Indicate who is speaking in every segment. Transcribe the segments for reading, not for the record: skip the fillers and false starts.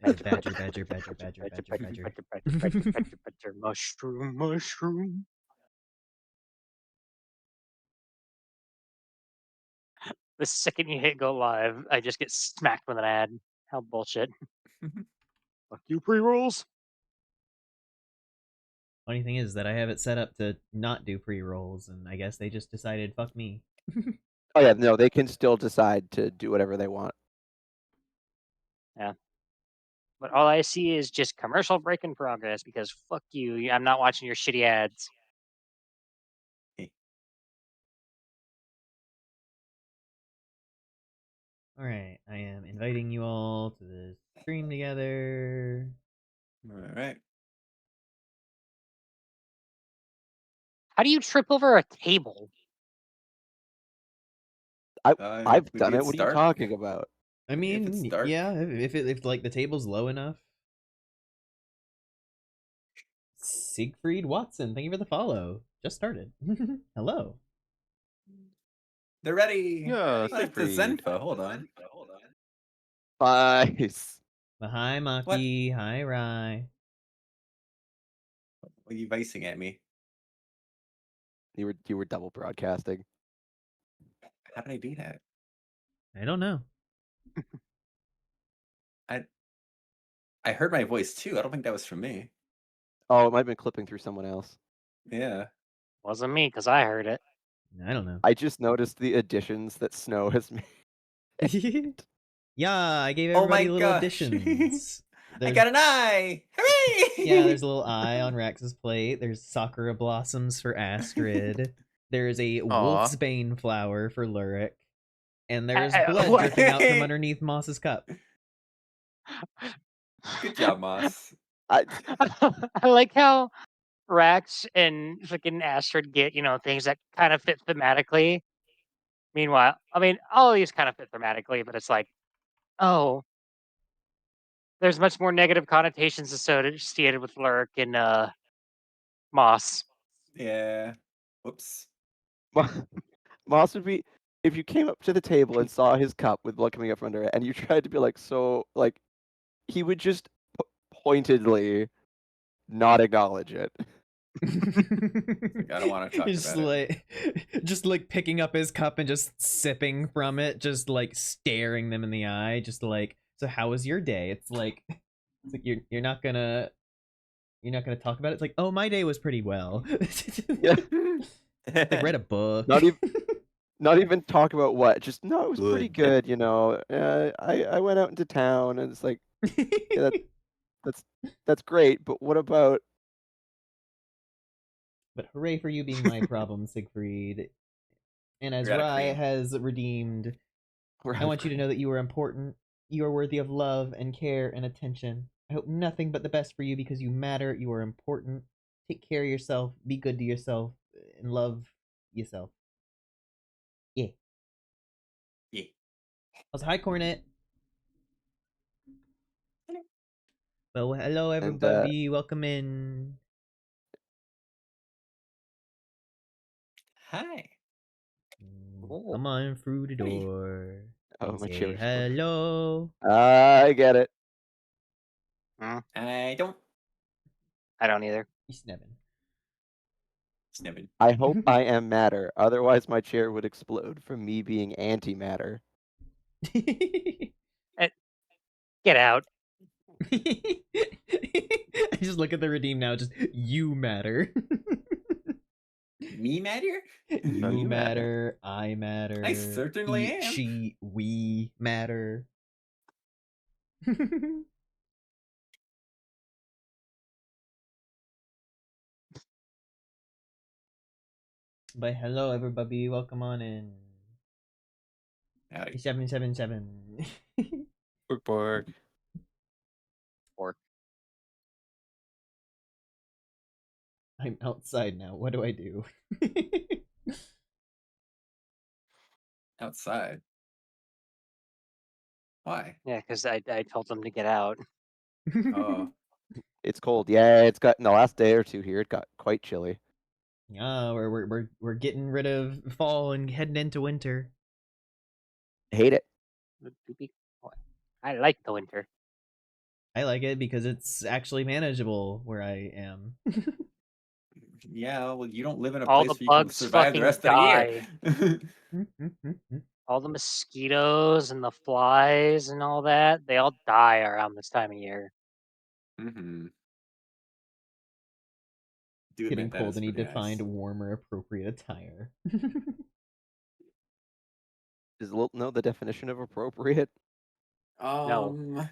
Speaker 1: Badger, badger, badger, badger, badger, badger.
Speaker 2: Mushroom, mushroom. The second you hit go live, I just get smacked with an ad. How bullshit. Fuck you, pre-rolls.
Speaker 1: Funny thing is that I have it set up to not do pre-rolls, and I guess they just decided, fuck me.
Speaker 3: Oh yeah, no, they can still decide to do whatever they want.
Speaker 2: Yeah. But all I see is just commercial break in progress because fuck you. I'm not watching your shitty ads.
Speaker 1: Alright, I am inviting you all to the stream together.
Speaker 4: Alright.
Speaker 2: How do you trip over a table?
Speaker 3: I've done it. What are you
Speaker 4: dark.
Speaker 3: talking about?
Speaker 1: I mean,
Speaker 4: it's dark.
Speaker 1: yeah, if like the table's low enough. Siegfried Watson, thank you for the follow. Just started. Hello.
Speaker 4: They're ready.
Speaker 5: Yeah,
Speaker 4: Like the Zenfa. Hold on.
Speaker 3: Nice.
Speaker 1: Hi, Maki. Hi, Rai.
Speaker 4: What are you vicing at me?
Speaker 3: You were double broadcasting.
Speaker 4: How did I do that?
Speaker 1: I don't know.
Speaker 4: I heard my voice too. I don't think that was from me.
Speaker 3: Oh, it might have been clipping through someone else.
Speaker 4: Yeah.
Speaker 2: Wasn't me because I heard it.
Speaker 1: I don't know.
Speaker 3: I just noticed the additions that Snow has made.
Speaker 1: Yeah, I gave
Speaker 4: Oh my
Speaker 1: everybody little
Speaker 4: gosh.
Speaker 1: additions.
Speaker 4: I got an eye! Hooray!
Speaker 1: Yeah, there's a little eye on Rex's plate. There's Sakura blossoms for Astrid. There's a Wolfsbane flower for Lurik. And there's blood dripping out from underneath Moss's cup.
Speaker 4: Good job, Moss.
Speaker 2: I like how Rax and freaking Astrid get, things that kind of fit thematically. Meanwhile, I mean, all of these kind of fit thematically, but it's like, oh, there's much more negative connotations associated with Lurk and Moss.
Speaker 4: Yeah. Whoops.
Speaker 3: Moss would be if you came up to the table and saw his cup with blood coming up from under it, and you tried to be like, so like, he would just pointedly not acknowledge it.
Speaker 4: I don't want to talk about
Speaker 1: it. Just like picking up his cup and just sipping from it, just like staring them in the eye, just like, so how was your day? It's like you're not gonna talk about it. It's like, oh, my day was pretty well.
Speaker 3: Yeah.
Speaker 1: Like read a book.
Speaker 3: Not even talk about what. Just no, it was pretty good. I went out into town, and it's like, yeah, that's great. But what about?
Speaker 1: But hooray for you being my problem, Siegfried. And as Rai has redeemed, I want you to know that you are important. You are worthy of love and care and attention. I hope nothing but the best for you because you matter. You are important. Take care of yourself. Be good to yourself. And love yourself. Yeah.
Speaker 4: Yeah.
Speaker 1: Also, hi, Cornet. Well, hello, everybody. Welcome in.
Speaker 4: Hi.
Speaker 1: Come on through the door.
Speaker 3: Oh, my
Speaker 1: Say
Speaker 3: chair.
Speaker 1: hello.
Speaker 3: I get it.
Speaker 4: I don't
Speaker 2: either.
Speaker 1: You snibbing.
Speaker 3: I hope I am matter. Otherwise, my chair would explode from me being antimatter.
Speaker 2: Get out.
Speaker 1: I just look at the redeem now. Just you matter.
Speaker 4: Me matter?
Speaker 1: You matter. I matter.
Speaker 4: I certainly am.
Speaker 1: She, we matter. But hello, everybody. Welcome on in.
Speaker 4: Howdy.
Speaker 1: 777.
Speaker 5: Pork.
Speaker 1: I'm outside now. What do I do?
Speaker 4: Outside. Why?
Speaker 2: Yeah, because I told them to get out.
Speaker 4: Oh.
Speaker 3: It's cold. Yeah, it's got in the last day or two here. It got quite chilly.
Speaker 1: Yeah, we're getting rid of fall and heading into winter.
Speaker 3: Hate it.
Speaker 2: I like the winter.
Speaker 1: I like it because it's actually manageable where I am.
Speaker 4: Yeah, well, you don't live in a
Speaker 2: All
Speaker 4: place
Speaker 2: the
Speaker 4: where you can
Speaker 2: bugs
Speaker 4: survive the
Speaker 2: fucking
Speaker 4: rest of the year.
Speaker 2: die. All the mosquitoes and the flies and all that, they all die around this time of year.
Speaker 4: Mm-hmm.
Speaker 1: Getting cold and need to find warmer, appropriate attire.
Speaker 3: Does Lilt know the definition of appropriate?
Speaker 2: No.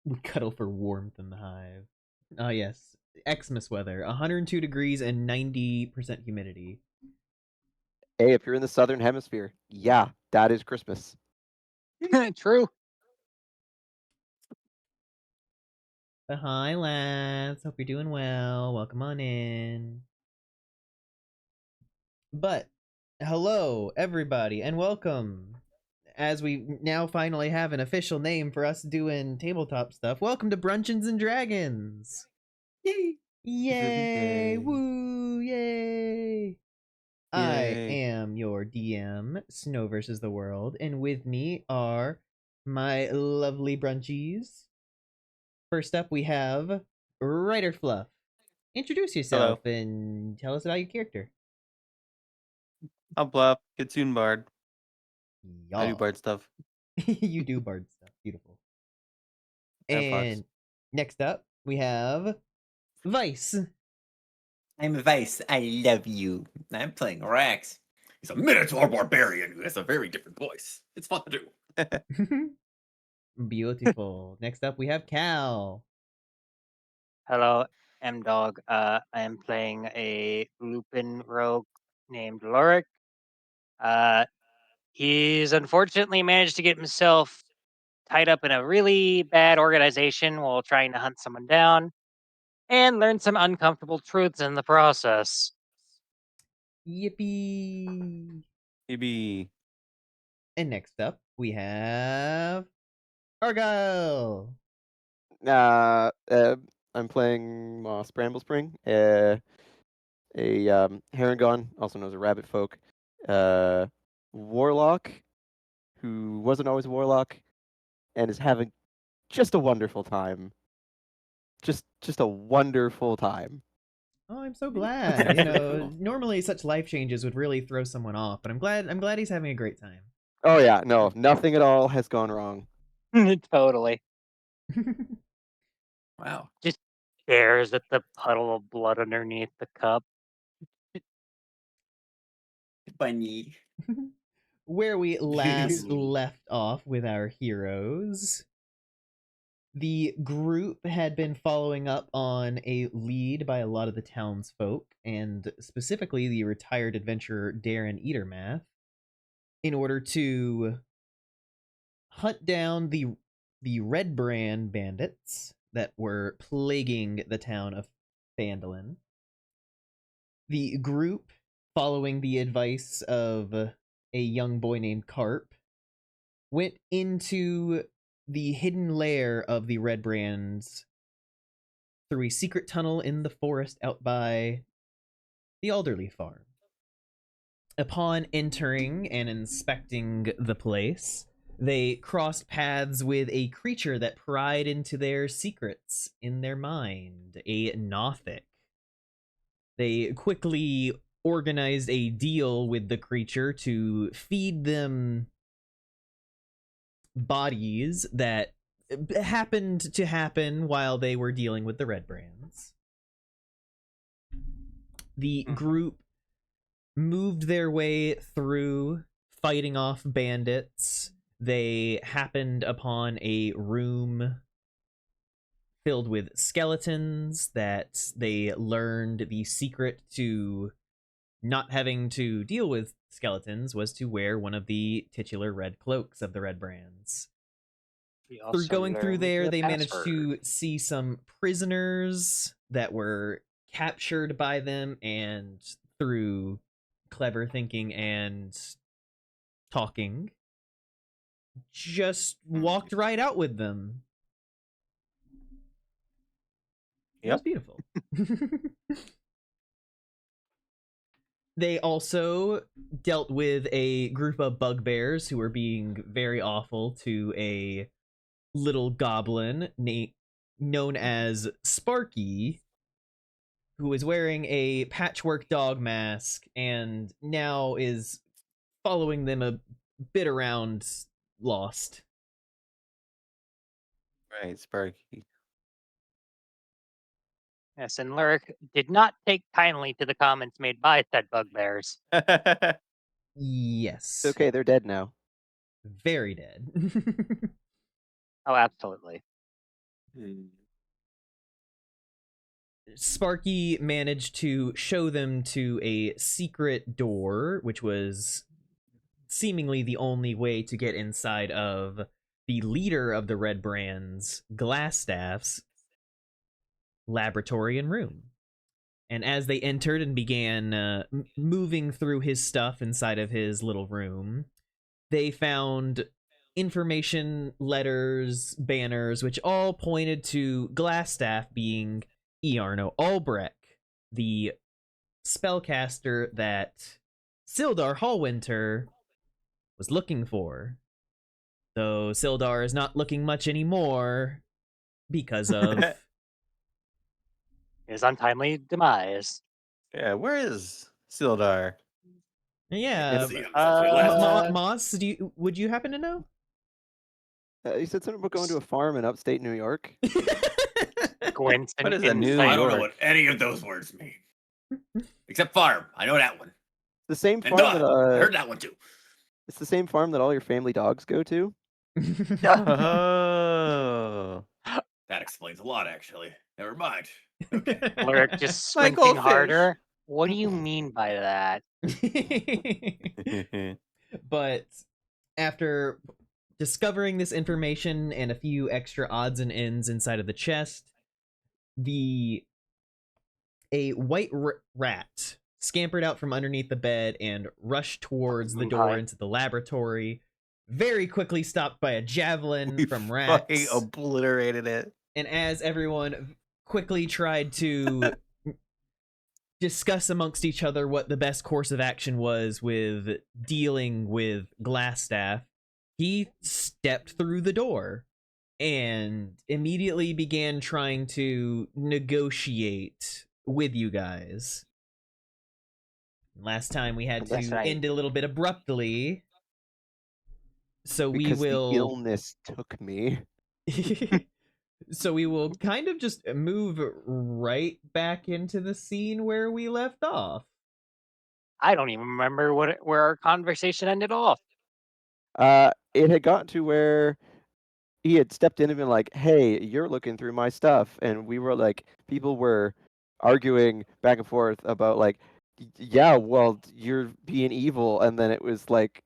Speaker 1: We cuddle for warmth in the hive. Oh, yes. Xmas weather. 102 degrees and 90% humidity.
Speaker 3: Hey, if you're in the southern hemisphere, yeah, that is Christmas.
Speaker 2: True.
Speaker 1: But hi, lads. Hope you're doing well. Welcome on in. But, hello, everybody, and welcome. As we now finally have an official name for us doing tabletop stuff, welcome to Bruncheons and Dragons.
Speaker 4: Yay!
Speaker 1: Yay! Woo! Yay! I am your DM, Snow vs. the World, and with me are my lovely brunchies. First up, we have Writer Fluff. Introduce yourself and tell us about your character.
Speaker 5: I'm Bluff, Kitsune Bard.
Speaker 1: Y'all.
Speaker 5: I do Bard stuff.
Speaker 1: You do Bard stuff. Beautiful. And next up, we have Vice.
Speaker 4: I'm Vice. I love you. I'm playing Rex. He's a Minotaur barbarian who has a very different voice. It's fun to do.
Speaker 1: Beautiful. Next up, we have Cal.
Speaker 2: Hello, M-Dog. I am playing a Lupin rogue named Lorik. He's unfortunately managed to get himself tied up in a really bad organization while trying to hunt someone down and learn some uncomfortable truths in the process.
Speaker 1: Yippee.
Speaker 5: Maybe.
Speaker 1: And next up, we have Argyle.
Speaker 3: I'm playing Moss Bramblespring, a Harangon, also known as a rabbit folk, warlock who wasn't always a warlock and is having just a wonderful time. Just a wonderful time.
Speaker 1: Oh, I'm so glad. Normally such life changes would really throw someone off, but I'm glad he's having a great time.
Speaker 3: Oh yeah, no, nothing at all has gone wrong.
Speaker 2: Totally.
Speaker 4: Wow.
Speaker 2: Just stares at the puddle of blood underneath the cup.
Speaker 4: Bunny.
Speaker 1: Where we last left off with our heroes, the group had been following up on a lead by a lot of the townsfolk, and specifically the retired adventurer Darren Eatermath, in order to hunt down the Red Brand bandits that were plaguing the town of Phandalin. The group, following the advice of a young boy named Carp, went into the hidden lair of the Red Brands through a secret tunnel in the forest out by the Alderley farm. Upon entering and inspecting the place, they crossed paths with a creature that pried into their secrets in their mind, a Nothic. They quickly organized a deal with the creature to feed them bodies that happened to happen while they were dealing with the Red Brands. The group moved their way through, fighting off bandits. They happened upon a room filled with skeletons that they learned the secret to not having to deal with skeletons was to wear one of the titular red cloaks of the Red Brands. Through going through there, they managed to see some prisoners that were captured by them, and through clever thinking and talking, just walked right out with them. It was beautiful. They also dealt with a group of bugbears who were being very awful to a little goblin known as Sparky, who is wearing a patchwork dog mask and now is following them a bit around, lost.
Speaker 5: Right, Sparky.
Speaker 2: Yes, and Lyric did not take kindly to the comments made by said bugbears.
Speaker 1: Yes.
Speaker 3: It's okay, they're dead now.
Speaker 1: Very dead.
Speaker 2: Oh, absolutely.
Speaker 1: Sparky managed to show them to a secret door, which was seemingly the only way to get inside of the leader of the Red Brands, Glassstaff's laboratory and room. And as they entered and began moving through his stuff inside of his little room, they found information letters, banners, which all pointed to Glassstaff being Iarno Albrecht, the spellcaster that Sildar Hallwinter was looking for. Though Sildar is not looking much anymore because of
Speaker 2: His untimely demise.
Speaker 5: Yeah, where is Sildar?
Speaker 1: Yeah,
Speaker 4: See him since we left.
Speaker 1: Moss, would you happen to know?
Speaker 3: You said something about going to a farm in upstate New York.
Speaker 2: Gwent
Speaker 5: What is
Speaker 2: in
Speaker 5: a New
Speaker 4: I don't know
Speaker 5: York?
Speaker 4: what any of those words mean. Except farm. I know that one.
Speaker 3: The same
Speaker 4: And
Speaker 3: farm
Speaker 4: dog.
Speaker 3: that
Speaker 4: I heard that one too.
Speaker 3: it's the same farm that all your family dogs go to.
Speaker 5: Oh.
Speaker 4: That explains a lot, actually. Never mind. Okay.
Speaker 2: Lyric just
Speaker 5: My
Speaker 2: squinting
Speaker 5: goldfish.
Speaker 2: harder. What do you mean by that?
Speaker 1: But after discovering this information and a few extra odds and ends inside of the chest, a white rat scampered out from underneath the bed and rushed towards the door into the laboratory, very quickly stopped by a javelin from
Speaker 5: Fucking
Speaker 1: Rax.
Speaker 5: obliterated it.
Speaker 1: And as everyone quickly tried to discuss amongst each other what the best course of action was with dealing with Glassstaff, he stepped through the door and immediately began trying to negotiate with you guys. Last time we had to end it a little bit abruptly, so
Speaker 3: Because
Speaker 1: we will
Speaker 3: the illness took me.
Speaker 1: So we will kind of just move right back into the scene where we left off.
Speaker 2: I don't even remember where our conversation ended off.
Speaker 3: It had gotten to where he had stepped in and been like, "Hey, you're looking through my stuff," and we were like, people were arguing back and forth about like, yeah, well, you're being evil, and then it was like,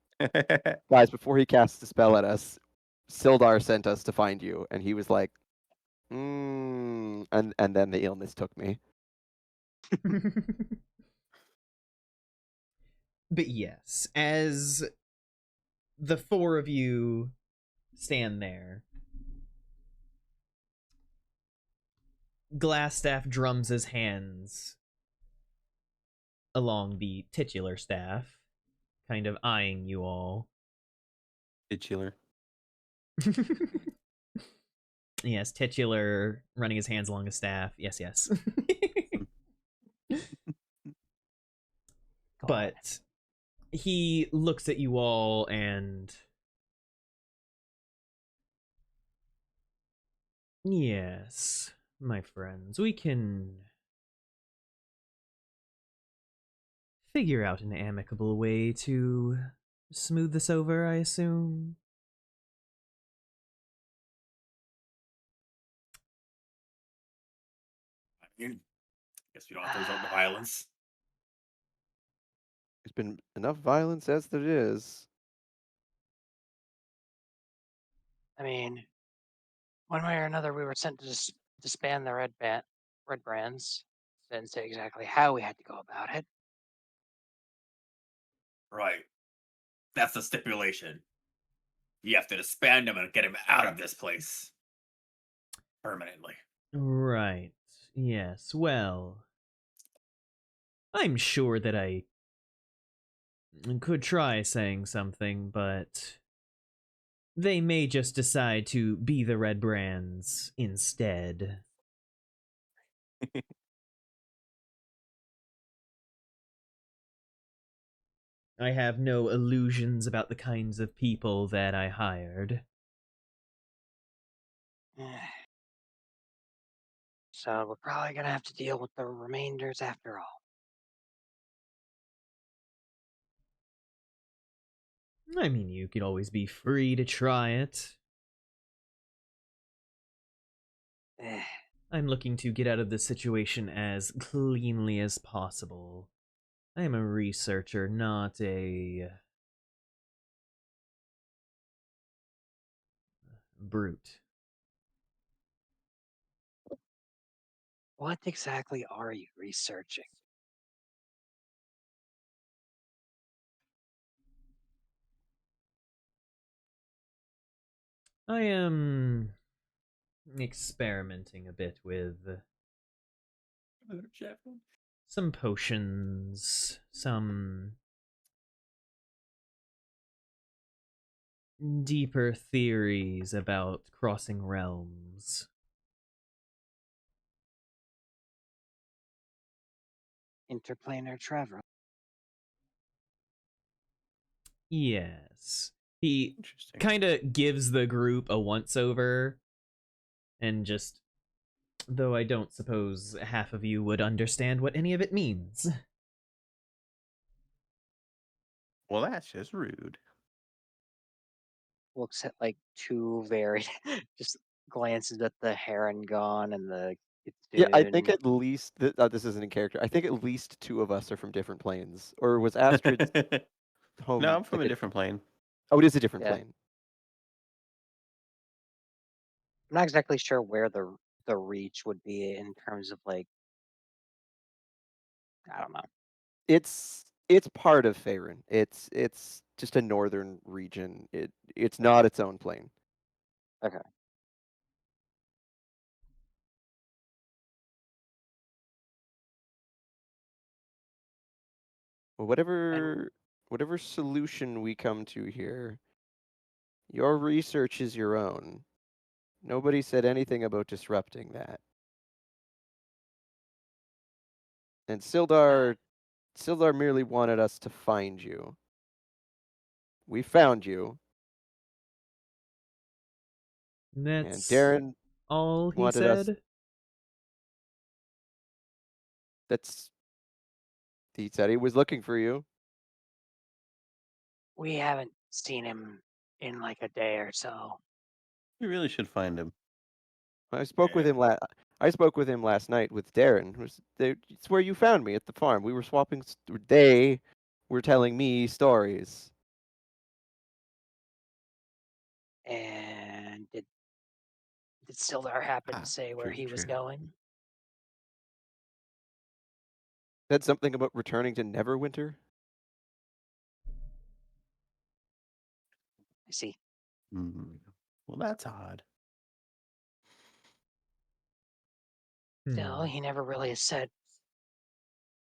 Speaker 3: guys, before he cast the spell at us, Sildar sent us to find you, and he was like, and then the illness took me.
Speaker 1: But yes, as the four of you stand there, Glassstaff drums his hands along the titular staff, kind of eyeing you all.
Speaker 5: Titular.
Speaker 1: Yes, titular, running his hands along his staff. Yes, yes. But he looks at you all and... Yes, my friends, we can figure out an amicable way to smooth this over, I assume.
Speaker 4: I mean, guess we don't have to resort to violence.
Speaker 3: There's been enough violence as there is.
Speaker 2: I mean, one way or another, we were sent to disband the Red Brands. Didn't say exactly how we had to go about it.
Speaker 4: Right. That's the stipulation. You have to disband him and get him out of this place. Permanently.
Speaker 1: Right. Yes, well, I'm sure that I could try saying something, but they may just decide to be the Red Brands instead. I have no illusions about the kinds of people that I hired.
Speaker 2: So we're probably gonna have to deal with the remainders after all.
Speaker 1: I mean, you could always be free to try it. I'm looking to get out of this situation as cleanly as possible. I am a researcher, not a brute.
Speaker 2: What exactly are you researching?
Speaker 1: I am experimenting a bit with some potions, some deeper theories about crossing realms.
Speaker 2: Interplanar travel.
Speaker 1: Yes. He
Speaker 5: Interesting.
Speaker 1: kind of gives the group a once-over, and just, though I don't suppose half of you would understand what any of it means.
Speaker 5: Well, that's just rude.
Speaker 2: Looks at like two very just glances at the heron gone and the
Speaker 3: Yeah, I think
Speaker 2: Kitsune.
Speaker 3: at least this isn't in character. I think at least two of us are from different planes. Or was Astrid's home?
Speaker 5: No, I'm from
Speaker 3: like
Speaker 5: a different plane.
Speaker 3: Oh, it is a different
Speaker 2: Yeah.
Speaker 3: plane.
Speaker 2: I'm not exactly sure where the reach would be in terms of like I don't know.
Speaker 3: It's part of Faerun. It's just a northern region. It's
Speaker 2: Okay.
Speaker 3: not its own plane.
Speaker 2: Okay.
Speaker 3: Well,
Speaker 2: And
Speaker 3: whatever solution we come to here, your research is your own. Nobody said anything about disrupting that. And Sildar merely wanted us to find you. We found you. And
Speaker 1: That's
Speaker 3: Darren
Speaker 1: all he
Speaker 3: wanted us.
Speaker 1: said?
Speaker 3: He said he was looking for you.
Speaker 2: we haven't seen him in like a day or so.
Speaker 5: We really should find him.
Speaker 3: I spoke with him last night with Darren. It's where you found me at the farm. We were swapping. They were telling me stories.
Speaker 2: And did Sildar happen to say where he was going?
Speaker 3: Said something about returning to Neverwinter.
Speaker 2: I see.
Speaker 5: Well, that's odd.
Speaker 2: Still, he never really said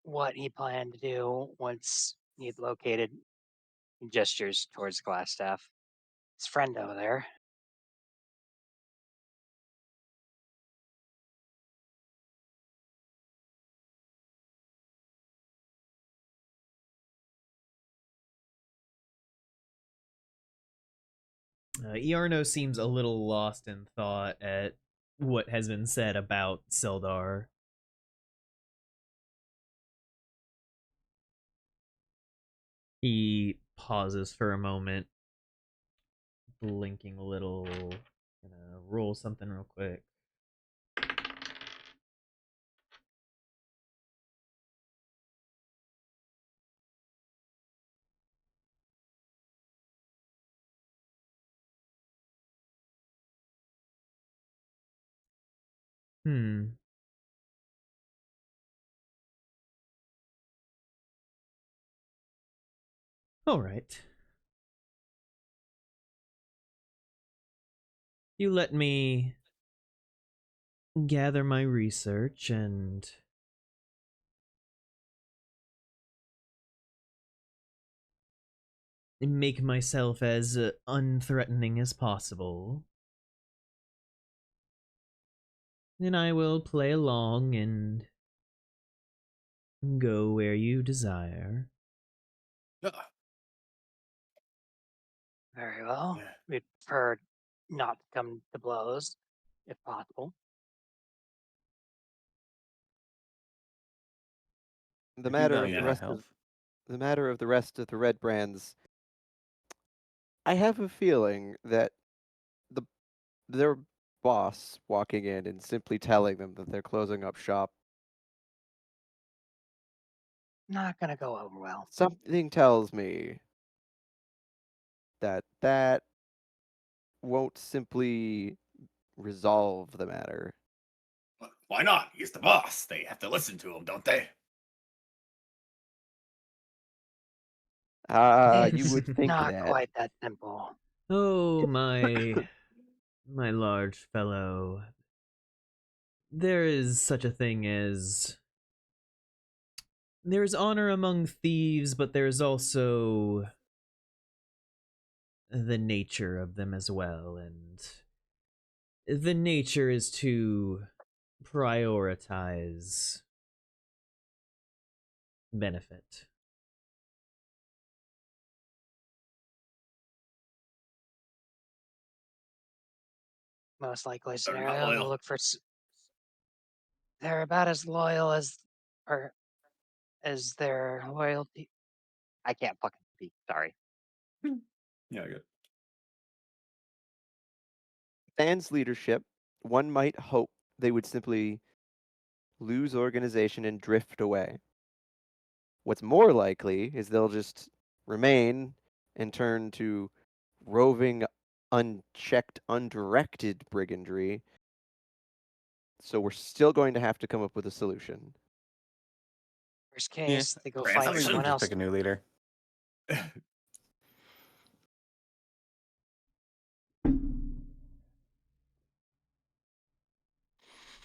Speaker 2: what he planned to do once he had located. He gestures towards Glassstaff. His friend over there.
Speaker 1: Iarno seems a little lost in thought at what has been said about Sildar. He pauses for a moment, blinking a little. Gonna roll something real quick. All right. You let me gather my research and make myself as unthreatening as possible. And I will play along and go where you desire.
Speaker 2: Very well.
Speaker 4: Yeah.
Speaker 2: We'd prefer not to come to blows, if possible.
Speaker 3: The
Speaker 5: If you
Speaker 3: matter of
Speaker 5: value
Speaker 3: the
Speaker 5: my
Speaker 3: rest of
Speaker 5: health.
Speaker 3: the matter of the rest of the red brands, I have a feeling that their boss walking in and simply telling them that they're closing up shop,
Speaker 2: Not gonna go over well.
Speaker 3: something tells me that that won't simply resolve the matter.
Speaker 4: Why not? He's the boss. They have to listen to him, don't they?
Speaker 3: You would
Speaker 2: It's
Speaker 3: think
Speaker 2: not
Speaker 3: that.
Speaker 2: quite that simple.
Speaker 1: Oh, my large fellow. There is such a thing as... There's honor among thieves, but there's also the nature of them as well, and the nature is to prioritize benefit.
Speaker 2: Most likely
Speaker 4: They're not
Speaker 2: scenario, they'll
Speaker 4: loyal.
Speaker 2: look for. They're about as loyal as, or as their loyalty. I can't fucking speak. Sorry.
Speaker 4: Yeah, good.
Speaker 3: Sans leadership, one might hope they would simply lose organization and drift away. What's more likely is they'll just remain and turn to roving, unchecked, undirected brigandry. So we're still going to have to come up with a solution.
Speaker 2: Worst case, they go fight
Speaker 4: Translation.
Speaker 5: We
Speaker 2: someone
Speaker 5: just
Speaker 2: else.
Speaker 5: pick a new leader.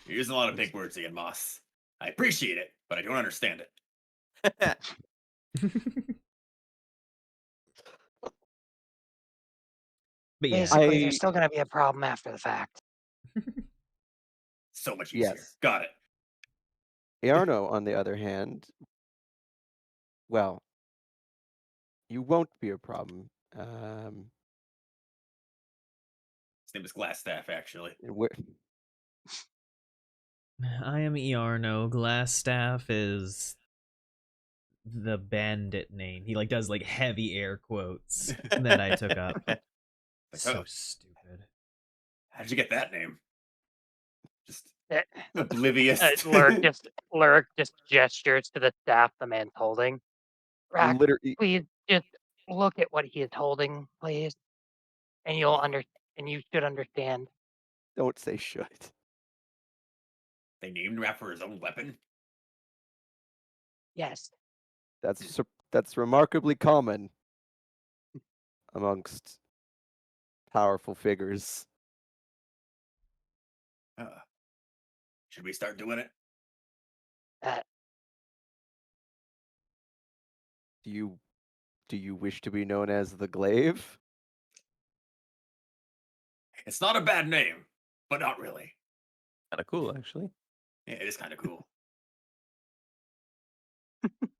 Speaker 4: You're using a lot of big words again, Moss. I appreciate it, but I don't understand it.
Speaker 1: But yeah,
Speaker 2: Basically, there's still gonna be a problem after the fact.
Speaker 4: So much easier.
Speaker 3: Yes.
Speaker 4: Got it.
Speaker 3: Iarno, on the other hand, well, you won't be a problem.
Speaker 4: His name is Glassstaff, actually.
Speaker 1: I am Iarno. Glassstaff is the bandit name. He like does like heavy air quotes that I took up. So stupid.
Speaker 4: How did you get that name? Just
Speaker 2: Eh,
Speaker 4: oblivious.
Speaker 2: Lurk just gestures to the staff the man's holding. Rack,
Speaker 3: Literally,
Speaker 2: please just look at what he is holding, please, and and you should understand.
Speaker 3: don't say should.
Speaker 4: They named him after his own weapon.
Speaker 2: Yes.
Speaker 3: That's remarkably common amongst powerful figures.
Speaker 4: Should we start doing it?
Speaker 3: Do you wish to be known as the Glaive?
Speaker 4: It's not a bad name, but not really.
Speaker 5: Kind of cool, actually.
Speaker 4: Yeah, it is kind of cool.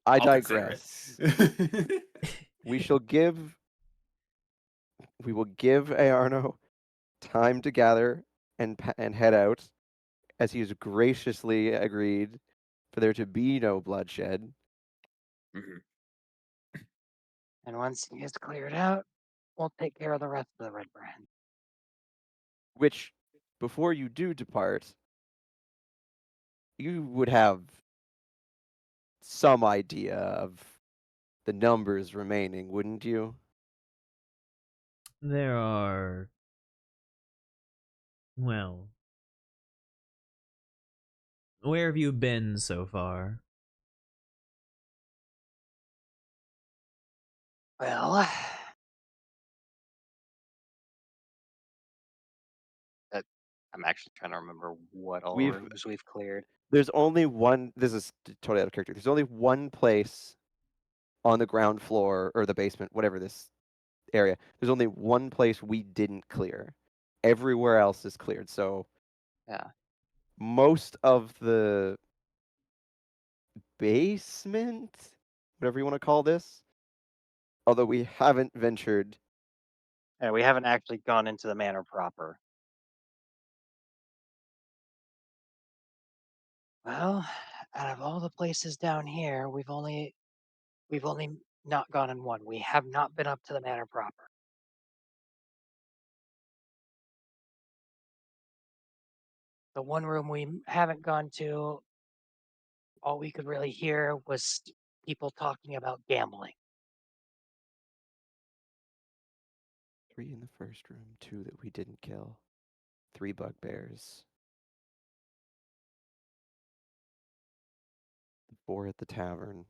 Speaker 3: I
Speaker 4: I'll consider
Speaker 3: digress.
Speaker 4: it.
Speaker 3: We will give Aarno time to gather and head out, as he has graciously agreed for there to be no bloodshed.
Speaker 4: Mhm.
Speaker 2: And once he gets cleared out, we'll take care of the rest of the red brand.
Speaker 3: Which, before you do depart, you would have some idea of the numbers remaining, wouldn't you?
Speaker 1: There are... Well... Where have you been so far?
Speaker 2: Well, I'm actually trying to remember what all rooms we've cleared.
Speaker 3: There's only one. This is totally out of character. There's only one place on the ground floor or the basement, whatever this area. There's only one place we didn't clear. Everywhere else is cleared. So
Speaker 2: Yeah.
Speaker 3: most of the basement, whatever you want to call this, although we haven't ventured.
Speaker 2: Yeah, we haven't actually gone into the manor proper. Well, out of all the places down here, we've only not gone in one. We have not been up to the manor proper. The one room we haven't gone to, all we could really hear was people talking about gambling.
Speaker 3: 3 in the first room, 2 that we didn't kill, 3 bugbears, 4 at the tavern.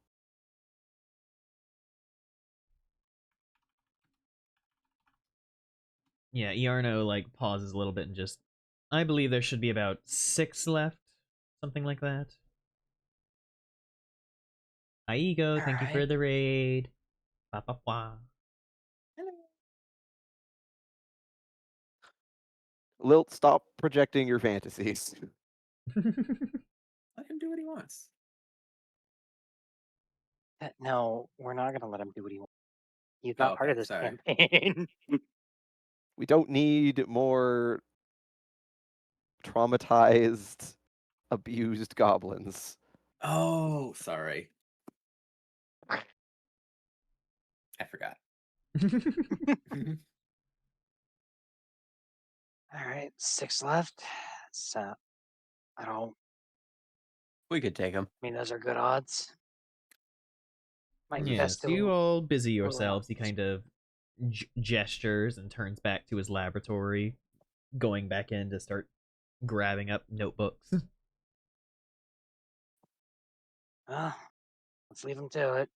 Speaker 1: Yeah, Iarno like pauses a little bit and just, I believe there should be about 6 left, something like that. Hi, Ego. Thank you for the raid. Ba, ba, ba.
Speaker 3: Lilt, stop projecting your fantasies.
Speaker 4: Let him do what he wants.
Speaker 2: No, we're not going to let him do what he wants. He's not part
Speaker 4: Okay,
Speaker 2: of this
Speaker 4: sorry.
Speaker 2: campaign.
Speaker 3: We don't need more traumatized, abused goblins.
Speaker 4: Oh, sorry. I forgot.
Speaker 2: All right, 6 left. So I don't.
Speaker 5: We could take him.
Speaker 2: I mean, those are good odds. Might be best
Speaker 1: Yes, you
Speaker 2: to.
Speaker 1: all busy
Speaker 2: rule it out.
Speaker 1: yourselves. He kind of gestures and turns back to his laboratory, going back in to start grabbing up notebooks.
Speaker 2: Well, let's leave him to it.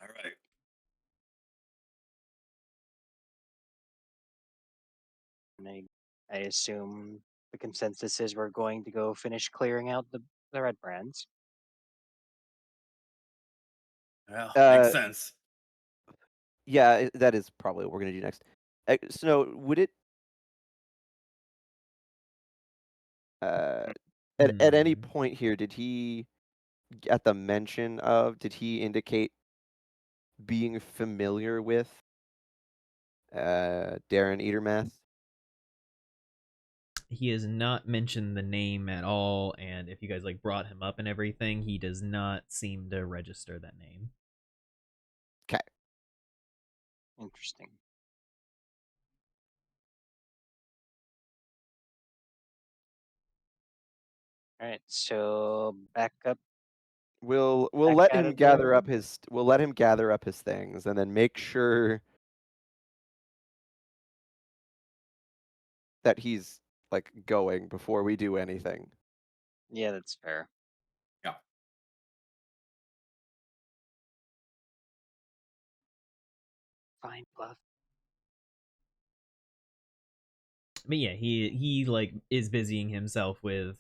Speaker 4: All right.
Speaker 2: And I assume the consensus is we're going to go finish clearing out the red brands.
Speaker 4: Well, makes sense.
Speaker 3: Yeah, that is probably what we're going to do next. So, would it... at any point here, did he, at the mention of, did he indicate being familiar with Darren Eatermath?
Speaker 1: He has not mentioned the name at all, and if you guys like brought him up and everything, he does not seem to register that name.
Speaker 3: Okay.
Speaker 2: Interesting. All right, so back up.
Speaker 3: We'll
Speaker 2: Back
Speaker 3: let
Speaker 2: out
Speaker 3: him
Speaker 2: of
Speaker 3: gather
Speaker 2: the-
Speaker 3: up his we'll let him gather up his things and then make sure that he's like going before we do anything.
Speaker 2: Yeah, that's fair.
Speaker 4: Yeah.
Speaker 2: Fine, Bluff.
Speaker 1: But yeah, he like is busying himself with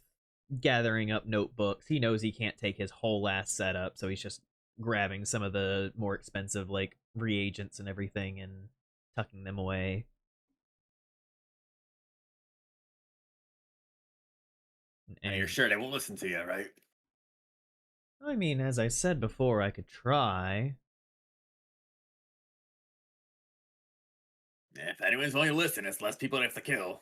Speaker 1: gathering up notebooks. He knows he can't take his whole last setup, so he's just grabbing some of the more expensive like reagents and everything and tucking them away.
Speaker 4: And you're sure they won't listen to you, right?
Speaker 1: I mean, as I said before, I could try.
Speaker 4: If anyone's willing to listen, it's less people they have to kill.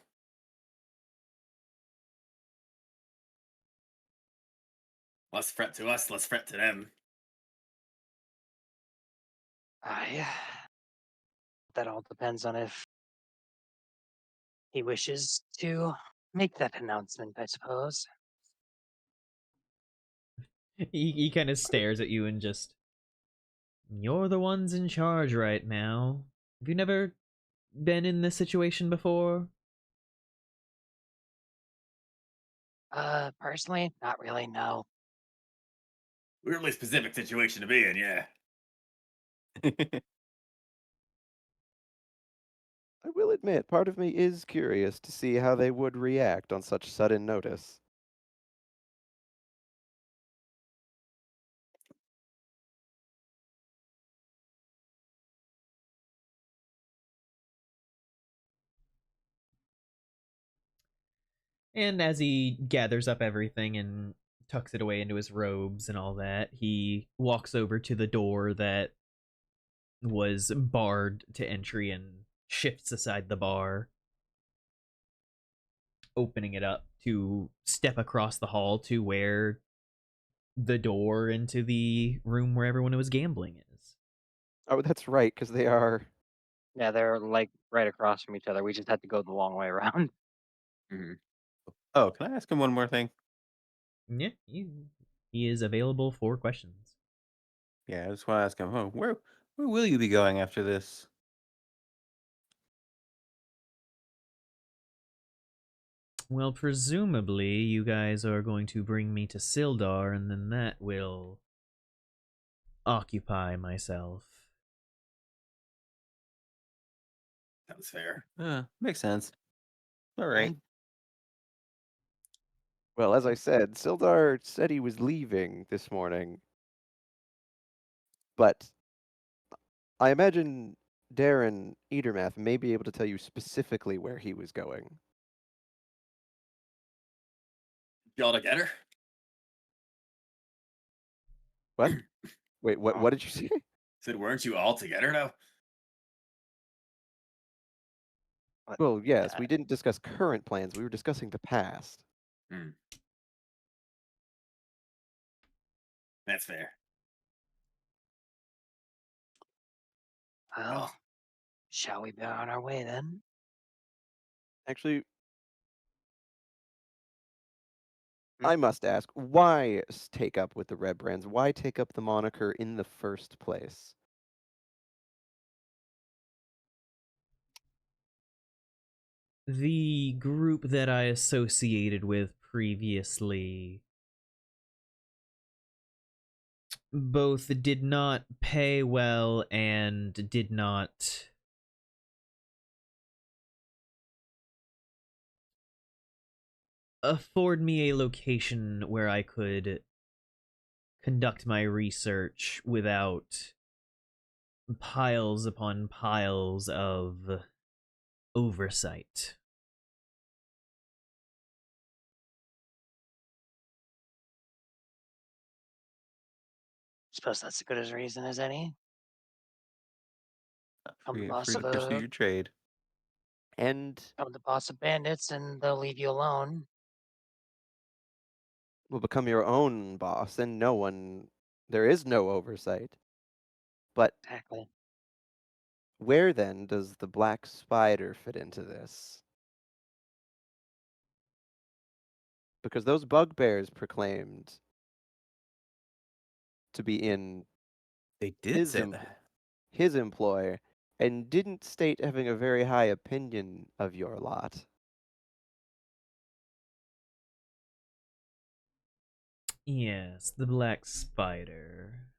Speaker 4: Less threat to us, less threat to them.
Speaker 2: Yeah. That all depends on if he wishes to make that announcement, I suppose.
Speaker 1: He kind of stares at you and just, you're the ones in charge right now. Have you never been in this situation before?
Speaker 2: Personally, not really, no.
Speaker 4: Weirdly specific situation to be in, yeah.
Speaker 3: I will admit, part of me is curious to see how they would react on such sudden notice.
Speaker 1: And as he gathers up everything and tucks it away into his robes and all that, he walks over to the door that was barred to entry and shifts aside the bar, opening it up to step across the hall to where the door into the room where everyone was gambling is.
Speaker 3: Oh, that's right, because they are.
Speaker 2: Yeah, they're like right across from each other. We just had to go the long way around.
Speaker 4: Mm-hmm.
Speaker 5: Oh, can I ask him one more thing?
Speaker 1: Yeah, he is available for questions.
Speaker 5: Yeah, I just want to ask him. Oh, where will you be going after this?
Speaker 1: Well, presumably you guys are going to bring me to Sildar, and then that will occupy myself.
Speaker 4: Sounds fair.
Speaker 5: Makes sense. All right.
Speaker 3: Well, as I said, Sildar said he was leaving this morning. But I imagine Darren Eatermath may be able to tell you specifically where he was going.
Speaker 4: Y'all together?
Speaker 3: What? Wait, what?
Speaker 4: Oh.
Speaker 3: What did you say?
Speaker 4: Said, weren't you all together now?
Speaker 3: Well, yes, we didn't discuss current plans. We were discussing the past.
Speaker 4: Hmm. That's fair.
Speaker 2: Well, shall we be on our way then?
Speaker 3: Actually, I must ask, why take up with the Red Brands? Why take up the moniker in the first place?
Speaker 1: The group that I associated with previously both did not pay well and did not afford me a location where I could conduct my research without piles upon piles of oversight.
Speaker 2: Suppose that's as good as a reason as any. I'm the
Speaker 5: Free,
Speaker 2: boss
Speaker 5: free
Speaker 2: of
Speaker 5: to pursue your trade.
Speaker 3: And,
Speaker 2: I'm the boss of bandits, and they'll leave you alone.
Speaker 3: will become your own boss, and there is no oversight. But
Speaker 2: Exactly.
Speaker 3: where then does the Black Spider fit into this? Because those bugbears proclaimed to be in
Speaker 5: They did
Speaker 3: his
Speaker 5: say that.
Speaker 3: his employ, and didn't state having a very high opinion of your lot.
Speaker 1: Yes, the Black Spider.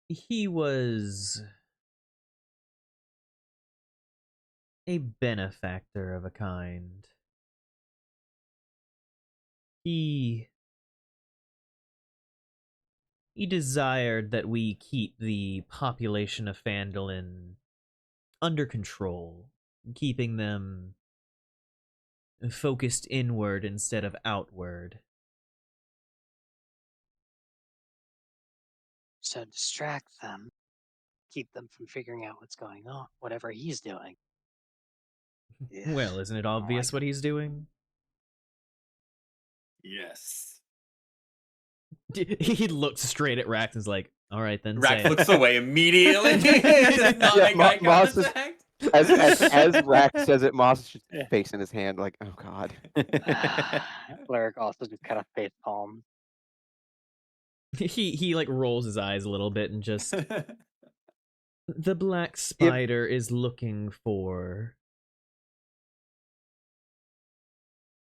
Speaker 1: He was a benefactor of a kind. He desired that we keep the population of Phandalin under control, keeping them focused inward instead of outward.
Speaker 2: So distract them, keep them from figuring out what's going on, whatever he's doing.
Speaker 1: Well, isn't it obvious what he's doing?
Speaker 4: Yes.
Speaker 1: He looks straight at Rax and is like, all right, then
Speaker 4: Rax
Speaker 1: say
Speaker 4: looks
Speaker 1: it.
Speaker 4: away immediately. Does not
Speaker 3: Yeah,
Speaker 4: make eye
Speaker 3: Moss is-
Speaker 4: contact.
Speaker 3: As Rax says it, Moss is just face in his hand, like, oh god.
Speaker 2: Cleric also just kind of face palm.
Speaker 1: He like rolls his eyes a little bit and just the Black Spider is looking for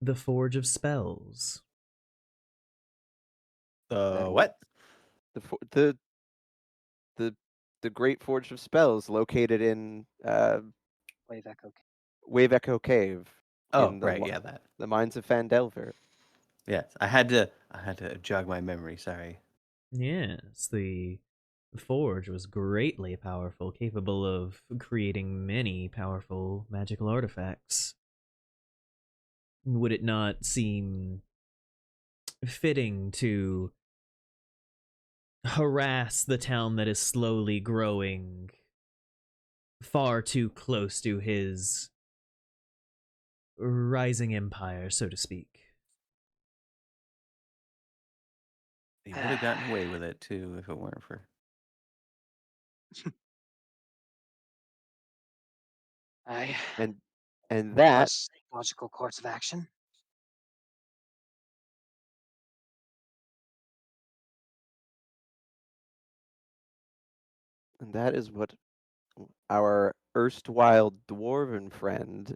Speaker 1: the Forge of Spells.
Speaker 5: What?
Speaker 3: The Great Forge of Spells located in Wave Echo Cave.
Speaker 5: Oh,
Speaker 3: in the
Speaker 5: right, yeah, that.
Speaker 3: the mines of Phandelver.
Speaker 5: Yes, I had to jog my memory. Sorry.
Speaker 1: Yes, the Forge was greatly powerful, capable of creating many powerful magical artifacts. would it not seem fitting to harass the town that is slowly growing far too close to his rising empire, so to speak?
Speaker 5: He would have gotten away with it too if it weren't for.
Speaker 3: And that
Speaker 2: less logical course of action.
Speaker 3: And that is what our erstwhile dwarven friend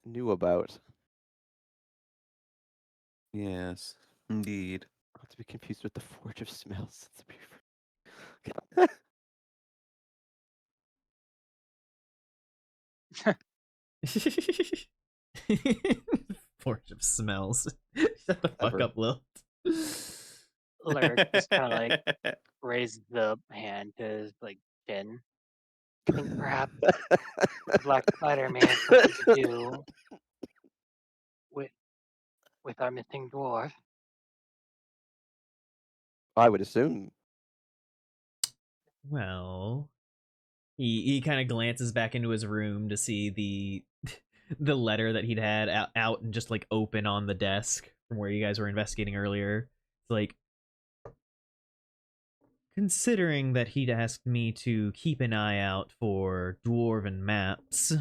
Speaker 3: knew about.
Speaker 5: Yes, indeed.
Speaker 3: Not to be confused with the Forge of Smells.
Speaker 1: Forge of Smells. Shut the fuck up, Lil.
Speaker 2: Lyric just kind of like raised the hand to his like chin. I think perhaps the Black Spider may have something to do with our missing dwarf.
Speaker 3: I would assume.
Speaker 1: Well, he kind of glances back into his room to see the letter that he'd had out and just like open on the desk from where you guys were investigating earlier. It's like, considering that he'd asked me to keep an eye out for dwarven maps,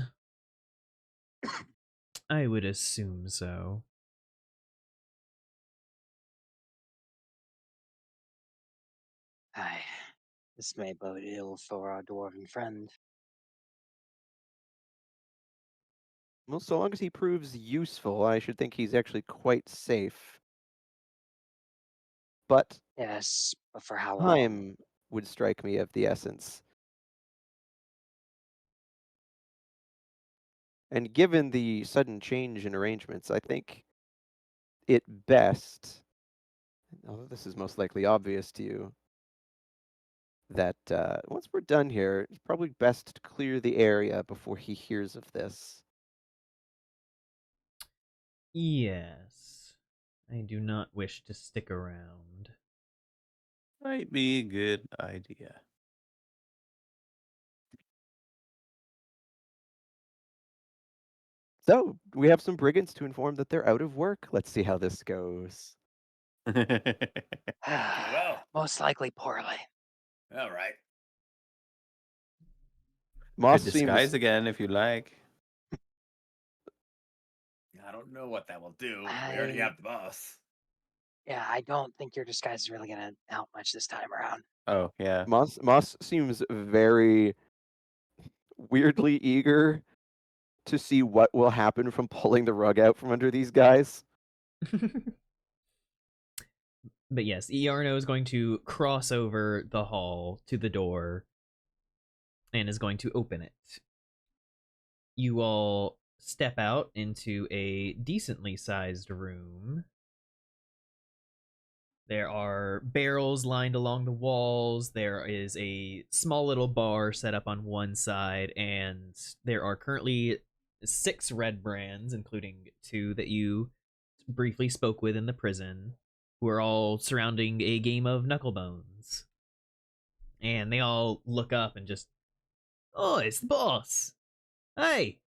Speaker 1: I would assume so.
Speaker 2: Aye, this may bode ill for our dwarven friend.
Speaker 3: Well, so long as he proves useful, I should think he's actually quite safe. But
Speaker 2: Yes, but for how long?
Speaker 3: time would strike me of the essence. And given the sudden change in arrangements, I think it best, although this is most likely obvious to you, that once we're done here, it's probably best to clear the area before he hears of this.
Speaker 1: Yes. I do not wish to stick around.
Speaker 5: Might be a good idea.
Speaker 3: So, we have some brigands to inform that they're out of work. Let's see how this goes.
Speaker 4: Well.
Speaker 2: Most likely poorly.
Speaker 4: All right.
Speaker 3: Moss
Speaker 5: Could disguise
Speaker 3: seems
Speaker 5: again if you like.
Speaker 4: I don't know what that will do. We already have the boss.
Speaker 2: Yeah, I don't think your disguise is really gonna help much this time around.
Speaker 5: Oh, yeah.
Speaker 3: Moss seems very weirdly eager to see what will happen from pulling the rug out from under these guys.
Speaker 1: But yes, Iarno is going to cross over the hall to the door and is going to open it. You all step out into a decently sized room. There are barrels lined along the walls. There is a small little bar set up on one side, and there are currently 6 red brands, including 2 that you briefly spoke with in the prison, who are all surrounding a game of knucklebones. And they all look up and just, oh, it's the boss. Hey,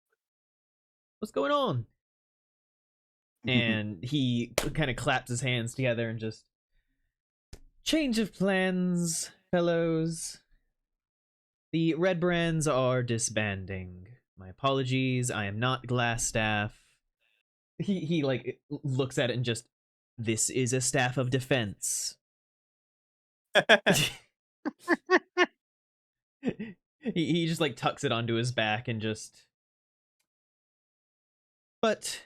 Speaker 1: what's going on? And he kind of claps his hands together and just, change of plans, fellows. The red brands are disbanding. My apologies, I am not Glassstaff. He like looks at it and just, this is a staff of defense. he just like tucks it onto his back and just, but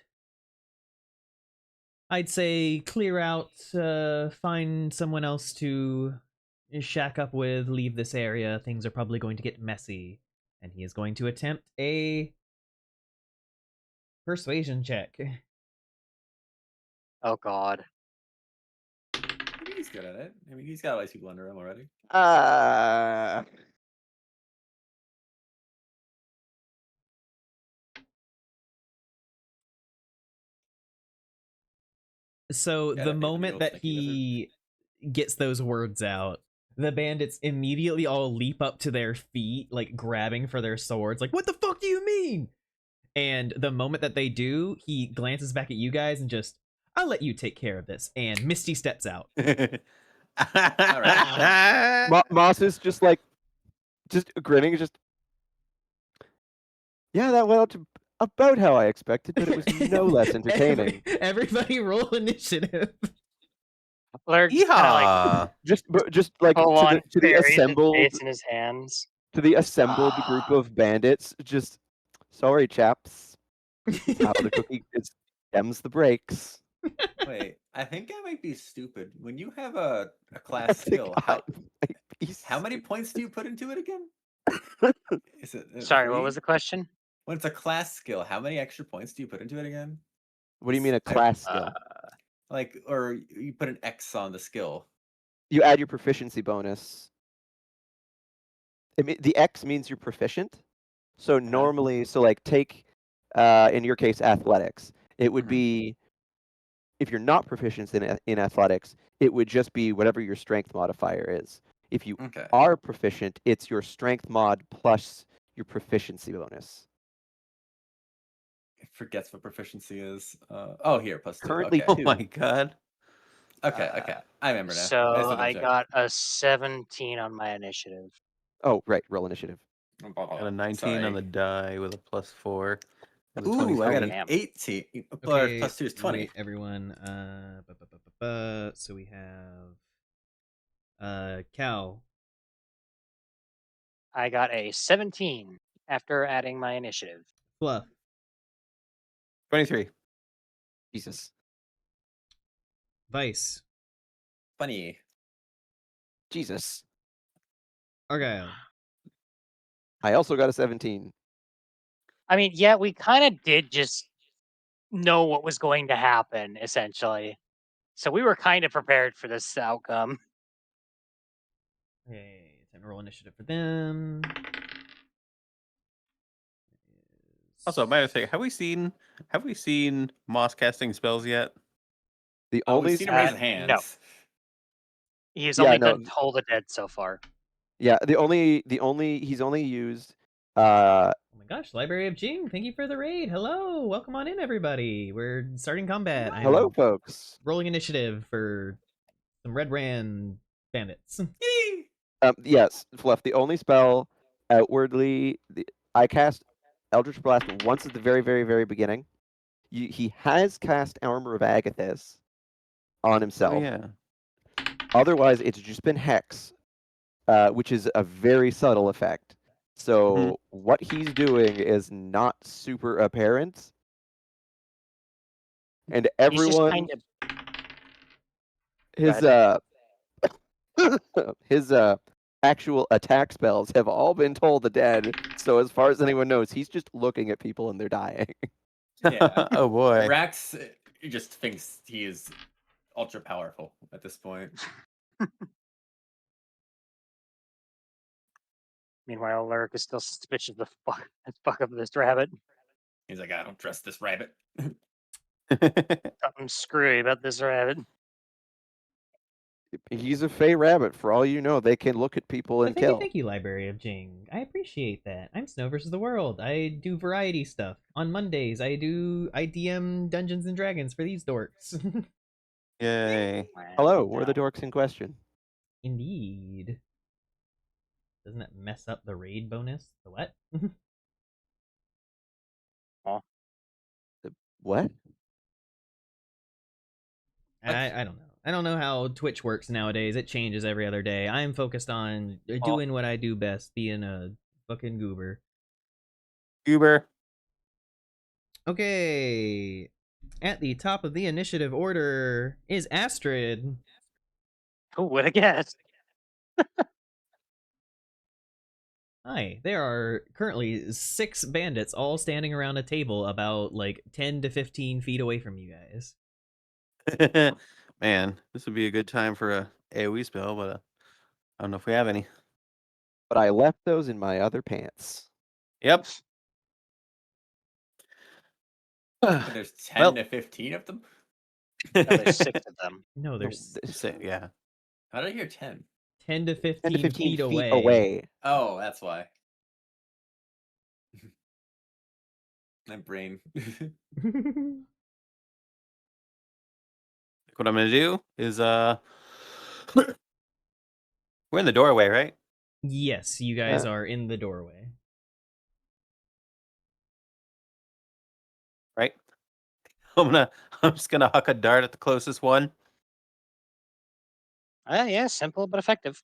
Speaker 1: I'd say clear out, find someone else to shack up with, leave this area. Things are probably going to get messy. And he is going to attempt a persuasion check.
Speaker 2: Oh God.
Speaker 4: I think he's good at it. I mean, he's got a lot of people under him already.
Speaker 1: So
Speaker 4: Yeah,
Speaker 1: the
Speaker 4: that'd be a
Speaker 1: moment
Speaker 4: real
Speaker 1: that
Speaker 4: sneaky wizard.
Speaker 1: he gets those words out, the bandits immediately all leap up to their feet, like grabbing for their swords, like, what the fuck do you mean? And the moment that they do, he glances back at you guys and just, I'll let you take care of this. And Misty steps out.
Speaker 3: Moss is just grinning, yeah, that went out to about how I expected, but it was no less entertaining.
Speaker 1: Everybody roll initiative.
Speaker 2: Lurk kind of like
Speaker 5: Yeehaw!
Speaker 3: Just like
Speaker 2: full
Speaker 3: to
Speaker 2: on
Speaker 3: the
Speaker 2: buries his
Speaker 3: assembled
Speaker 2: face in his hands.
Speaker 3: group of bandits. Just sorry, chaps. How the cookie stems the breaks.
Speaker 4: Wait, I think I might be stupid. When you have a class skill, how many points do you put into it again? Is it
Speaker 2: Sorry, what
Speaker 4: 3?
Speaker 2: was the question?
Speaker 4: When it's a class skill, how many extra points do you put into it again?
Speaker 3: What do you mean a class skill?
Speaker 4: Or you put an X on the skill.
Speaker 3: You add your proficiency bonus. The X means you're proficient. So normally, take, in your case, athletics. It would be, if you're not proficient in athletics, it would just be whatever your strength modifier is. If you are proficient, it's your strength mod plus your proficiency bonus.
Speaker 4: It forgets what proficiency is. Here, +2.
Speaker 3: Currently,
Speaker 5: Oh my god.
Speaker 4: Okay. I remember now.
Speaker 2: So I got a 17 on my initiative.
Speaker 3: Oh, right. Roll initiative.
Speaker 5: Got a 19 on the die with a +4.
Speaker 4: Ooh, I got an
Speaker 2: Damn.
Speaker 4: 18.
Speaker 1: Okay,
Speaker 4: +2 is 20.
Speaker 1: wait, everyone. So we have Cal.
Speaker 2: I got a 17 after adding my initiative.
Speaker 1: Fluff.
Speaker 5: 23.
Speaker 3: Jesus.
Speaker 1: Vice.
Speaker 4: Funny.
Speaker 3: Jesus.
Speaker 1: Argyle.
Speaker 3: I also got a 17.
Speaker 2: I mean, yeah, we kind of did just know what was going to happen, essentially. So we were kind of prepared for this outcome.
Speaker 1: Okay, time to roll initiative for them.
Speaker 5: Also, matter of fact, have we seen Moss casting spells yet?
Speaker 3: The only
Speaker 4: we've seen him raise hands.
Speaker 2: No. He's only
Speaker 3: no.
Speaker 2: done Toll the Dead so far.
Speaker 3: Yeah, he's only used
Speaker 1: Oh my gosh, Library of Jing, thank you for the raid. Hello, welcome on in, everybody. We're starting combat.
Speaker 3: Hello, folks.
Speaker 1: Rolling initiative for some Red Ran bandits.
Speaker 3: Yes, Fluff. The only spell outwardly I cast Eldritch Blast once at the very, very, very beginning. He has cast Armor of Agathis on himself.
Speaker 5: Oh, yeah.
Speaker 3: Otherwise, it's just been Hex, which is a very subtle effect. So what he's doing is not super apparent, and everyone, his actual attack spells have all been Toll the Dead. So as far as anyone knows, he's just looking at people and they're dying.
Speaker 4: Yeah.
Speaker 5: Oh boy.
Speaker 4: Rax just thinks he is ultra powerful at this point.
Speaker 2: Meanwhile, Lurk is still suspicious of the fuck up this rabbit.
Speaker 4: He's like, I don't trust this rabbit.
Speaker 2: Something screwy about this rabbit.
Speaker 3: He's a Fey rabbit. For all you know, they can look at people and kill.
Speaker 1: Thank you, Library of Jing. I appreciate that. I'm Snow versus the World. I do variety stuff. On Mondays, I DM Dungeons and Dragons for these dorks.
Speaker 5: Yay.
Speaker 3: Hello, we're the dorks in question.
Speaker 1: Indeed. Doesn't it mess up the raid bonus? The what?
Speaker 3: The what?
Speaker 1: I don't know. I don't know how Twitch works nowadays. It changes every other day. I'm focused on doing what I do best, being a fucking goober.
Speaker 5: Goober.
Speaker 1: Okay. At the top of the initiative order is Astrid.
Speaker 2: Who would have guessed?
Speaker 1: Hi, there are currently 6 bandits all standing around a table about like 10 to 15 feet away from you guys.
Speaker 5: Man, this would be a good time for a AoE spell, but I don't know if we have any.
Speaker 3: But I left those in my other pants.
Speaker 5: Yep.
Speaker 4: There's 10 to 15 of them?
Speaker 2: No, there's 6 of them.
Speaker 1: No, there's
Speaker 5: Yeah.
Speaker 4: How did I hear 10?
Speaker 1: 10 to 15,
Speaker 3: 10 to 15
Speaker 1: feet away.
Speaker 3: away.
Speaker 4: Oh, that's why. My brain.
Speaker 5: What I'm gonna do is we're in the doorway, right?
Speaker 1: Yes, you guys are in the doorway.
Speaker 5: Right. I'm just gonna huck a dart at the closest one.
Speaker 2: Yeah, simple but effective.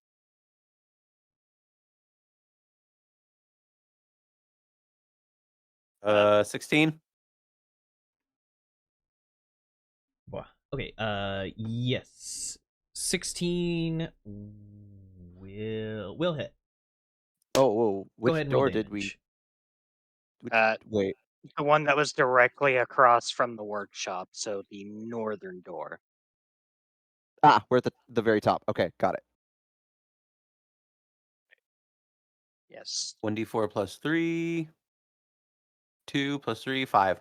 Speaker 5: 16.
Speaker 1: Okay, yes. 16 will hit.
Speaker 3: Oh, whoa.
Speaker 1: Go ahead
Speaker 3: Which
Speaker 1: and roll
Speaker 3: door did we?
Speaker 1: damage.
Speaker 3: Wait.
Speaker 2: The one that was directly across from the workshop, so the northern door.
Speaker 3: Ah, we're at the very top. Okay, got it.
Speaker 2: Yes.
Speaker 5: 1d4 plus 3. 2 plus 3, 5.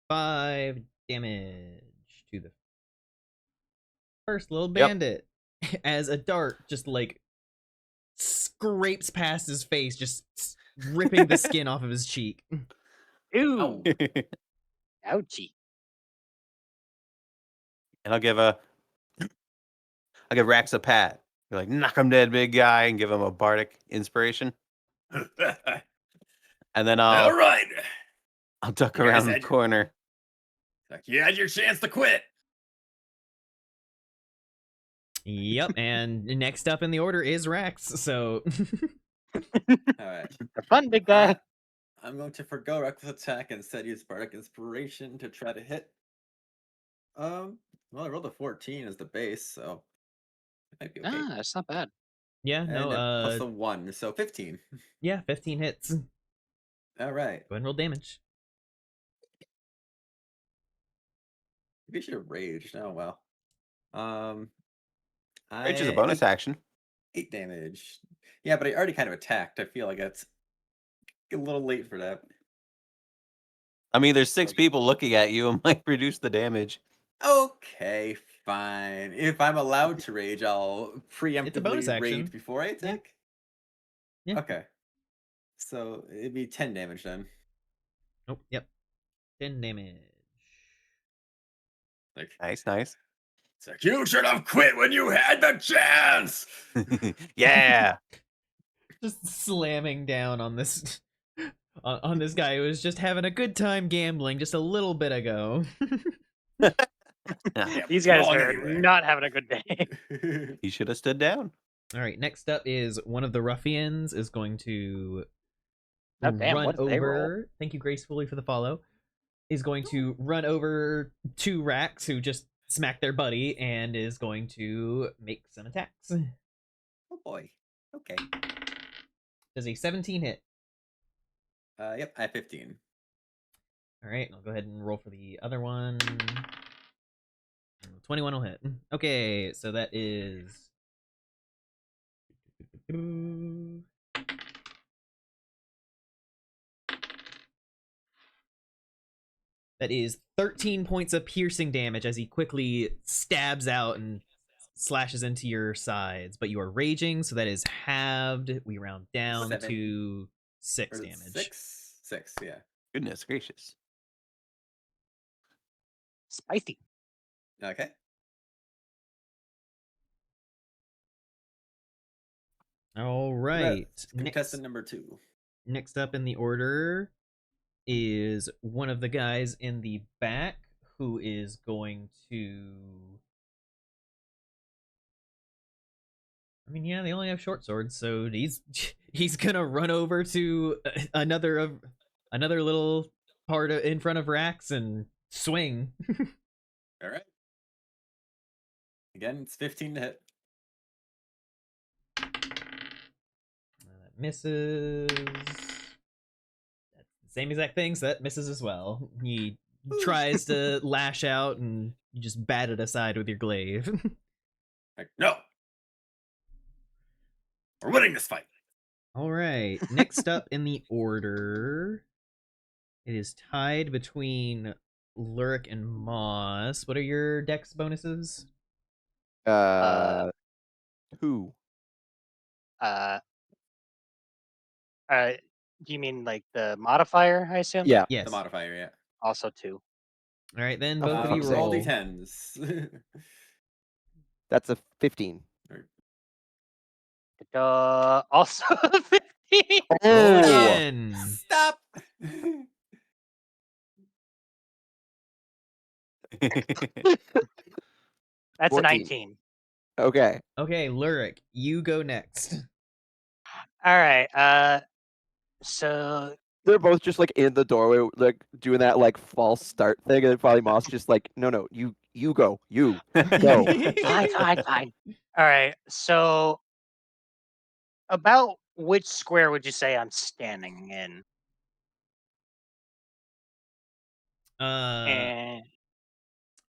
Speaker 1: 5 damage to the first little bandit. As a dart just like scrapes past his face, just ripping the skin off of his cheek.
Speaker 2: Ooh. Ouchie.
Speaker 5: And I'll give Rax a pat. Be like, knock him dead, big guy, and give him a bardic inspiration. And then
Speaker 4: All right.
Speaker 5: I'll duck around the corner.
Speaker 4: You had your chance to quit.
Speaker 1: Yep, and next up in the order is Rax, so...
Speaker 4: All right.
Speaker 2: Have fun, big guy.
Speaker 4: I'm going to forgo reckless attack and instead use bardic inspiration to try to hit. Well, I rolled a 14 as the base, so it might be okay.
Speaker 2: That's not bad.
Speaker 1: Yeah,
Speaker 4: And
Speaker 1: no,
Speaker 4: plus a 1, so 15.
Speaker 1: Yeah, 15 hits.
Speaker 4: All right.
Speaker 1: Go ahead and roll damage.
Speaker 4: Maybe I should have raged. Oh well.
Speaker 5: Rage is a bonus action.
Speaker 4: 8 damage. Yeah, but I already kind of attacked. I feel like that's a little late for that.
Speaker 5: I mean, there's 6 people looking at you. It might reduce the damage.
Speaker 4: Okay, fine. If I'm allowed to rage, I'll preemptively rage before I attack.
Speaker 1: Yeah.
Speaker 4: Okay. So it'd be 10 damage then.
Speaker 1: Oh, yep. 10 damage.
Speaker 4: Like,
Speaker 5: Nice.
Speaker 4: It's like, you should have quit when you had the chance.
Speaker 5: Yeah.
Speaker 1: Just slamming down on this on this guy who was just having a good time gambling just a little bit ago.
Speaker 2: These guys are not having a good day.
Speaker 5: He should have stood down.
Speaker 1: All right, next up is one of the ruffians is going to
Speaker 2: damn,
Speaker 1: run
Speaker 2: what did they roll?
Speaker 1: over. Thank you gracefully for the follow. Is going to run over 2 Rax who just smacked their buddy and is going to make some attacks.
Speaker 4: Oh boy. Okay.
Speaker 1: Does a 17 hit?
Speaker 4: Yep, I have 15.
Speaker 1: All right, I'll go ahead and roll for the other one. 21 will hit. Okay, so that is... That is 13 points of piercing damage as he quickly stabs out and slashes into your sides. But you are raging, so that is halved. We round down to 6 damage.
Speaker 4: 6, yeah.
Speaker 5: Goodness gracious.
Speaker 2: Spicy.
Speaker 4: Okay.
Speaker 1: All right.
Speaker 4: Contestant number 2.
Speaker 1: Next up in the order is one of the guys in the back who is going to... I mean, yeah, they only have short swords, so he's gonna run over to another little part in front of Rax and swing.
Speaker 4: All right. Again, it's 15 to hit.
Speaker 1: That misses. That's the same exact thing, so that misses as well. He tries to lash out, and you just bat it aside with your glaive.
Speaker 4: Like, no! We're winning this fight!
Speaker 1: All right, next up in the order, it is tied between Lurik and Moss. What are your dex bonuses?
Speaker 3: 2.
Speaker 2: Do you mean like the modifier? I assume.
Speaker 3: Yeah.
Speaker 1: Yes.
Speaker 4: The modifier, yeah.
Speaker 2: Also 2.
Speaker 1: All right, then
Speaker 3: Oh,
Speaker 1: both of you
Speaker 3: fuck's
Speaker 1: roll.
Speaker 4: Roll d10s.
Speaker 3: That's a 15.
Speaker 2: Also 15.
Speaker 1: Roll
Speaker 3: Oh!
Speaker 1: again.
Speaker 4: Stop!
Speaker 2: That's
Speaker 3: 14.
Speaker 2: a 19.
Speaker 3: Okay.
Speaker 1: Okay, Lurik, you go next.
Speaker 2: All right. So
Speaker 3: They're both just like in the doorway, like doing that like false start thing, and then finally Moss just like, no, you go, you go.
Speaker 2: fine. All right. So about which square would you say I'm standing in? And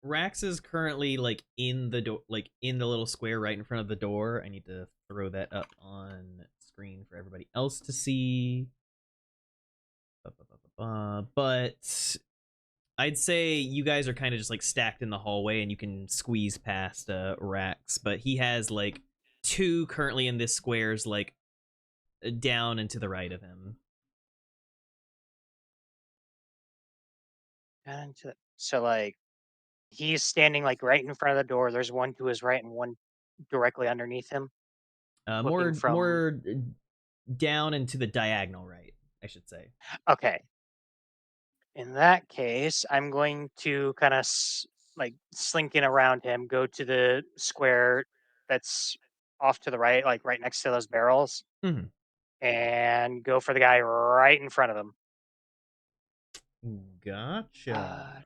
Speaker 1: Rax is currently like in the door, like in the little square right in front of the door. I need to throw that up on screen for everybody else to see. But I'd say you guys are kind of just like stacked in the hallway, and you can squeeze past Rax. But he has like 2 currently in this squares, like down and to the right of him.
Speaker 2: so like he's standing like right in front of the door. There's one to his right and one directly underneath him.
Speaker 1: More down and to the diagonal right, I should say.
Speaker 2: Okay. In that case, I'm going to kind of like slink in around him, go to the square that's off to the right, like right next to those barrels, and go for the guy right in front of him.
Speaker 1: Gotcha.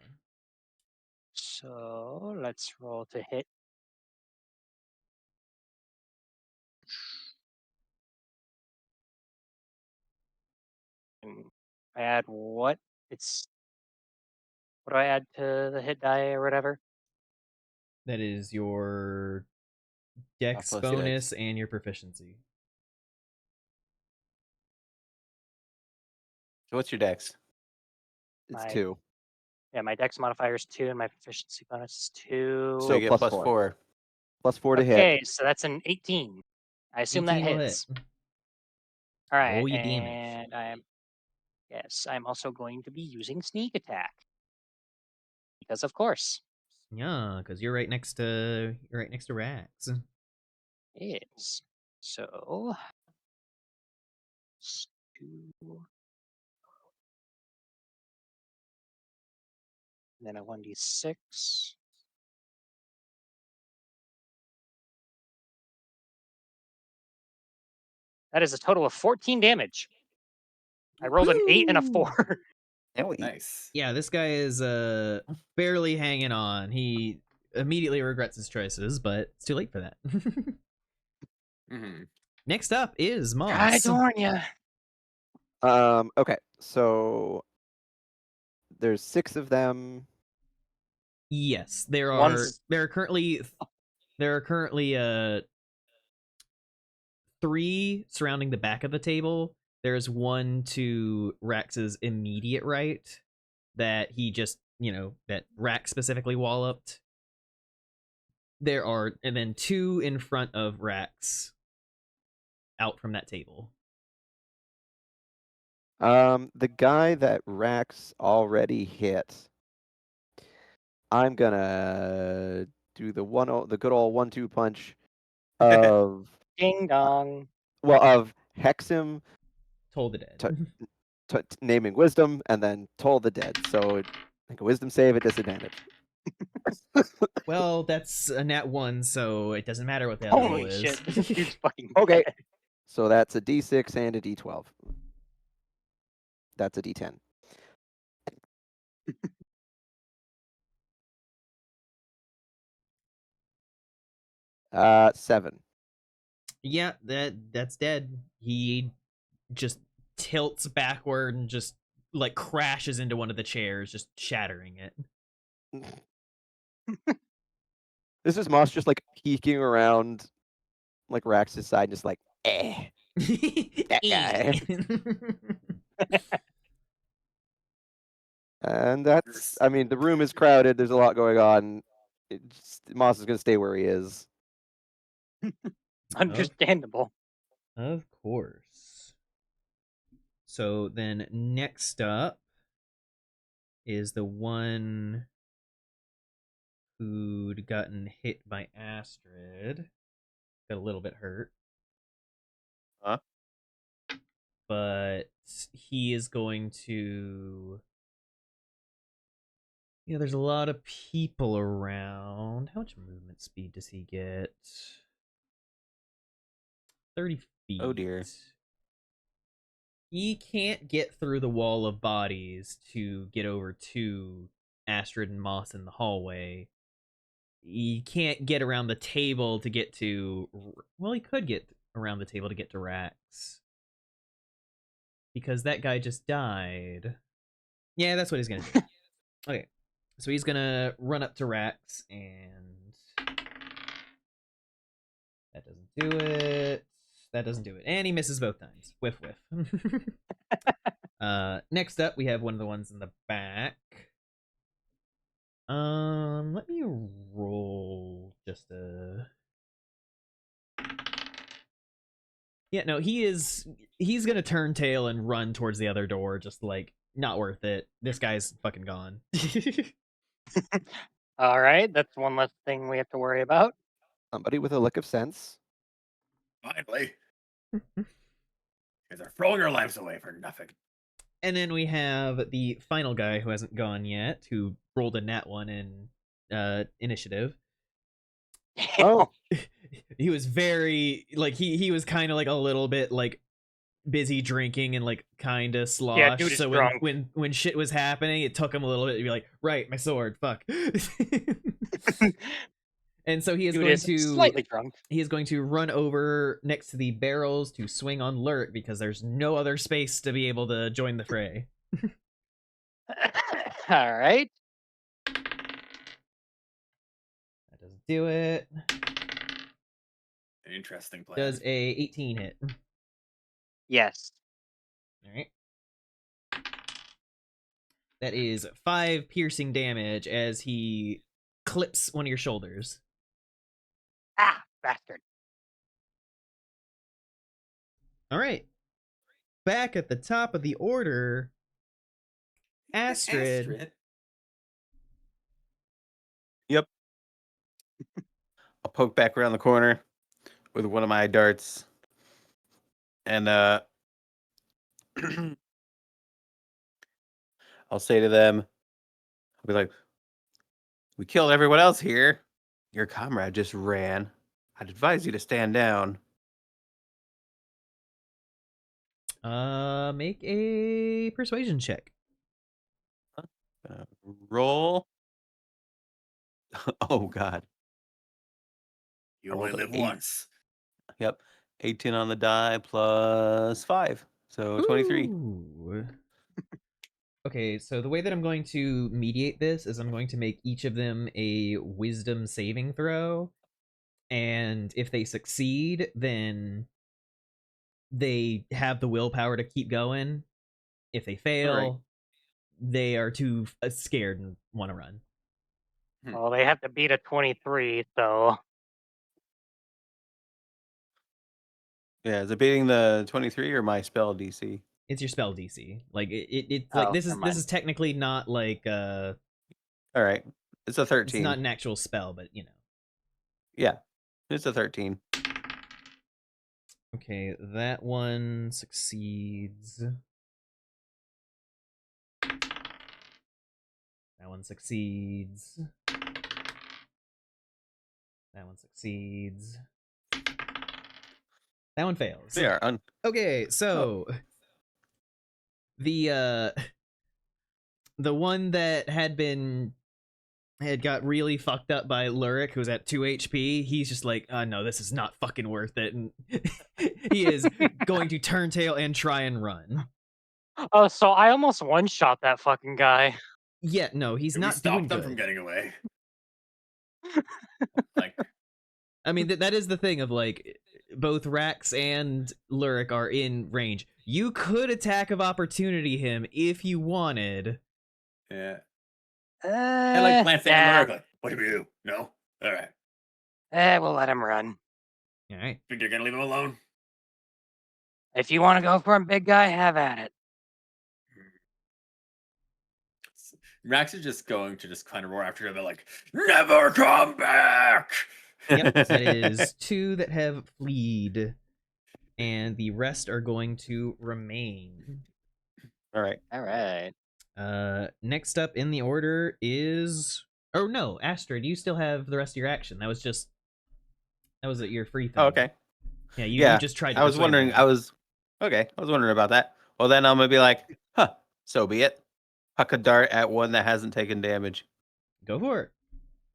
Speaker 2: So let's roll to hit. And I add what? What do I add to the hit die or whatever?
Speaker 1: That is your dex
Speaker 5: plus
Speaker 1: bonus
Speaker 5: dex.
Speaker 1: and your proficiency.
Speaker 5: So what's your dex?
Speaker 3: It's 2.
Speaker 2: Yeah, my dex modifier is 2 and my proficiency bonus is 2.
Speaker 5: So you get plus 4.
Speaker 3: Plus 4 to hit.
Speaker 2: Okay, so that's an 18. I assume that
Speaker 1: 18 will
Speaker 2: hits.
Speaker 1: hit.
Speaker 2: All right,
Speaker 1: Roll your
Speaker 2: and
Speaker 1: damage.
Speaker 2: I'm also going to be using sneak attack because of course.
Speaker 1: Yeah, because you're right next to Rax.
Speaker 2: Is so. 2. And then a 1d6. That is a total of 14 damage. I rolled an 8 and a 4.
Speaker 4: Nice.
Speaker 1: Yeah, this guy is barely hanging on. He immediately regrets his choices, but it's too late for that. Next up is Moss.
Speaker 2: I darn ya.
Speaker 3: Okay, so there's 6 of them.
Speaker 1: Yes, there are currently 3 surrounding the back of the table. There's 1 to Rax's immediate right that he just, that Rax specifically walloped. And then 2 in front of Rax out from that table.
Speaker 3: The guy that Rax already hit, I'm gonna do the good old 1-2 punch of
Speaker 2: Ding dong.
Speaker 3: of Hexim,
Speaker 1: Toll the Dead.
Speaker 3: naming wisdom, and then Toll the Dead. So make a wisdom save at disadvantage.
Speaker 1: Well, that's a nat 1, so it doesn't matter what the other roll
Speaker 2: Holy
Speaker 1: is.
Speaker 2: shit, this dude's fucking
Speaker 3: Okay.
Speaker 2: dead.
Speaker 3: So that's a D6 and a D12. That's a D10. Seven.
Speaker 1: Yeah, that's dead. He just tilts backward and just like crashes into one of the chairs, just shattering it.
Speaker 3: This is Moss just like peeking around like Rax's side, just like, that guy. And that's, I mean, the room is crowded. There's a lot going on. Moss is going to stay where he is.
Speaker 2: Understandable.
Speaker 1: Of course. So then next up is the one who'd gotten hit by Astrid. Got a little bit hurt.
Speaker 5: Huh?
Speaker 1: But he is going to... Yeah, there's a lot of people around. How much movement speed does he get? 30 feet.
Speaker 5: Oh dear.
Speaker 1: He can't get through the wall of bodies to get over to Astrid and Moss in the hallway. He can't get around the table to get to... Well, he could get around the table to get to Rax. Because that guy just died. Yeah, that's what he's gonna do. Okay. So he's gonna run up to Rax, and... That doesn't do it. That doesn't do it. And he misses both times. Whiff, whiff. Next up, we have one of the ones in the back. Let me roll just a... Yeah, no, he's gonna turn tail and run towards the other door, just like, not worth it. This guy's fucking gone.
Speaker 2: All right, that's one less thing we have to worry about.
Speaker 3: Somebody with a lick of sense.
Speaker 4: Finally. Because they're throwing our lives away for nothing.
Speaker 1: And then we have the final guy who hasn't gone yet, who rolled a nat 1 in initiative.
Speaker 3: Oh.
Speaker 1: He was very, like, he was kind of like a little bit, like, busy drinking and, like, kind of sloshed.
Speaker 2: Yeah, dude is
Speaker 1: so
Speaker 2: drunk.
Speaker 1: when shit was happening, it took him a little bit to be like, right, my sword, fuck. And so he is going to
Speaker 2: slightly drunk.
Speaker 1: He is going to run over next to the barrels to swing on Lurk because there's no other space to be able to join the fray.
Speaker 2: All right.
Speaker 1: That doesn't do it.
Speaker 4: An interesting plan.
Speaker 1: Does a 18 hit?
Speaker 2: Yes.
Speaker 1: All right. That is 5 piercing damage as he clips one of your shoulders.
Speaker 2: Ah, bastard.
Speaker 1: All right. Back at the top of the order, Astrid.
Speaker 5: Yep. I'll poke back around the corner with one of my darts. And I'll say to them, I'll be like, we killed everyone else here. Your comrade just ran. I'd advise you to stand down.
Speaker 1: Make a persuasion check.
Speaker 5: Roll. Oh, God.
Speaker 4: You only live once.
Speaker 5: Yep. 18 on the die plus 5. So 23.
Speaker 1: Ooh. Okay, so the way that I'm going to mediate this is I'm going to make each of them a wisdom saving throw. And if they succeed, then they have the willpower to keep going. If they fail,
Speaker 5: Right.
Speaker 1: they are too scared and want to run.
Speaker 2: Well, they have to beat a 23, so...
Speaker 5: Yeah, is it beating the 23 or my spell DC?
Speaker 1: It's your spell DC. Like it's like this is technically not like
Speaker 5: All right. It's a 13.
Speaker 1: It's not an actual spell, but you know.
Speaker 5: Yeah. It's a 13.
Speaker 1: Okay, that one succeeds. That one succeeds. That one succeeds. That one fails.
Speaker 5: They are
Speaker 1: Okay, so the one that had got really fucked up by Lurik, who's at 2 HP, he's just like, no, this is not fucking worth it. And he is going to turn tail and try and run.
Speaker 2: Oh, so I almost one-shot that fucking guy.
Speaker 1: Yeah, no, he's not doing good.
Speaker 4: Stop them from getting away.
Speaker 1: I mean, that is the thing of, like, both Rax and Lurik are in range. You could attack of opportunity him if you wanted.
Speaker 4: Yeah. And like glancing
Speaker 2: yeah.
Speaker 4: at Mark, like, what do we do? No? All right.
Speaker 2: We'll let him run.
Speaker 1: All right.
Speaker 4: Think you're gonna leave him alone?
Speaker 2: If you want to go for him, big guy, have at it.
Speaker 4: Rax is just going to just kind of roar after him, and like, never come back.
Speaker 1: Yep, that is 2 that have fleed, and the rest are going to remain.
Speaker 5: All right.
Speaker 2: All right.
Speaker 1: Next up in the order is... Oh, no, Astrid, you still have the rest of your action. That was your free thing.
Speaker 5: Oh, okay.
Speaker 1: Yeah, you just tried to
Speaker 5: I was wondering.
Speaker 1: them.
Speaker 5: I was wondering about that. Well, then I'm gonna be like, huh. So be it. Huck a dart at one that hasn't taken damage.
Speaker 1: Go for it.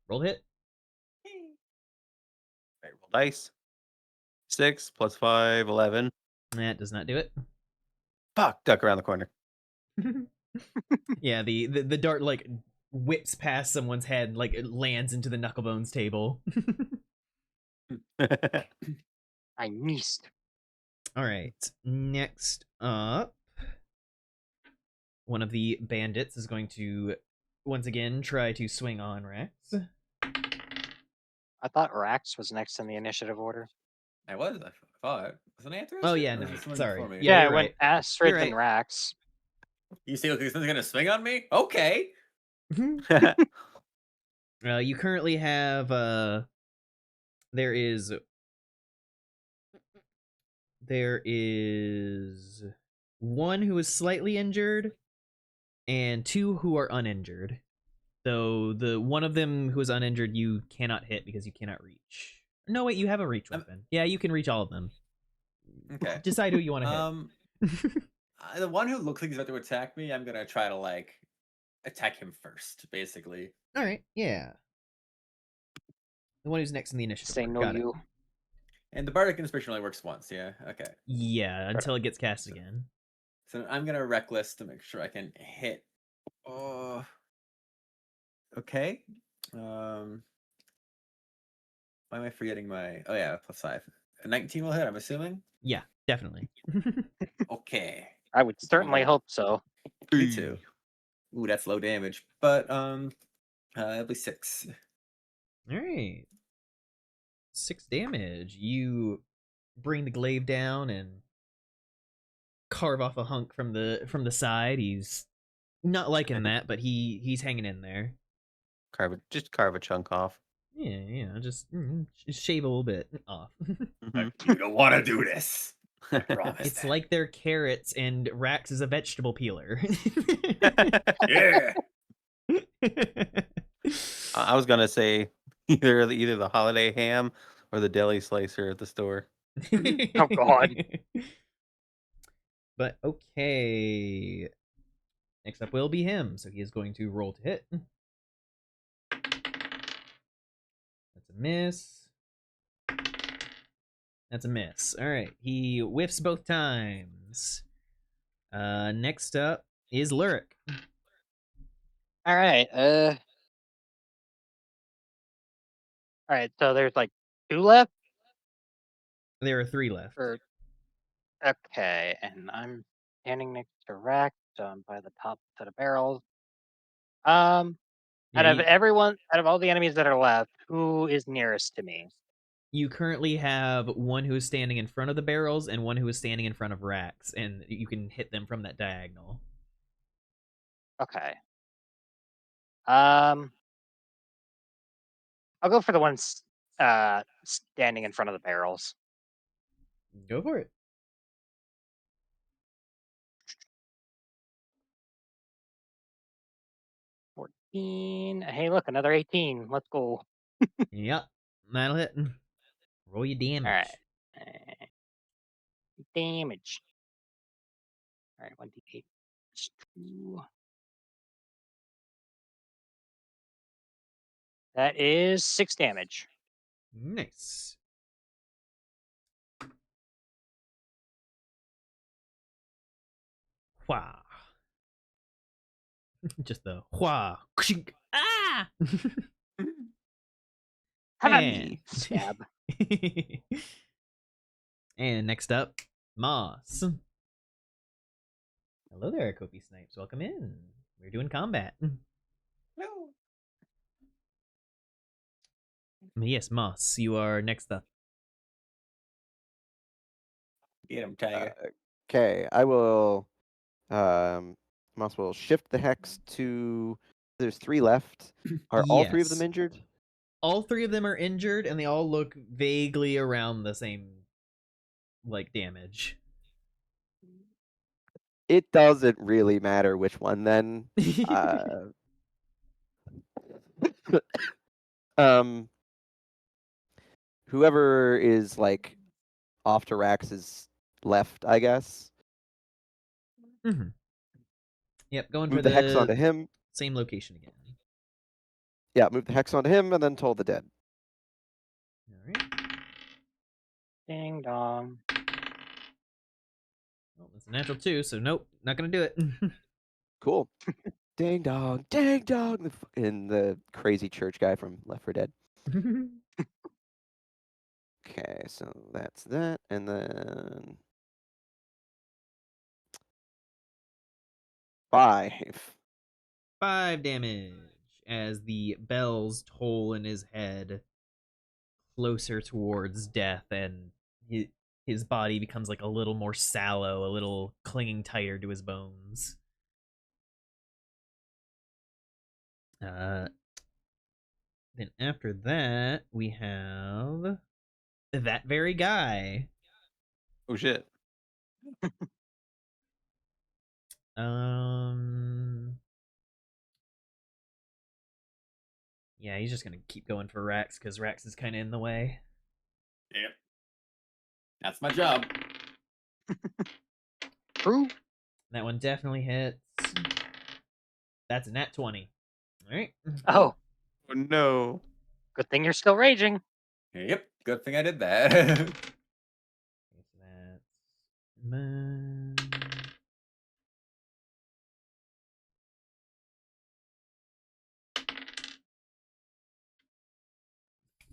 Speaker 1: Roll hit.
Speaker 5: Right, roll dice. 6 + 5, 11.
Speaker 1: That does not do it.
Speaker 5: Fuck! Duck around the corner.
Speaker 1: Yeah, the dart like whips past someone's head, like it lands into the knucklebones table.
Speaker 2: I missed.
Speaker 1: All right. Next up, one of the bandits is going to once again try to swing on Rex.
Speaker 2: I thought Rax was next in the initiative order.
Speaker 4: I thought. Wasn't I?
Speaker 1: Oh yeah, no, sorry.
Speaker 2: Yeah,
Speaker 1: you're
Speaker 2: when
Speaker 1: right.
Speaker 2: Astrid
Speaker 1: You're
Speaker 2: and
Speaker 1: right.
Speaker 2: Rax.
Speaker 4: You see, this one's gonna swing on me? Okay.
Speaker 1: You currently have there is 1 who is slightly injured and 2 who are uninjured. So the one of them who is uninjured you cannot hit because you cannot reach. No, wait, you have a reach weapon. Yeah, you can reach all of them.
Speaker 4: Okay.
Speaker 1: Decide who you want to hit.
Speaker 4: The one who looks like he's about to attack me, I'm gonna try to like attack him first, basically.
Speaker 1: All right, yeah. The one who's next in the initiative.
Speaker 2: Say no,
Speaker 1: Got
Speaker 2: you.
Speaker 1: it.
Speaker 4: And the bardic inspiration only works once, yeah? Okay.
Speaker 1: Yeah, until it gets cast again.
Speaker 4: So I'm gonna reckless to make sure I can hit. Oh. Okay. Why am I forgetting my? Oh yeah, +5. A 19 will hit. I'm assuming.
Speaker 1: Yeah, definitely.
Speaker 4: Okay.
Speaker 2: I would certainly hope so.
Speaker 4: Me too. Ooh, that's low damage, but it'll be 6.
Speaker 1: All right. 6 damage. You bring the glaive down and carve off a hunk from the side. He's not liking that, but he's hanging in there.
Speaker 5: Just carve a chunk off.
Speaker 1: Yeah, just shave a little bit off.
Speaker 4: You don't want to do this. I promise.
Speaker 1: It's like they're carrots and Rax is a vegetable peeler.
Speaker 4: Yeah.
Speaker 5: I was gonna say either the holiday ham or the deli slicer at the store.
Speaker 2: Oh God.
Speaker 1: But okay. Next up will be him, so he is going to roll to hit. That's a miss. That's a miss. All right, he whiffs both times. Next up is Lyric.
Speaker 2: All right. All right. So there's like 2 left.
Speaker 1: There are 3 left.
Speaker 2: Okay, and I'm standing next to Rax, so I'm by the top set of barrels. Out of all the enemies that are left, who is nearest to me?
Speaker 1: You currently have one who is standing in front of the barrels and one who is standing in front of Rax, and you can hit them from that diagonal.
Speaker 2: Okay. I'll go for the ones standing in front of the barrels.
Speaker 1: Go for it.
Speaker 2: Hey, look, another 18. Let's go.
Speaker 1: Yep, that'll hit. Roll your damage.
Speaker 2: All right. Damage. All right, 1d8. 2. That is 6 damage.
Speaker 1: Nice. Wah. Just the wah. Ah!
Speaker 2: Have at
Speaker 1: And-
Speaker 2: me. Stab.
Speaker 1: And next up, Moss. Hello there, Kofi Snipes. Welcome in. We're doing combat.
Speaker 4: No.
Speaker 1: Yes, Moss, you are next up.
Speaker 4: Get him, Tiger.
Speaker 3: Okay, I will. Moss will shift the hex to. There's 3 left. Are all 3 of them
Speaker 1: Yes.
Speaker 3: injured?
Speaker 1: All 3 of them are injured, and they all look vaguely around the same, like, damage.
Speaker 3: It doesn't really matter which one then. Whoever is like off to Rax's left, I guess.
Speaker 1: Mm-hmm. Yep, going
Speaker 3: move
Speaker 1: for
Speaker 3: the hex onto him.
Speaker 1: Same location again.
Speaker 3: Yeah, move the hex onto him and then toll the dead.
Speaker 1: All right.
Speaker 2: Ding dong.
Speaker 1: Well, it's a natural 2, so nope, not gonna do it.
Speaker 3: Cool. Ding dong, ding dong. And the crazy church guy from Left 4 Dead. Okay, so that's that, and then 5.
Speaker 1: 5 damage as the bells toll in his head closer towards death, and his body becomes like a little more sallow, a little clinging tighter to his bones. Then after that, we have that very guy.
Speaker 5: Oh shit.
Speaker 1: Yeah, he's just gonna keep going for Rax because Rax is kind of in the way.
Speaker 4: Yep. That's my job.
Speaker 2: True.
Speaker 1: That one definitely hits. That's a nat 20. All right.
Speaker 2: Oh,
Speaker 5: Oh no.
Speaker 2: good thing you're still raging.
Speaker 4: Yep. Good thing I did that.
Speaker 1: Okay, so that's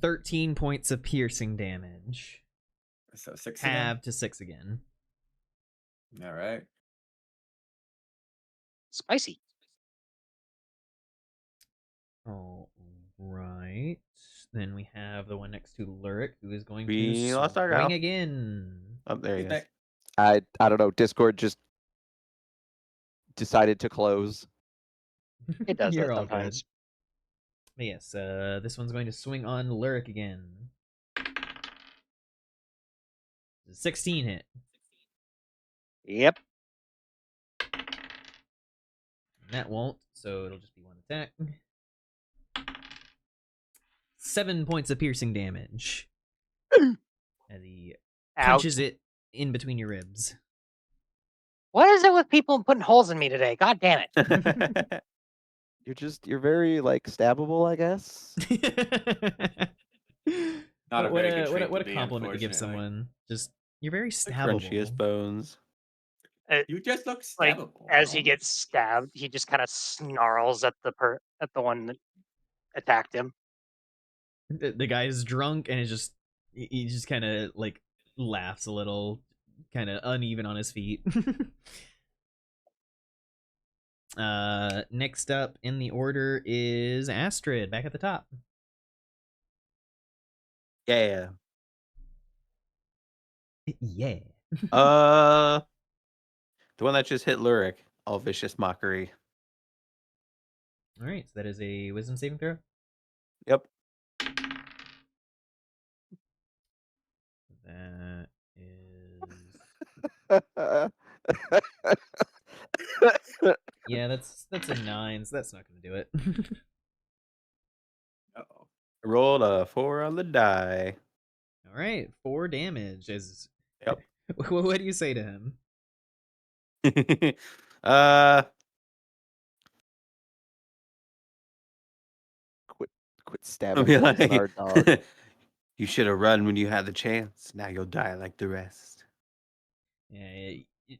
Speaker 1: 13 points of piercing damage.
Speaker 4: So 6
Speaker 1: Halve
Speaker 4: again.
Speaker 1: to 6 again.
Speaker 4: All right.
Speaker 2: Spicy.
Speaker 1: All right. Then we have the one next to Lurik, who is going
Speaker 5: We
Speaker 1: to
Speaker 5: lost our
Speaker 1: swing
Speaker 5: gal.
Speaker 1: again.
Speaker 5: Oh, there he
Speaker 4: He's
Speaker 5: is.
Speaker 4: back.
Speaker 3: I don't know. Discord just decided to close.
Speaker 2: It does
Speaker 1: You're
Speaker 2: that
Speaker 1: all
Speaker 2: sometimes.
Speaker 1: good. But yes, this one's going to swing on Lurik again. 16 hit.
Speaker 2: Yep.
Speaker 1: And that won't, so it'll just be 1 attack. 7 points of piercing damage. As he punches it in between your ribs.
Speaker 2: What is it with people putting holes in me today? God damn it.
Speaker 3: You're very like stabbable, I guess.
Speaker 4: Not a very good trait
Speaker 1: what
Speaker 4: to
Speaker 1: a
Speaker 4: be,
Speaker 1: compliment to give
Speaker 4: unfortunately.
Speaker 1: someone. Just you're very
Speaker 5: The crunchiest
Speaker 1: stabbable.
Speaker 5: bones.
Speaker 4: You just look
Speaker 2: Like
Speaker 4: stabbable.
Speaker 2: as he gets stabbed, he just kind of snarls at the one that attacked him.
Speaker 1: The guy's drunk and he just kind of like laughs a little, kind of uneven on his feet. Next up in the order is Astrid, back at the top.
Speaker 5: Yeah.
Speaker 1: Yeah.
Speaker 5: The one that just hit Lurik. All vicious mockery.
Speaker 1: All right, so that is a wisdom saving throw.
Speaker 5: Yep.
Speaker 1: That is yeah, that's a 9, so that's not gonna do it.
Speaker 4: Uh-oh.
Speaker 5: I rolled a 4 on the die.
Speaker 1: All right, 4 damage.
Speaker 5: Yep.
Speaker 1: What do you say to him?
Speaker 3: Quit
Speaker 5: I'll
Speaker 3: stabbing
Speaker 5: be
Speaker 3: holes in
Speaker 5: like,
Speaker 3: our dog.
Speaker 5: you should have run when you had the chance. Now you'll die like the rest.
Speaker 1: Yeah,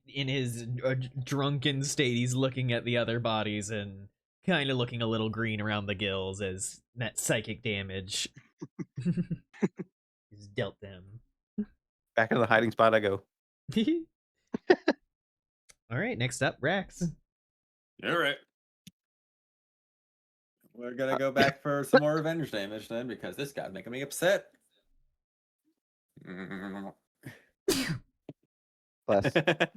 Speaker 1: in his drunken state, he's looking at the other bodies and kind of looking a little green around the gills as that psychic damage is dealt them.
Speaker 5: Back in the hiding spot I go.
Speaker 1: All right, next up, Rax.
Speaker 4: All right. We're gonna go back for some more revenge damage then, because this guy's making me upset.
Speaker 3: Plus,
Speaker 4: I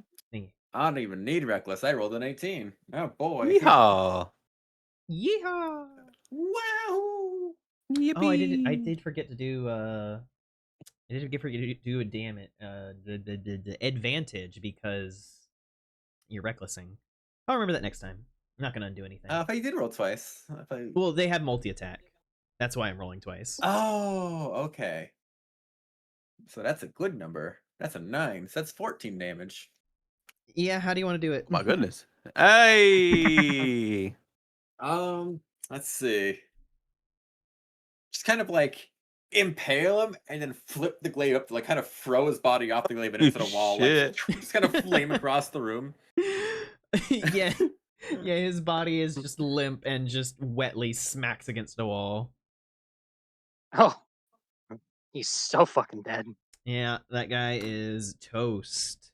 Speaker 4: don't even need reckless. I rolled an 18. Oh boy.
Speaker 5: Yeehaw!
Speaker 1: Yeehaw!
Speaker 4: Wow!
Speaker 1: Oh, I
Speaker 5: Yippee!
Speaker 1: did forget to do I did forget to do a damn it the advantage because you're recklessing. I'll remember that next time. I'm not gonna undo anything.
Speaker 4: If I did roll twice.
Speaker 1: Well, they have multi-attack. That's why I'm rolling twice.
Speaker 4: Oh, okay. So that's a good number. That's a 9. So that's 14 damage.
Speaker 1: Yeah, how do you want to do it?
Speaker 5: Oh my goodness. Hey!
Speaker 4: Let's see. Just kind of like impale him and then flip the glaive up to like kind of throw his body off the glaive and into the wall. Like just kind of flame across the room.
Speaker 1: Yeah. Yeah, his body is just limp and just wetly smacks against a wall.
Speaker 2: Oh, he's so fucking dead.
Speaker 1: Yeah, that guy is toast.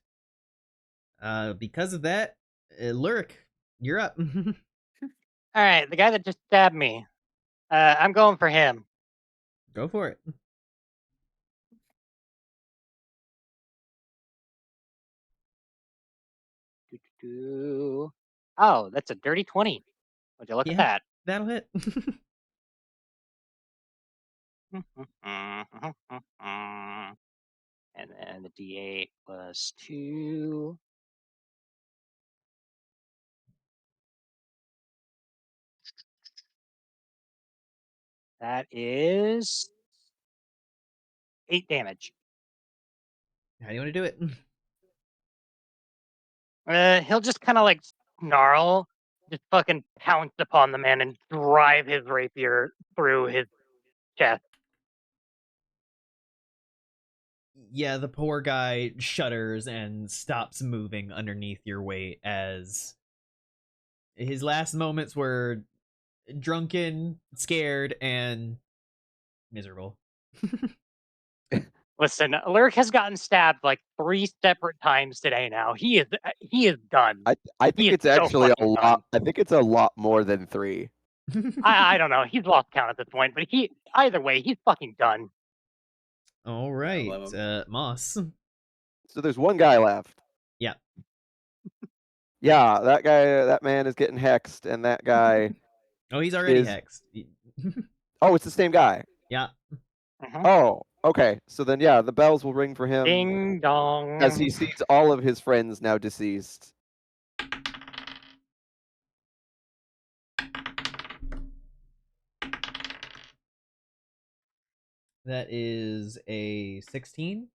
Speaker 1: Because of that, Lyric, you're up.
Speaker 2: All right, the guy that just stabbed me. I'm going for him.
Speaker 1: Go for it.
Speaker 2: Oh, that's a dirty 20. Would you look at that?
Speaker 1: That'll hit.
Speaker 2: And then the D8 plus 2. That is 8 damage.
Speaker 1: How do you want to do it?
Speaker 2: He'll just kind of like snarl, just fucking pounce upon the man and drive his rapier through his chest.
Speaker 1: Yeah, the poor guy shudders and stops moving underneath your weight as his last moments were drunken, scared, and miserable.
Speaker 2: Listen, Lyric has gotten stabbed like 3 separate times today now. He is done.
Speaker 3: I think it's actually a lot.
Speaker 2: Done.
Speaker 3: I think it's a lot more than 3.
Speaker 2: I don't know. He's lost count at this point, but either way, he's fucking done.
Speaker 1: All right, Moss.
Speaker 3: So there's one guy left.
Speaker 1: Yeah.
Speaker 3: Yeah, that man is getting hexed, and that guy.
Speaker 1: Oh, he's already hexed.
Speaker 3: Oh, it's the same guy.
Speaker 1: Yeah.
Speaker 3: Oh, okay. So then, yeah, the bells will ring for him.
Speaker 2: Ding dong.
Speaker 3: As he sees all of his friends now deceased.
Speaker 1: That is a 16.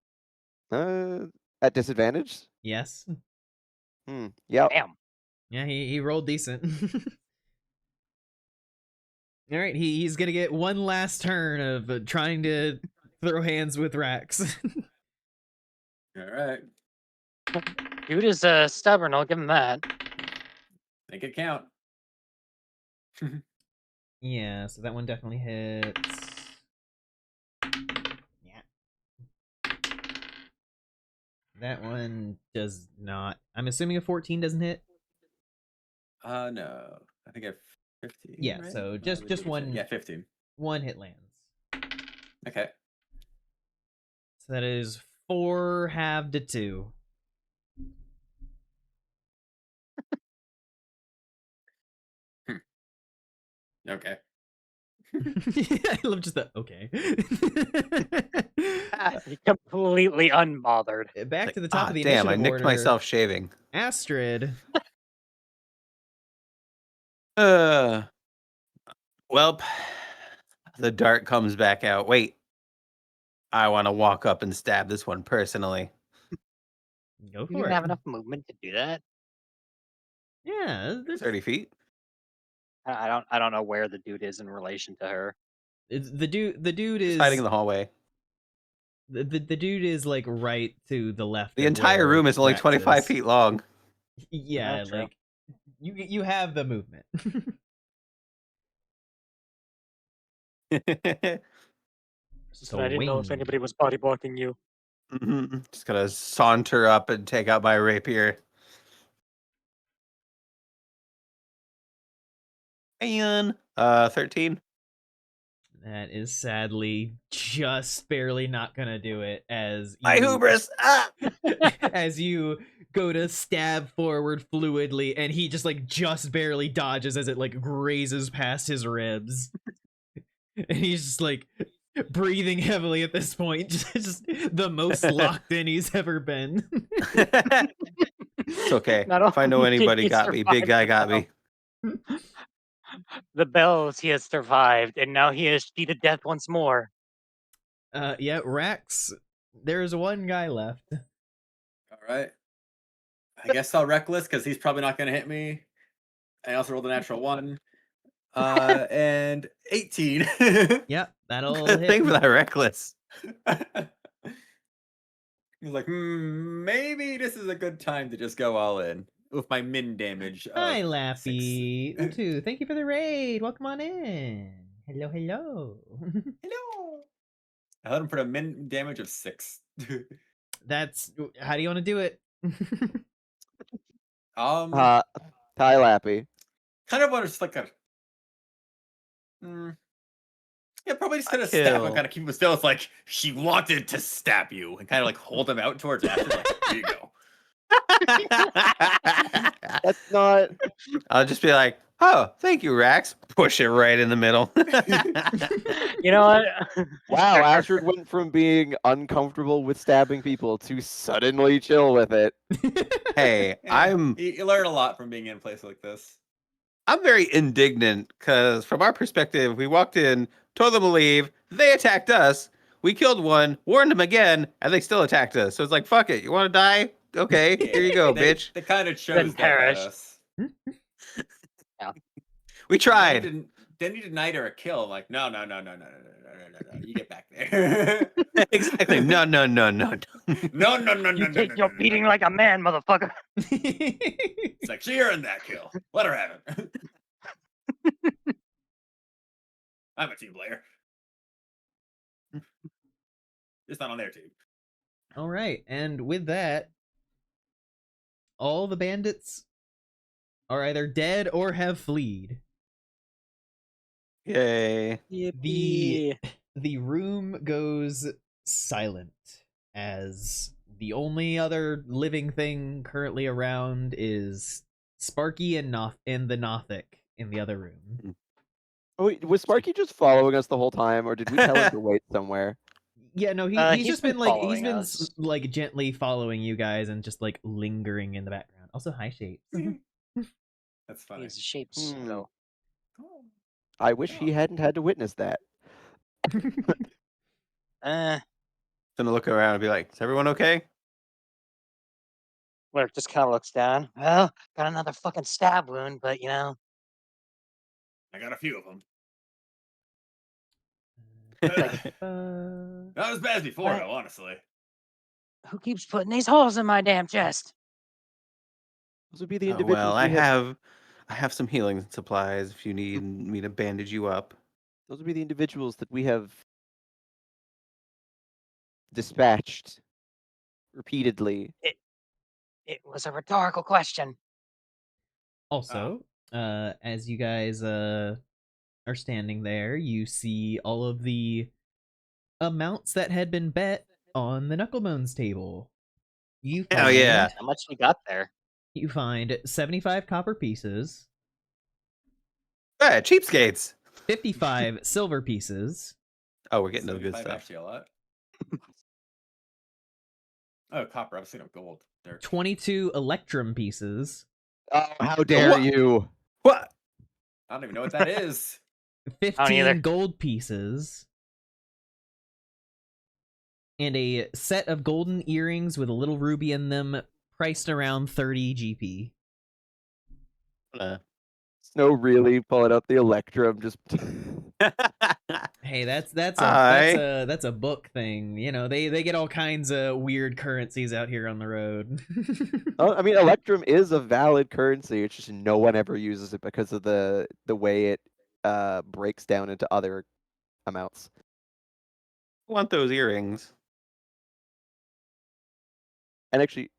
Speaker 3: At disadvantage?
Speaker 1: Yes.
Speaker 3: Yeah.
Speaker 2: Damn.
Speaker 1: Yeah, he rolled decent. All right, he's gonna get one last turn of trying to throw hands with Rax.
Speaker 4: All right.
Speaker 2: Dude is stubborn. I'll give him that.
Speaker 4: Make it count.
Speaker 1: Yeah, so that one definitely hits. Yeah. That one does not. I'm assuming a 14 doesn't hit.
Speaker 4: No. I think I have 15.
Speaker 1: Yeah,
Speaker 4: right?
Speaker 1: so just one.
Speaker 4: Yeah, 15.
Speaker 1: One hit lands.
Speaker 4: Okay.
Speaker 1: So that is 4 halved to 2.
Speaker 4: Okay.
Speaker 1: I love just that. Okay.
Speaker 2: Completely unbothered.
Speaker 1: Back to the top of the
Speaker 5: damn,
Speaker 1: initiative
Speaker 5: I nicked
Speaker 1: order.
Speaker 5: myself shaving.
Speaker 1: Astrid.
Speaker 5: Welp, the dart comes back out. Wait, I want to walk up and stab this one personally.
Speaker 1: Go for
Speaker 2: You
Speaker 1: it.
Speaker 2: didn't have enough movement to do that.
Speaker 1: Yeah,
Speaker 5: 30 feet.
Speaker 2: I don't know where the dude is in relation to her.
Speaker 1: The dude is
Speaker 5: hiding in the hallway.
Speaker 1: The dude is like right to the left.
Speaker 5: The entire room is only
Speaker 1: Rax
Speaker 5: 25
Speaker 1: is.
Speaker 5: feet long.
Speaker 1: Yeah, like you have the movement.
Speaker 2: So I didn't know if anybody was body blocking you.
Speaker 5: Just gonna saunter up and take out my rapier. And 13.
Speaker 1: That is sadly just barely not gonna do it as
Speaker 5: My
Speaker 1: you,
Speaker 5: hubris! Ah!
Speaker 1: as you go to stab forward fluidly, and he just like just barely dodges as it like grazes past his ribs. And he's just like breathing heavily at this point, just the most locked in he's ever been.
Speaker 5: It's okay.
Speaker 2: Not
Speaker 5: If I know
Speaker 2: only did
Speaker 5: anybody
Speaker 2: he
Speaker 5: got me, big
Speaker 2: survive
Speaker 5: guy
Speaker 2: the
Speaker 5: got me.
Speaker 2: The bells he has survived, and now he has cheated death once more.
Speaker 1: Yeah, Rax, there's one guy left.
Speaker 4: All right. I guess I'll reckless because he's probably not going to hit me. I also rolled a natural 1. And 18.
Speaker 1: Yep, that'll
Speaker 5: Good
Speaker 1: hit.
Speaker 5: thing for that reckless.
Speaker 4: He's like, maybe this is a good time to just go all in with my min damage.
Speaker 1: Hi,
Speaker 4: of
Speaker 1: Lappy.
Speaker 4: 6.
Speaker 1: Utu, thank you for the raid. Welcome on in. Hello, hello.
Speaker 4: Hello. I held him for a min damage of 6.
Speaker 1: That's how do you want to do it?
Speaker 3: Ty Lappy.
Speaker 4: Kind of want to just like a. Yeah, probably just gonna stab him,
Speaker 5: kill.
Speaker 4: kind of keep him still. It's like she wanted to stab you, and kind of like hold him out towards Asher. Like, here you go.
Speaker 3: That's not.
Speaker 5: I'll just be like, oh, thank you, Rax. Push it right in the middle.
Speaker 2: You know what?
Speaker 3: Wow, Ashford went from being uncomfortable with stabbing people to suddenly chill with it.
Speaker 5: Hey,
Speaker 4: Yeah, you learn a lot from being in a place like this.
Speaker 5: I'm very indignant because from our perspective, we walked in, told them to leave, they attacked us, we killed one, warned them again, and they still attacked us. So it's like, fuck it, you want to die? Okay, here you go, bitch.
Speaker 4: They kind of chose
Speaker 2: Then
Speaker 4: death
Speaker 2: perish.
Speaker 4: at us.
Speaker 5: We tried.
Speaker 4: Then you denied her a kill. I'm like, no. You get back there.
Speaker 5: Exactly. No.
Speaker 4: No.
Speaker 2: You take your beating like a man, motherfucker.
Speaker 4: It's like, she earned that kill. Let her have it. I'm a team player. Just not on their team.
Speaker 1: All right, and with that, all the bandits are either dead or have fleed.
Speaker 5: Yay.
Speaker 1: The room goes silent as the only other living thing currently around is Sparky and the Nothic in the other room.
Speaker 3: Oh, wait, was Sparky just following us the whole time, or did we tell him to wait somewhere?
Speaker 1: Yeah, no, he's just been like gently following you guys and just like lingering in the background. Also, hi, Shapes.
Speaker 4: That's funny.
Speaker 2: These shapes, though.
Speaker 3: I wish he hadn't had to witness that.
Speaker 5: Gonna look around and be like, is everyone okay?
Speaker 2: Lurk just kind of looks down. Well, got another fucking stab wound, but you know.
Speaker 4: I got a few of them. Not as bad as before, though, honestly.
Speaker 2: Who keeps putting these holes in my damn chest?
Speaker 3: Those would be the individuals.
Speaker 5: Well, I have some healing supplies if you need me to bandage you up.
Speaker 3: Those would be the individuals that we have dispatched repeatedly.
Speaker 2: It was a rhetorical question.
Speaker 1: Also, as you guys are standing there, you see all of the amounts that had been bet on the Knucklebones table.
Speaker 5: Oh yeah.
Speaker 2: How much we got there?
Speaker 1: You find 75 copper pieces.
Speaker 5: Yeah, cheapskates.
Speaker 1: 55 silver pieces.
Speaker 5: Oh, we're getting to the good stuff.
Speaker 4: Actually, a lot. Oh, copper. I was thinking of gold. There.
Speaker 1: 22 electrum pieces.
Speaker 3: Oh, how dare you!
Speaker 5: What?
Speaker 4: I don't even know what that is.
Speaker 1: 15 gold pieces. And a set of golden earrings with a little ruby in them, priced around 30 GP.
Speaker 3: Snow really pulling up the Electrum, just.
Speaker 1: Hey, that's a book thing. You know, they get all kinds of weird currencies out here on the road.
Speaker 3: Oh, I mean, Electrum is a valid currency. It's just no one ever uses it because of the way it breaks down into other amounts.
Speaker 5: I want those earrings.
Speaker 3: And actually,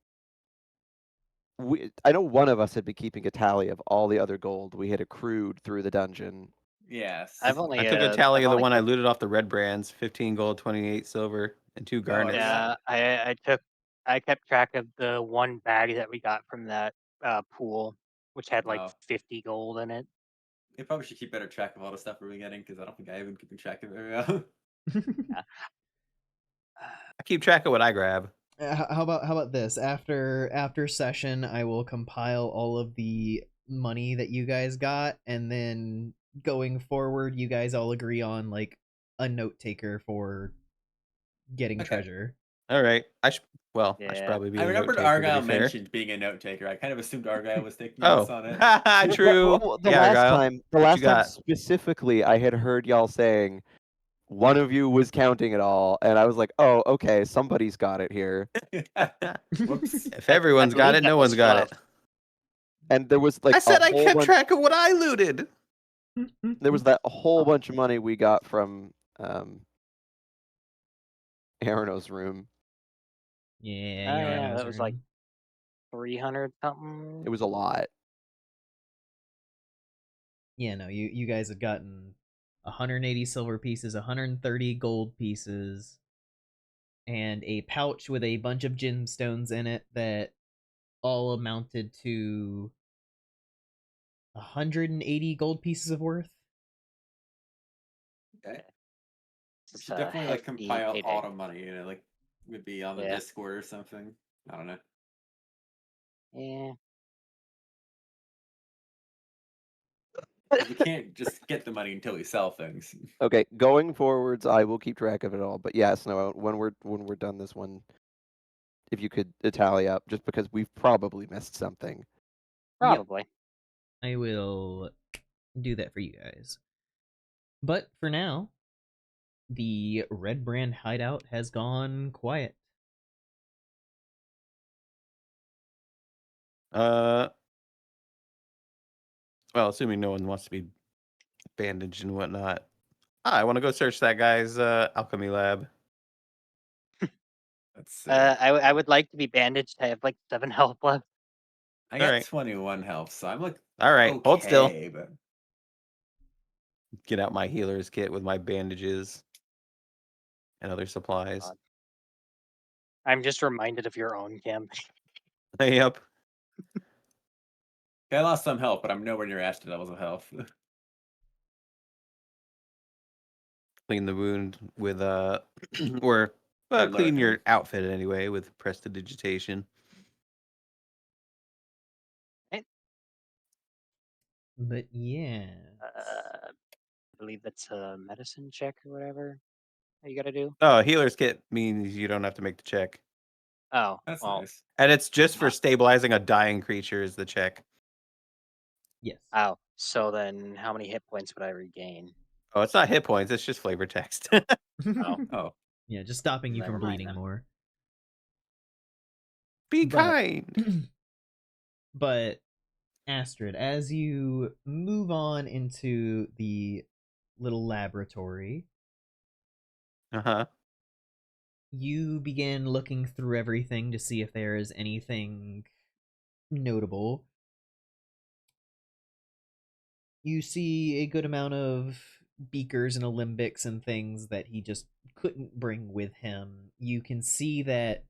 Speaker 3: I know one of us had been keeping a tally of all the other gold we had accrued through the dungeon.
Speaker 4: Yes.
Speaker 2: I've only
Speaker 5: I took a tally
Speaker 2: I've
Speaker 5: of the
Speaker 2: only
Speaker 5: one I
Speaker 2: took-
Speaker 5: looted off the red brands: 15 gold, 28 silver, and 2 garnets.
Speaker 2: Yeah, I kept track of the one bag that we got from that pool, which had like
Speaker 4: Oh.
Speaker 2: 50 gold in it.
Speaker 4: You probably should keep better track of all the stuff we're getting, because I don't think I even keeping track of it very well.
Speaker 2: Yeah.
Speaker 5: I keep track of what I grab.
Speaker 1: How about this? After session, I will compile all of the money that you guys got, and then going forward, you guys all agree on like a note taker for getting
Speaker 4: Okay.
Speaker 1: treasure.
Speaker 5: All right. I should
Speaker 2: Yeah.
Speaker 5: probably be
Speaker 4: I
Speaker 5: a note
Speaker 4: remembered
Speaker 5: taker, to
Speaker 4: Argyle
Speaker 5: be fair.
Speaker 4: mentioned being a note taker. I kind of assumed Argyle was taking
Speaker 5: Oh,
Speaker 4: notes on it.
Speaker 5: true.
Speaker 3: Well, the
Speaker 5: Yeah,
Speaker 3: last
Speaker 5: Argyle.
Speaker 3: time
Speaker 5: What you got?
Speaker 3: specifically, I had heard y'all saying one of you was counting it all, and I was like, "Oh, okay, somebody's got it here."
Speaker 4: Whoops.
Speaker 5: If everyone's got
Speaker 2: believe
Speaker 5: it,
Speaker 2: that
Speaker 5: no
Speaker 2: was
Speaker 5: one's got
Speaker 2: Fluff.
Speaker 5: it.
Speaker 3: And there was like
Speaker 5: I said
Speaker 3: a
Speaker 5: I
Speaker 3: whole
Speaker 5: kept
Speaker 3: bunch.
Speaker 5: track of what I looted.
Speaker 3: There was that whole bunch of money we got from Arano's room.
Speaker 1: Yeah,
Speaker 2: Oh,
Speaker 1: you're
Speaker 2: yeah,
Speaker 1: on
Speaker 2: that was like 300 something.
Speaker 3: It was a lot.
Speaker 1: Yeah, no, you guys had gotten 180 silver pieces, 130 gold pieces, and a pouch with a bunch of gemstones in it that all amounted to 180 gold pieces of worth.
Speaker 4: Okay. We
Speaker 2: It's
Speaker 4: should
Speaker 2: a
Speaker 4: definitely like
Speaker 2: hefty
Speaker 4: compile
Speaker 2: payday.
Speaker 4: all the money, like would be on the
Speaker 2: Yeah.
Speaker 4: Discord or something. I don't know.
Speaker 2: Yeah.
Speaker 4: We can't just get the money until we sell things.
Speaker 3: Okay, going forwards, I will keep track of it all. But yes, no, when we're done this one, if you could tally up, just because we've probably missed something.
Speaker 2: Probably.
Speaker 1: I will do that for you guys. But for now, the Red Brand hideout has gone quiet.
Speaker 5: Well, assuming no one wants to be bandaged and whatnot. I want to go search that guy's alchemy lab.
Speaker 4: Let's see.
Speaker 2: I would like to be bandaged. I have like 7 health left.
Speaker 4: I got
Speaker 5: Alright.
Speaker 4: 21 health, so I'm like
Speaker 5: All right,
Speaker 4: okay,
Speaker 5: hold still.
Speaker 4: but
Speaker 5: Get out my healer's kit with my bandages and other supplies.
Speaker 2: God. I'm just reminded of your own campaign.
Speaker 5: Yep.
Speaker 4: I lost some health, but I'm nowhere near Ashton levels of health.
Speaker 5: Clean the wound with or
Speaker 4: Or
Speaker 5: clean your
Speaker 4: lurking.
Speaker 5: outfit anyway with prestidigitation.
Speaker 1: But yeah.
Speaker 2: I believe that's a medicine check or whatever that you got to do.
Speaker 5: Oh, healer's kit means you don't have to make the check.
Speaker 2: Oh,
Speaker 4: That's
Speaker 2: well,
Speaker 4: nice.
Speaker 5: And it's just for stabilizing a dying creature is the check.
Speaker 1: Yes.
Speaker 2: oh. So then, how many hit points would I regain?
Speaker 5: Oh, it's not hit points, it's just flavor text.
Speaker 4: Oh,
Speaker 1: Yeah, just stopping you
Speaker 2: Never
Speaker 1: from
Speaker 2: mind
Speaker 1: bleeding
Speaker 2: then.
Speaker 1: more.
Speaker 5: Be
Speaker 1: But-
Speaker 5: kind.
Speaker 1: But Astrid, as you move on into the little laboratory,
Speaker 5: Uh-huh.
Speaker 1: you begin looking through everything to see if there is anything notable. You see a good amount of beakers and alembics and things that he just couldn't bring with him. You can see that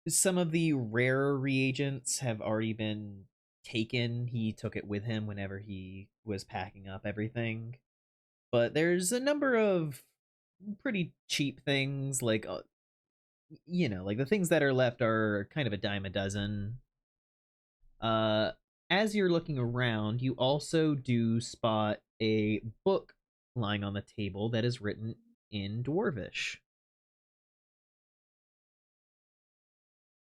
Speaker 1: some of the rarer reagents have already been taken. He took it with him whenever he was packing up everything. But there's a number of pretty cheap things, like like the things that are left are kind of a dime a dozen. As you're looking around, you also do spot a book lying on the table that is written in Dwarvish.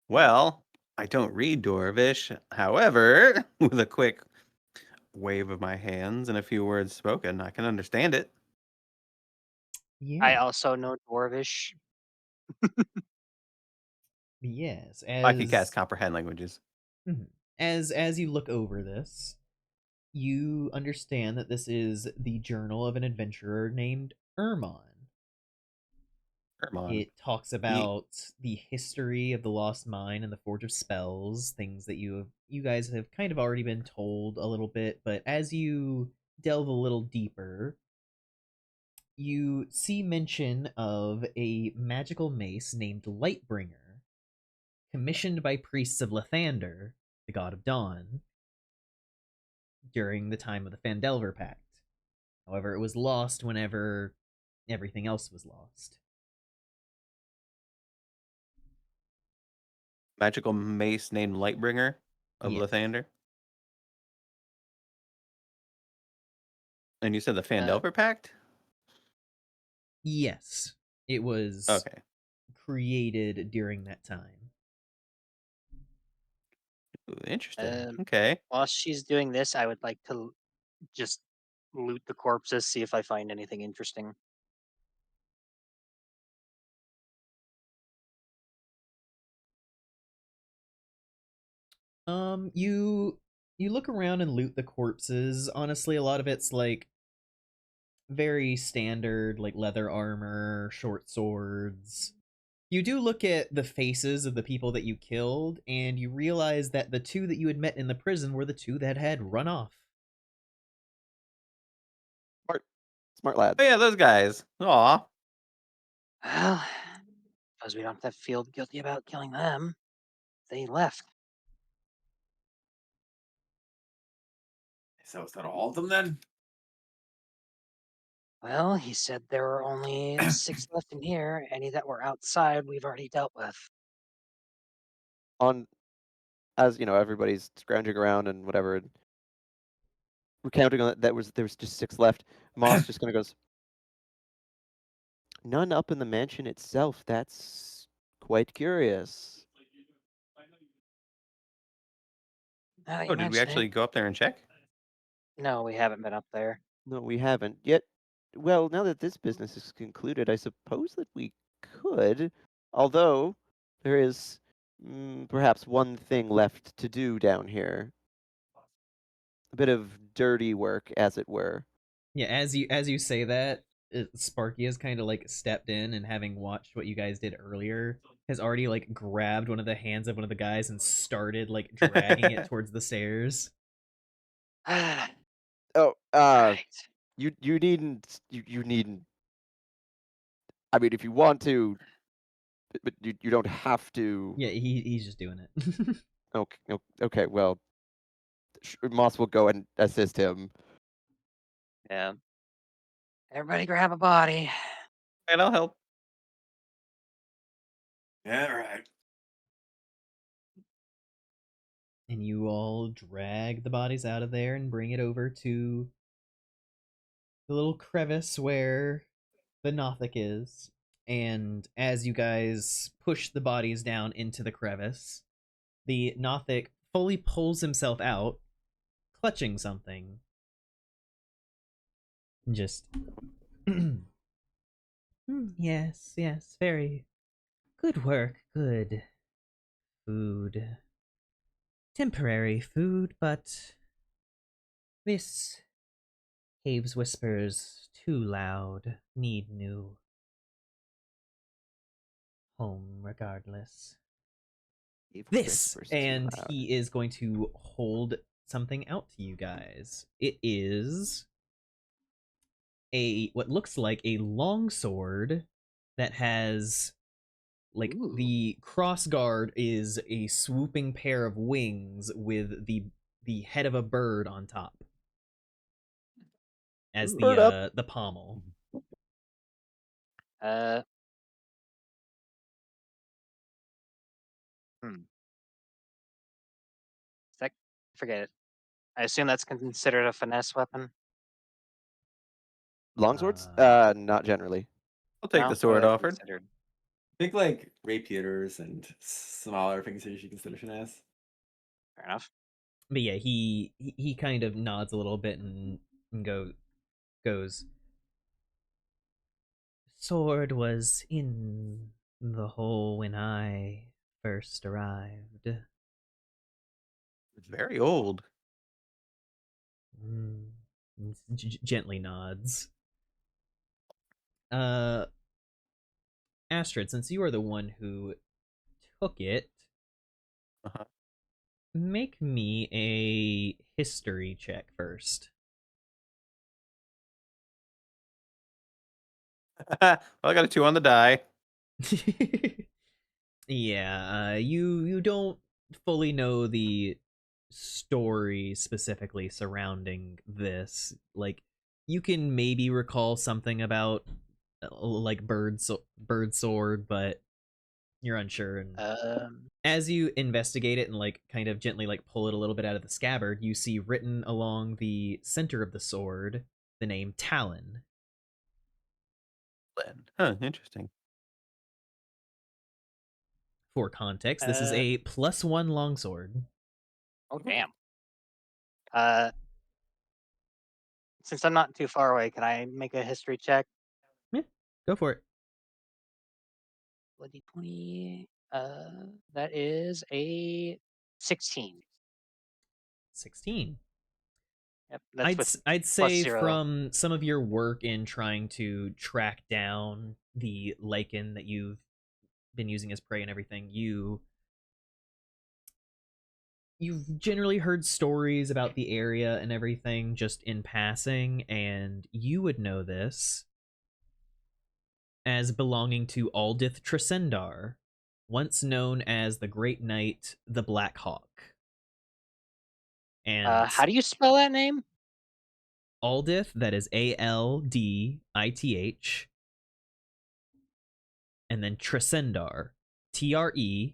Speaker 5: Well, I don't read Dwarvish. However, with a quick wave of my hands and a few words spoken, I can understand it.
Speaker 1: Yeah.
Speaker 2: I also know Dwarvish.
Speaker 1: Yes,
Speaker 5: I can cast comprehend languages.
Speaker 1: As you look over this, you understand that this is the journal of an adventurer named Ermon. It talks about the history of the Lost Mine and the Forge of Spells, things that you guys have kind of already been told a little bit, but as you delve a little deeper, you see mention of a magical mace named Lightbringer, commissioned by priests of Lathander, the god of dawn, during the time of the Phandelver Pact. However, it was lost whenever everything else was lost.
Speaker 5: Magical mace named Lightbringer of Lathander. And you said the Phandelver Pact?
Speaker 1: Yes. It was created during that time.
Speaker 5: Ooh, interesting. Okay.
Speaker 2: While she's doing this, I would like to just loot the corpses, see if I find anything interesting.
Speaker 1: You look around and loot the corpses. Honestly, a lot of it's like very standard, like leather armor, short swords. You do look at the faces of the people that you killed, and you realize that the two that you had met in the prison were the two that had run off.
Speaker 3: Smart lads.
Speaker 5: Oh yeah, those guys. Aw.
Speaker 2: Well, suppose we don't have to feel guilty about killing them. They left.
Speaker 4: So is that all of them then?
Speaker 2: Well, he said there were only 6 left in here. Any that were outside, we've already dealt with.
Speaker 3: As you know, everybody's scrounging around and whatever. We're counting on it. There was just 6 left. Moss just kind of goes, none up in the mansion itself. That's quite curious.
Speaker 5: Oh, did we actually go up there and check?
Speaker 2: No, we haven't been up there.
Speaker 3: No, we haven't yet. Well, now that this business is concluded, I suppose that we could. Although there is perhaps one thing left to do down here. A bit of dirty work, as it were.
Speaker 1: Yeah, as you say that, Sparky has kind of like stepped in, and having watched what you guys did earlier, has already like grabbed one of the hands of one of the guys and started like dragging it towards the stairs.
Speaker 3: Oh,
Speaker 2: Right.
Speaker 3: you needn't. I mean, if you want to, but you don't have to.
Speaker 1: Yeah, he's just doing it.
Speaker 3: Okay. Well, Moss will go and assist him.
Speaker 2: Yeah. Everybody grab a body.
Speaker 5: And I'll help.
Speaker 4: Yeah, all right.
Speaker 1: And you all drag the bodies out of there and bring it over to the little crevice where the Nothic is. And as you guys push the bodies down into the crevice, the Nothic fully pulls himself out, clutching something. Just. Yes, very good work, good food. Temporary food, but this cave's whispers too loud. Need new home regardless. This, and he is going to hold something out to you guys. It is what looks like a long sword that has like the cross guard is a swooping pair of wings with the head of a bird on top as the pommel.
Speaker 2: Forget it. I assume that's considered a finesse weapon.
Speaker 3: Longswords? Not generally.
Speaker 5: I'll take the sword offered.
Speaker 4: I think like rapiers and smaller things are usually considered finesse.
Speaker 2: Fair enough.
Speaker 1: But yeah, he kind of nods a little bit and goes. Sword was in the hole when I first arrived.
Speaker 5: It's very old.
Speaker 1: Gently nods. Astrid, since you are the one who took it, make me a history check first.
Speaker 5: Well, I got a 2 on the die.
Speaker 1: Yeah, you don't fully know the story specifically surrounding this. Like, you can maybe recall something about like bird sword, but you're unsure. And as you investigate it and like kind of gently like pull it a little bit out of the scabbard, you see written along the center of the sword the name Talon.
Speaker 5: Huh, interesting.
Speaker 1: For context, this is a +1 longsword.
Speaker 2: Oh damn. Since I'm not too far away, can I make a history check?
Speaker 1: Yeah, go for it.
Speaker 2: Bloody 20. That is a 16.
Speaker 1: 16.
Speaker 2: Yep, that's
Speaker 1: I'd
Speaker 2: plus
Speaker 1: say
Speaker 2: 0.
Speaker 1: from some of your work in trying to track down the lichen that you've been using as prey and everything, you've generally heard stories about the area and everything just in passing, and you would know this as belonging to Aldith Tresendar, once known as the Great Knight, the Black Hawk. And
Speaker 2: How do you spell that name?
Speaker 1: Aldith, that is Aldith, and then Tresendar, Tresendar.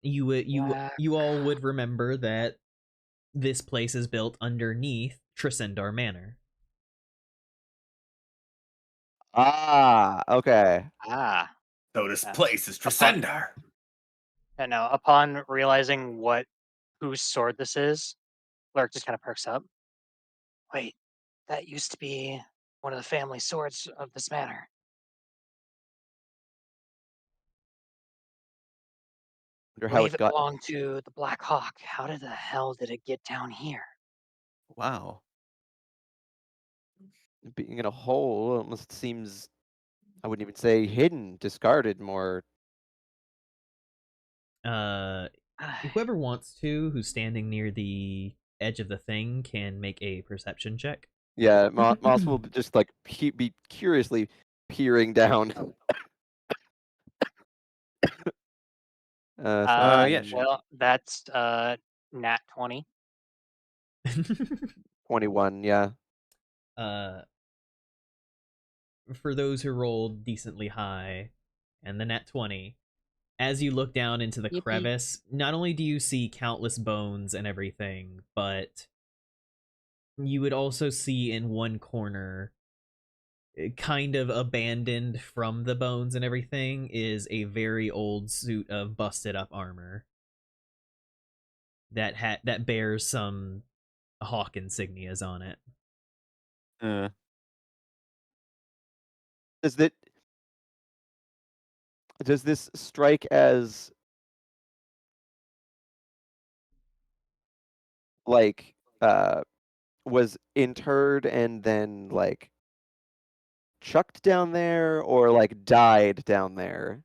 Speaker 1: You all would remember that this place is built underneath Tresendar Manor.
Speaker 3: Okay.
Speaker 4: So this place is Tresendar.
Speaker 2: And now, upon realizing whose sword this is, Lurk just kind of perks up. Wait, that used to be one of the family swords of this manor.
Speaker 3: Wonder
Speaker 2: I
Speaker 3: how
Speaker 2: believe
Speaker 3: it
Speaker 2: it
Speaker 3: got.
Speaker 2: belonged to the Black Hawk. How the hell did it get down here?
Speaker 5: Wow.
Speaker 3: Being in a hole almost seems, I wouldn't even say hidden, discarded more.
Speaker 1: Whoever wants to, who's standing near the edge of the thing, can make a perception check.
Speaker 3: Yeah, Moss will just like be curiously peering down.
Speaker 5: Yeah.
Speaker 2: Well, that's nat 20.
Speaker 3: 21, yeah.
Speaker 1: For those who rolled decently high, and the nat 20, as you look down into the crevice, not only do you see countless bones and everything, but you would also see in one corner, kind of abandoned from the bones and everything, is a very old suit of busted up armor that bears some hawk insignias on it.
Speaker 3: Does this strike as like was interred and then like chucked down there, or like died down there?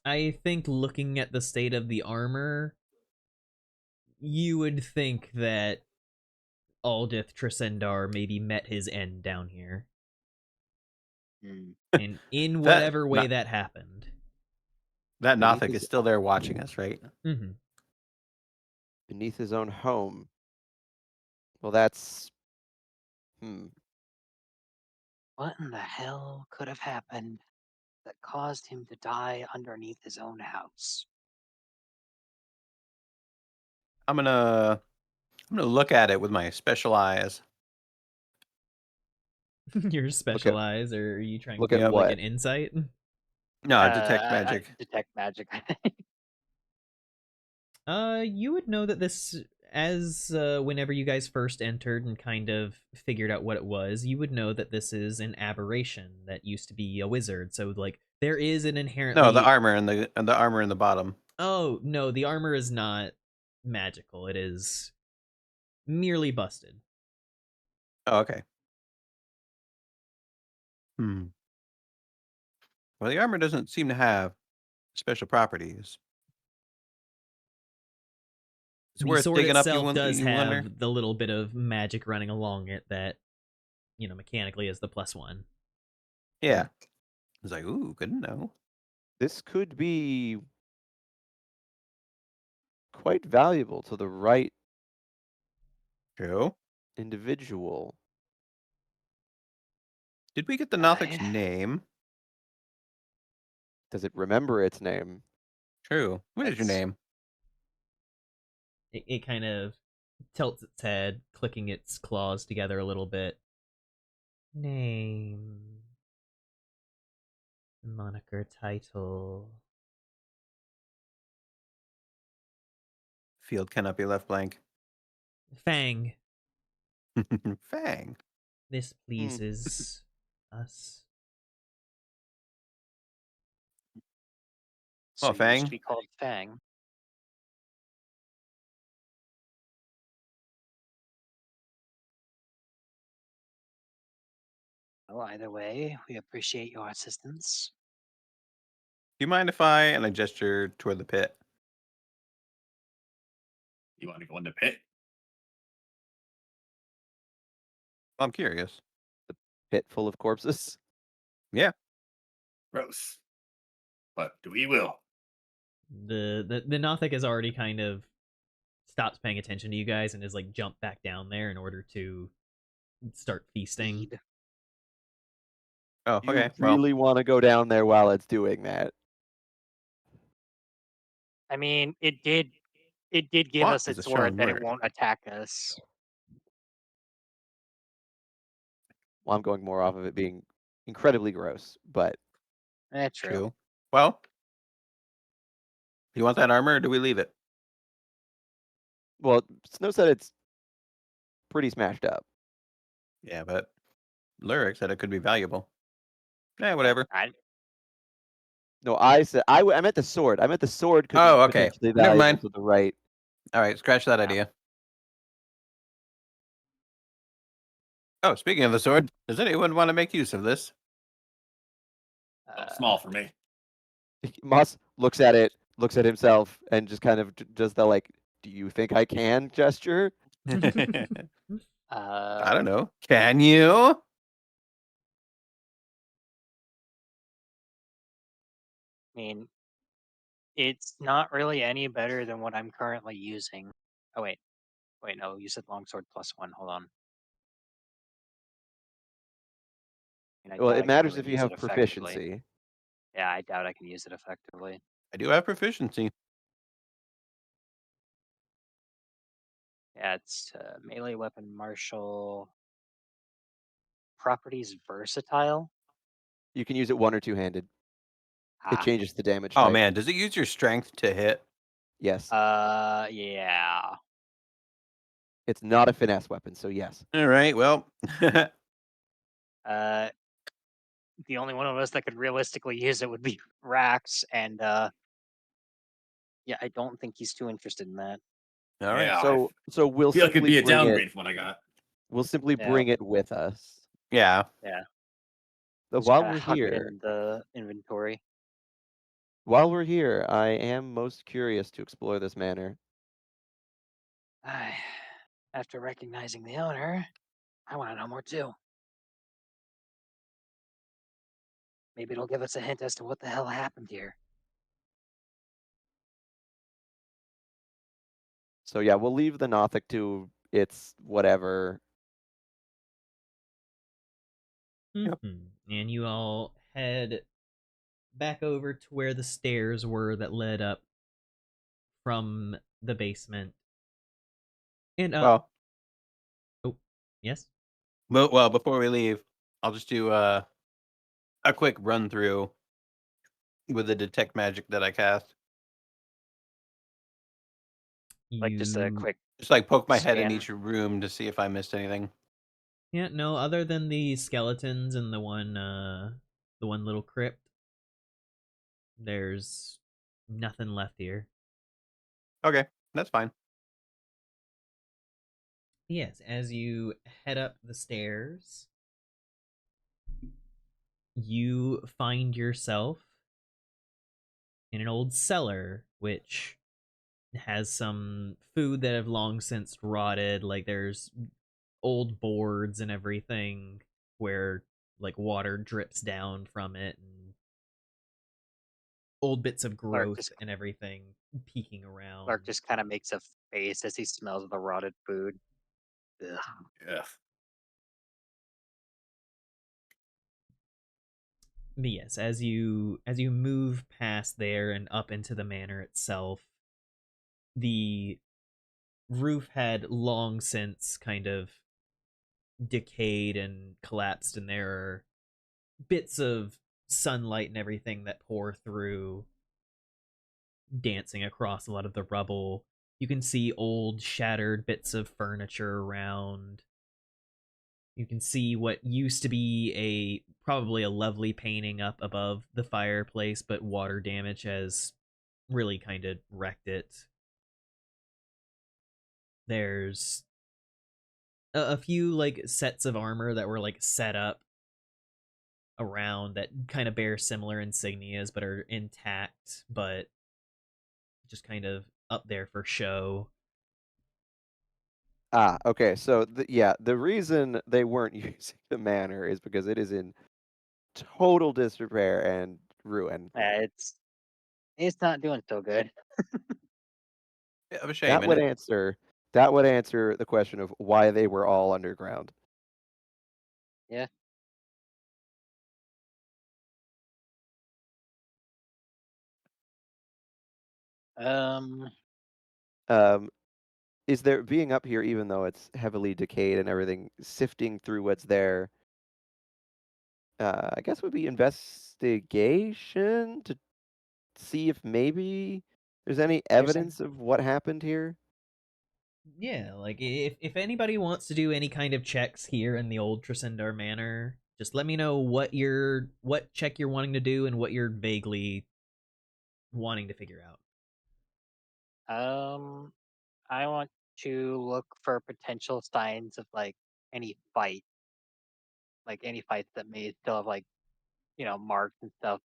Speaker 1: I think looking at the state of the armor, you would think that Aldith Tresendar maybe met his end down here. And in whatever way that happened.
Speaker 5: That Nothic is still there watching us, right?
Speaker 1: Mm-hmm.
Speaker 3: Beneath his own home. Well, that's...
Speaker 2: What in the hell could have happened that caused him to die underneath his own house?
Speaker 5: I'm gonna look at it with my special eyes.
Speaker 1: Your special eyes, or are you trying to
Speaker 3: at
Speaker 1: do
Speaker 3: what?
Speaker 1: like an insight?
Speaker 5: No, detect magic.
Speaker 2: Detect magic.
Speaker 1: You would know that this, as whenever you guys first entered and kind of figured out what it was, you would know that this is an aberration that used to be a wizard. So like there is an inherently...
Speaker 5: No, the armor and the armor in the bottom.
Speaker 1: Oh no, the armor is not magical. It is merely busted.
Speaker 5: Oh, okay. Well, the armor doesn't seem to have special properties. It's
Speaker 1: the
Speaker 5: worth
Speaker 1: sword
Speaker 5: digging up.
Speaker 1: itself does
Speaker 5: you
Speaker 1: have
Speaker 5: wonder?
Speaker 1: the little bit of magic running along it that, mechanically is the +1.
Speaker 5: Yeah. It's like, ooh, good to know.
Speaker 3: This could be quite valuable to the right
Speaker 5: True.
Speaker 3: individual.
Speaker 5: Did we get the Nothic's name?
Speaker 3: Does it remember its name?
Speaker 5: True. What is your name?
Speaker 1: It kind of tilts its head, clicking its claws together a little bit. Name. Moniker, title.
Speaker 5: Field cannot be left blank.
Speaker 1: Fang.
Speaker 5: Fang.
Speaker 1: This pleases us.
Speaker 2: So
Speaker 5: Oh,
Speaker 2: you
Speaker 5: Fang?
Speaker 2: wish to be called Fang. Well, either way, we appreciate your assistance.
Speaker 5: Do you mind if and I gesture toward the pit?
Speaker 4: You want to go in the pit?
Speaker 5: I'm curious.
Speaker 3: The pit full of corpses?
Speaker 5: Yeah.
Speaker 4: Gross. But we will.
Speaker 1: The Nothic has already kind of stopped paying attention to you guys and has like jumped back down there in order to start feasting.
Speaker 2: Feed.
Speaker 5: Oh, okay.
Speaker 3: You really want to go down there while it's doing that?
Speaker 2: I mean, it did give us
Speaker 5: is a
Speaker 2: its
Speaker 5: strong
Speaker 2: word that it
Speaker 5: word.
Speaker 2: won't attack us.
Speaker 3: Well, I'm going more off of it being incredibly gross, but
Speaker 2: That's true.
Speaker 5: True. Well, you want that armor or do we leave it?
Speaker 3: well, Snow said it's pretty smashed up.
Speaker 5: Yeah, but Lyric said it could be valuable. Yeah, whatever.
Speaker 3: No, I said I meant the sword. I meant the sword could
Speaker 5: Oh,
Speaker 3: be
Speaker 5: okay.
Speaker 3: potentially
Speaker 5: Never
Speaker 3: valuable
Speaker 5: mind.
Speaker 3: to the right.
Speaker 5: All right, scratch that
Speaker 2: Yeah.
Speaker 5: idea. Oh, speaking of the sword, does anyone want to make use of this?
Speaker 4: Small for me.
Speaker 3: Moss looks at it, looks at himself, and just kind of does the like, "Do you think I can?" gesture.
Speaker 5: I don't know. Can you?
Speaker 2: I mean, it's not really any better than what I'm currently using. Oh wait, no, you said longsword +1. Hold on. I mean, I
Speaker 3: Well,
Speaker 2: doubt
Speaker 3: it
Speaker 2: I can
Speaker 3: matters
Speaker 2: really
Speaker 3: if you
Speaker 2: use
Speaker 3: have
Speaker 2: it effectively.
Speaker 3: proficiency.
Speaker 2: Yeah, I doubt I can use it effectively.
Speaker 5: I do have proficiency.
Speaker 2: Yeah, it's melee weapon, martial, properties versatile.
Speaker 3: You can use it one or two handed. It
Speaker 2: Ah,
Speaker 3: changes the damage
Speaker 5: Oh
Speaker 3: type.
Speaker 5: man, does it use your strength to hit?
Speaker 3: Yes.
Speaker 2: Yeah.
Speaker 3: It's not a finesse weapon, so yes.
Speaker 5: All right. Well,
Speaker 2: The only one of us that could realistically use it would be Rax, and yeah, I don't think he's too interested in that.
Speaker 5: all right.
Speaker 4: Yeah,
Speaker 3: So we'll
Speaker 4: I feel like it'd
Speaker 3: simply
Speaker 4: be a
Speaker 3: bring
Speaker 4: downgrade
Speaker 3: it.
Speaker 4: from what I got.
Speaker 3: We'll simply
Speaker 2: Yeah.
Speaker 3: bring it with us.
Speaker 5: Yeah.
Speaker 2: Yeah.
Speaker 3: But
Speaker 2: Just
Speaker 3: while
Speaker 2: kinda
Speaker 3: we're
Speaker 2: huck it
Speaker 3: here,
Speaker 2: in the inventory.
Speaker 3: I am most curious to explore this manor.
Speaker 2: After recognizing the owner, I want to know more too. Maybe it'll give us a hint as to what the hell happened here.
Speaker 3: So yeah, we'll leave the Nothic to its whatever.
Speaker 5: Yep.
Speaker 1: And you all head back over to where the stairs were that led up from the basement. And
Speaker 5: Well,
Speaker 1: oh, yes.
Speaker 5: well, before we leave, I'll just do a quick run through with the detect magic that I cast.
Speaker 2: Like just a quick
Speaker 5: Just like poke my head in
Speaker 2: scan.
Speaker 5: each room to see if I missed anything.
Speaker 1: Yeah, no, other than the skeletons and the one little crypt, there's nothing left here.
Speaker 5: Okay, that's fine.
Speaker 1: Yes, as you head up the stairs, you find yourself in an old cellar, which has some food that have long since rotted. Like there's old boards and everything where like water drips down from it, and old bits of growth and everything peeking around.
Speaker 2: Clark just kind of makes a face as he smells the rotted food. Ugh.
Speaker 4: Ugh.
Speaker 1: But yes, as you move past there and up into the manor itself, the roof had long since kind of decayed and collapsed, and there are bits of sunlight and everything that pour through, dancing across a lot of the rubble. You can see old shattered bits of furniture around. You can see what used to be probably a lovely painting up above the fireplace, but water damage has really kind of wrecked it. There's a few like sets of armor that were like set up around that kind of bear similar insignias but are intact, but just kind of up there for show.
Speaker 3: Ah, okay. So the reason they weren't using the manor is because it is in total disrepair and ruin.
Speaker 2: It's not doing so good.
Speaker 5: Bit of a shame.
Speaker 3: That would answer the question of why they were all underground.
Speaker 2: Yeah.
Speaker 3: Is there being up here, even though it's heavily decayed and everything, sifting through what's there? I guess would be investigation to see if maybe there's any evidence of what happened here.
Speaker 1: Yeah, like if anybody wants to do any kind of checks here in the old Tresendar Manor, just let me know what check you're wanting to do and what you're vaguely wanting to figure out.
Speaker 2: I want to look for potential signs of like any fight, like any fights that may still have like marks and stuff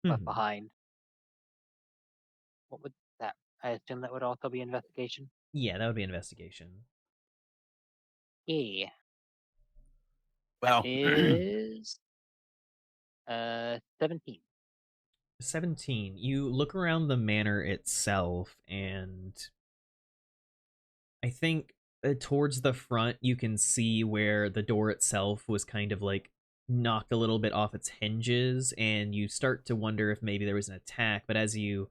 Speaker 2: left behind. What would that? I assume that would also be investigation.
Speaker 1: Yeah, that would be investigation.
Speaker 2: Yeah.
Speaker 5: Well,
Speaker 2: Is 17.
Speaker 1: 17. You look around the manor itself, and I think towards the front you can see where the door itself was kind of like knocked a little bit off its hinges, and you start to wonder if maybe there was an attack. But as you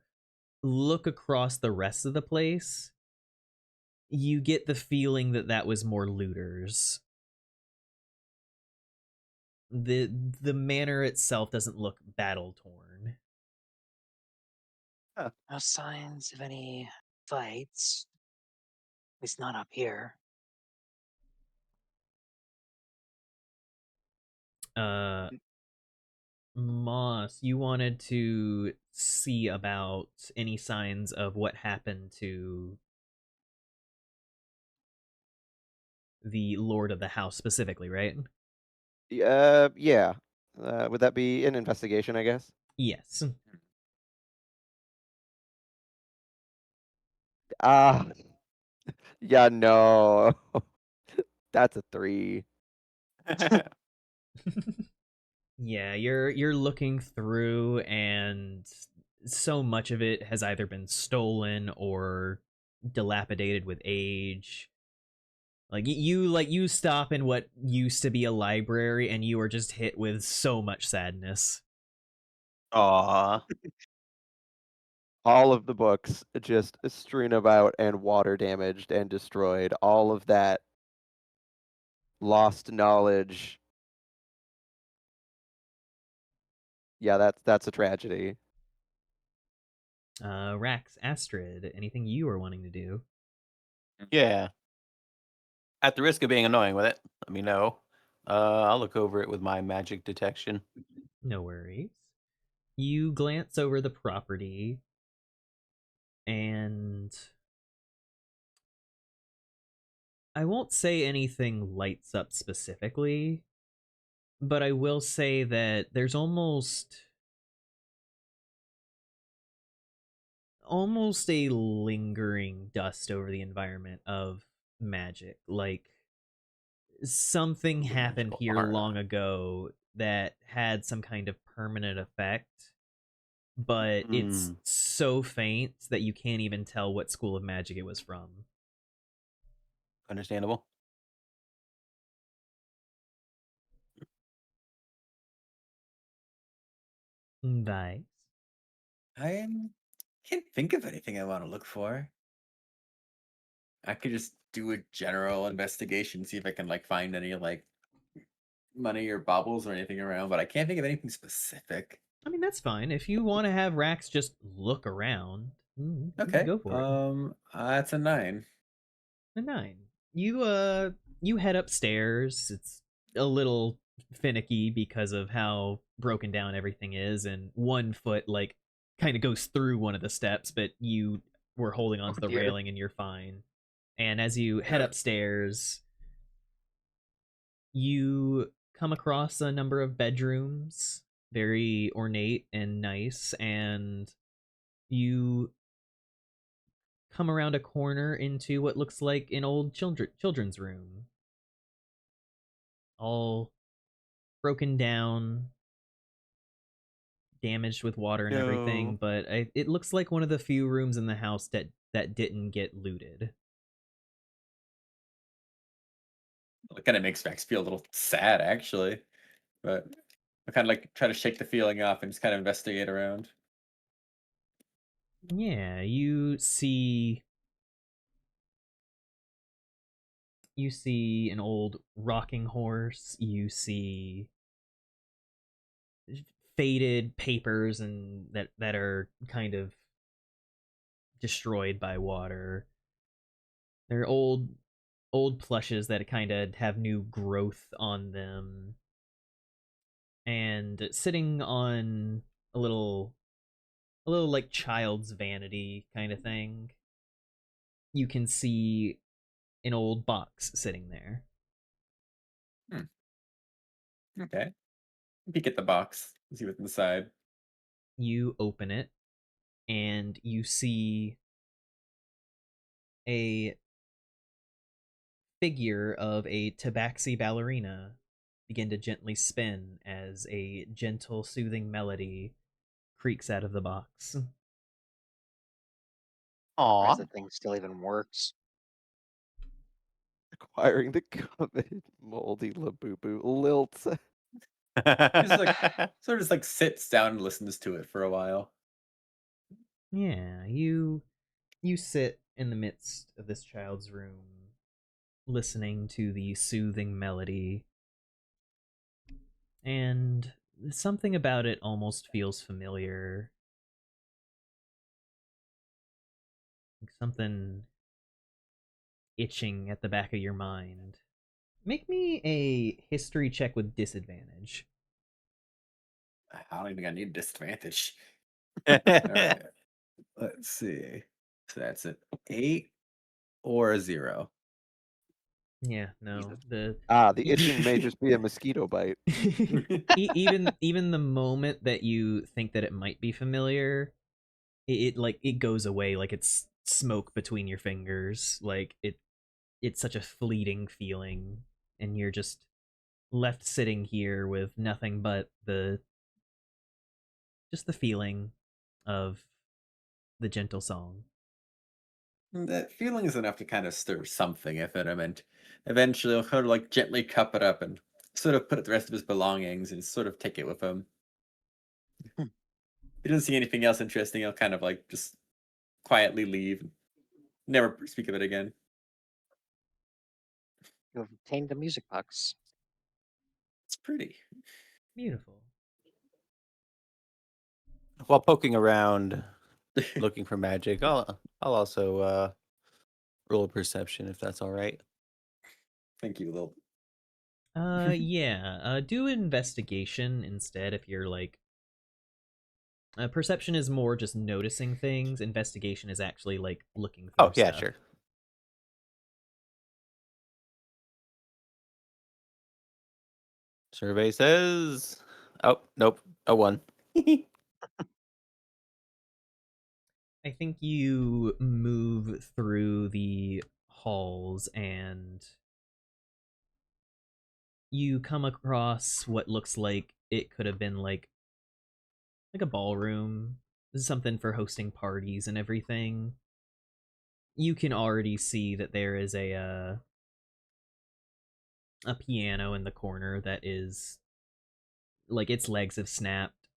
Speaker 1: look across the rest of the place, you get the feeling that that was more looters. The manor itself doesn't look battle torn.
Speaker 2: No signs of any fights. At least not up here.
Speaker 1: Moss, you wanted to see about any signs of what happened to the lord of the house specifically, right?
Speaker 3: Yeah. Would that be an investigation, I guess?
Speaker 1: Yes.
Speaker 3: Ah, yeah, no. That's a 3.
Speaker 1: Yeah, you're looking through, and so much of it has either been stolen or dilapidated with age. Like you stop in what used to be a library, and you are just hit with so much sadness.
Speaker 5: Aw.
Speaker 3: All of the books just strewn about and water damaged and destroyed. All of that lost knowledge. Yeah, that's a tragedy.
Speaker 1: Rax, Astrid, anything you are wanting to do?
Speaker 5: Yeah. At the risk of being annoying with it, let me know. I'll look over it with my magic detection.
Speaker 1: No worries. You glance over the property, and I won't say anything lights up specifically, but I will say that there's almost almost a lingering dust over the environment of magic. Like something happened here long ago that had some kind of permanent effect, but it's so faint that you can't even tell what school of magic it was from.
Speaker 5: Understandable.
Speaker 1: Nice.
Speaker 4: I can't think of anything I want to look for. I could just do a general investigation, see if I can like find any like money or baubles or anything around, but I can't think of anything specific.
Speaker 1: I mean, that's fine. If you want to have Rax just look around, you can
Speaker 4: Okay.
Speaker 1: go for it.
Speaker 4: That's a 9.
Speaker 1: A 9. You head upstairs. It's a little finicky because of how broken down everything is, and one foot like kind of goes through one of the steps, but you were holding onto the railing and you're fine. And as you head upstairs, you come across a number of bedrooms, very ornate and nice, and you come around a corner into what looks like an old children's room. All broken down, damaged with water and everything, but it looks like one of the few rooms in the house that didn't get looted.
Speaker 4: It kind of makes Max feel a little sad, actually. But I kind of like try to shake the feeling off and just kind of investigate around.
Speaker 1: Yeah, you see an old rocking horse. You see faded papers and that are kind of destroyed by water. They're old plushes that kind of have new growth on them. And sitting on a little like child's vanity kind of thing, you can see an old box sitting there.
Speaker 4: Okay. Peek at the box, see what's inside.
Speaker 1: You open it, and you see a figure of a tabaxi ballerina begin to gently spin as a gentle, soothing melody creaks out of the box.
Speaker 2: Surprised that thing still even works.
Speaker 3: Acquiring the coveted moldy Labubu lilt.
Speaker 4: Just like sort of just like sits down and listens to it for a while.
Speaker 1: Yeah, you sit in the midst of this child's room, listening to the soothing melody, and something about it almost feels familiar. Like something itching at the back of your mind. Make me a history check with disadvantage.
Speaker 4: I don't even think I need disadvantage. All right. Let's see. So that's an 8 or a 0.
Speaker 1: Yeah, no. The
Speaker 3: itching may just be a mosquito bite.
Speaker 1: even the moment that you think that it might be familiar, it goes away like it's smoke between your fingers. Like it's such a fleeting feeling, and you're just left sitting here with nothing but the feeling of the gentle song.
Speaker 4: That feeling is enough to kind of stir something if it meant. Eventually, he'll kind of like gently cup it up and sort of put it the rest of his belongings and sort of take it with him. If he doesn't see anything else interesting, he'll kind of like just quietly leave and never speak of it again.
Speaker 2: You have obtained the music box.
Speaker 4: It's pretty.
Speaker 1: Beautiful.
Speaker 5: While poking around, looking for magic, I'll also roll a perception if that's all right.
Speaker 4: Thank you, Lil.
Speaker 1: Yeah. Do investigation instead if you're like. Perception is more just noticing things. Investigation is actually like looking for
Speaker 5: Oh, yeah,
Speaker 1: stuff.
Speaker 5: sure. Survey says, oh, nope, a 1.
Speaker 1: I think you move through the halls and you come across what looks like it could have been like a ballroom, something for hosting parties and everything. You can already see that there is a piano in the corner that is like its legs have snapped.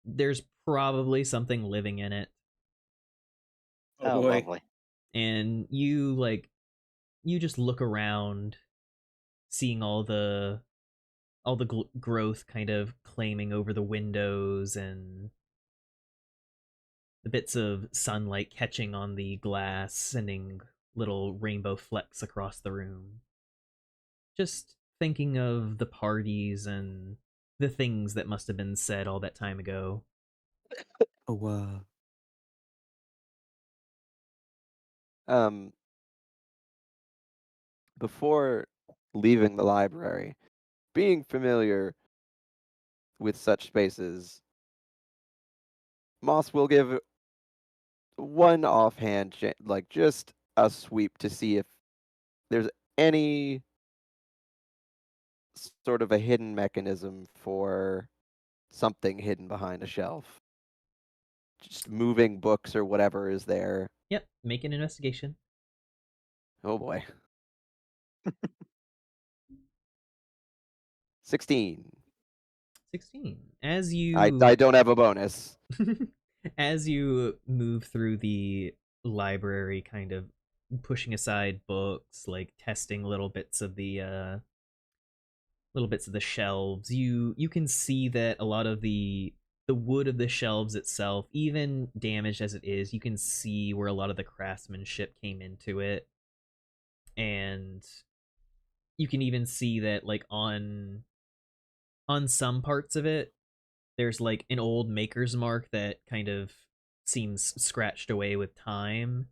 Speaker 1: There's probably something living in it.
Speaker 2: Oh,
Speaker 5: boy.
Speaker 2: lovely.
Speaker 1: And you just look around, seeing all the growth kind of claiming over the windows and the bits of sunlight catching on the glass, sending little rainbow flecks across the room. Just thinking of the parties and the things that must have been said all that time ago.
Speaker 3: Oh, wow. Before leaving the library, being familiar with such spaces, Moss will give one offhand, like just a sweep to see if there's any sort of a hidden mechanism for something hidden behind a shelf. Just moving books or whatever is there.
Speaker 1: Yep, make an investigation.
Speaker 3: Oh boy. 16.
Speaker 1: 16. As you
Speaker 3: I don't have a bonus.
Speaker 1: as you move through the library, kind of pushing aside books, like testing little bits of the shelves, you can see that a lot of the wood of the shelves itself, even damaged as it is, you can see where a lot of the craftsmanship came into it. And you can even see that like on some parts of it there's like an old maker's mark that kind of seems scratched away with time.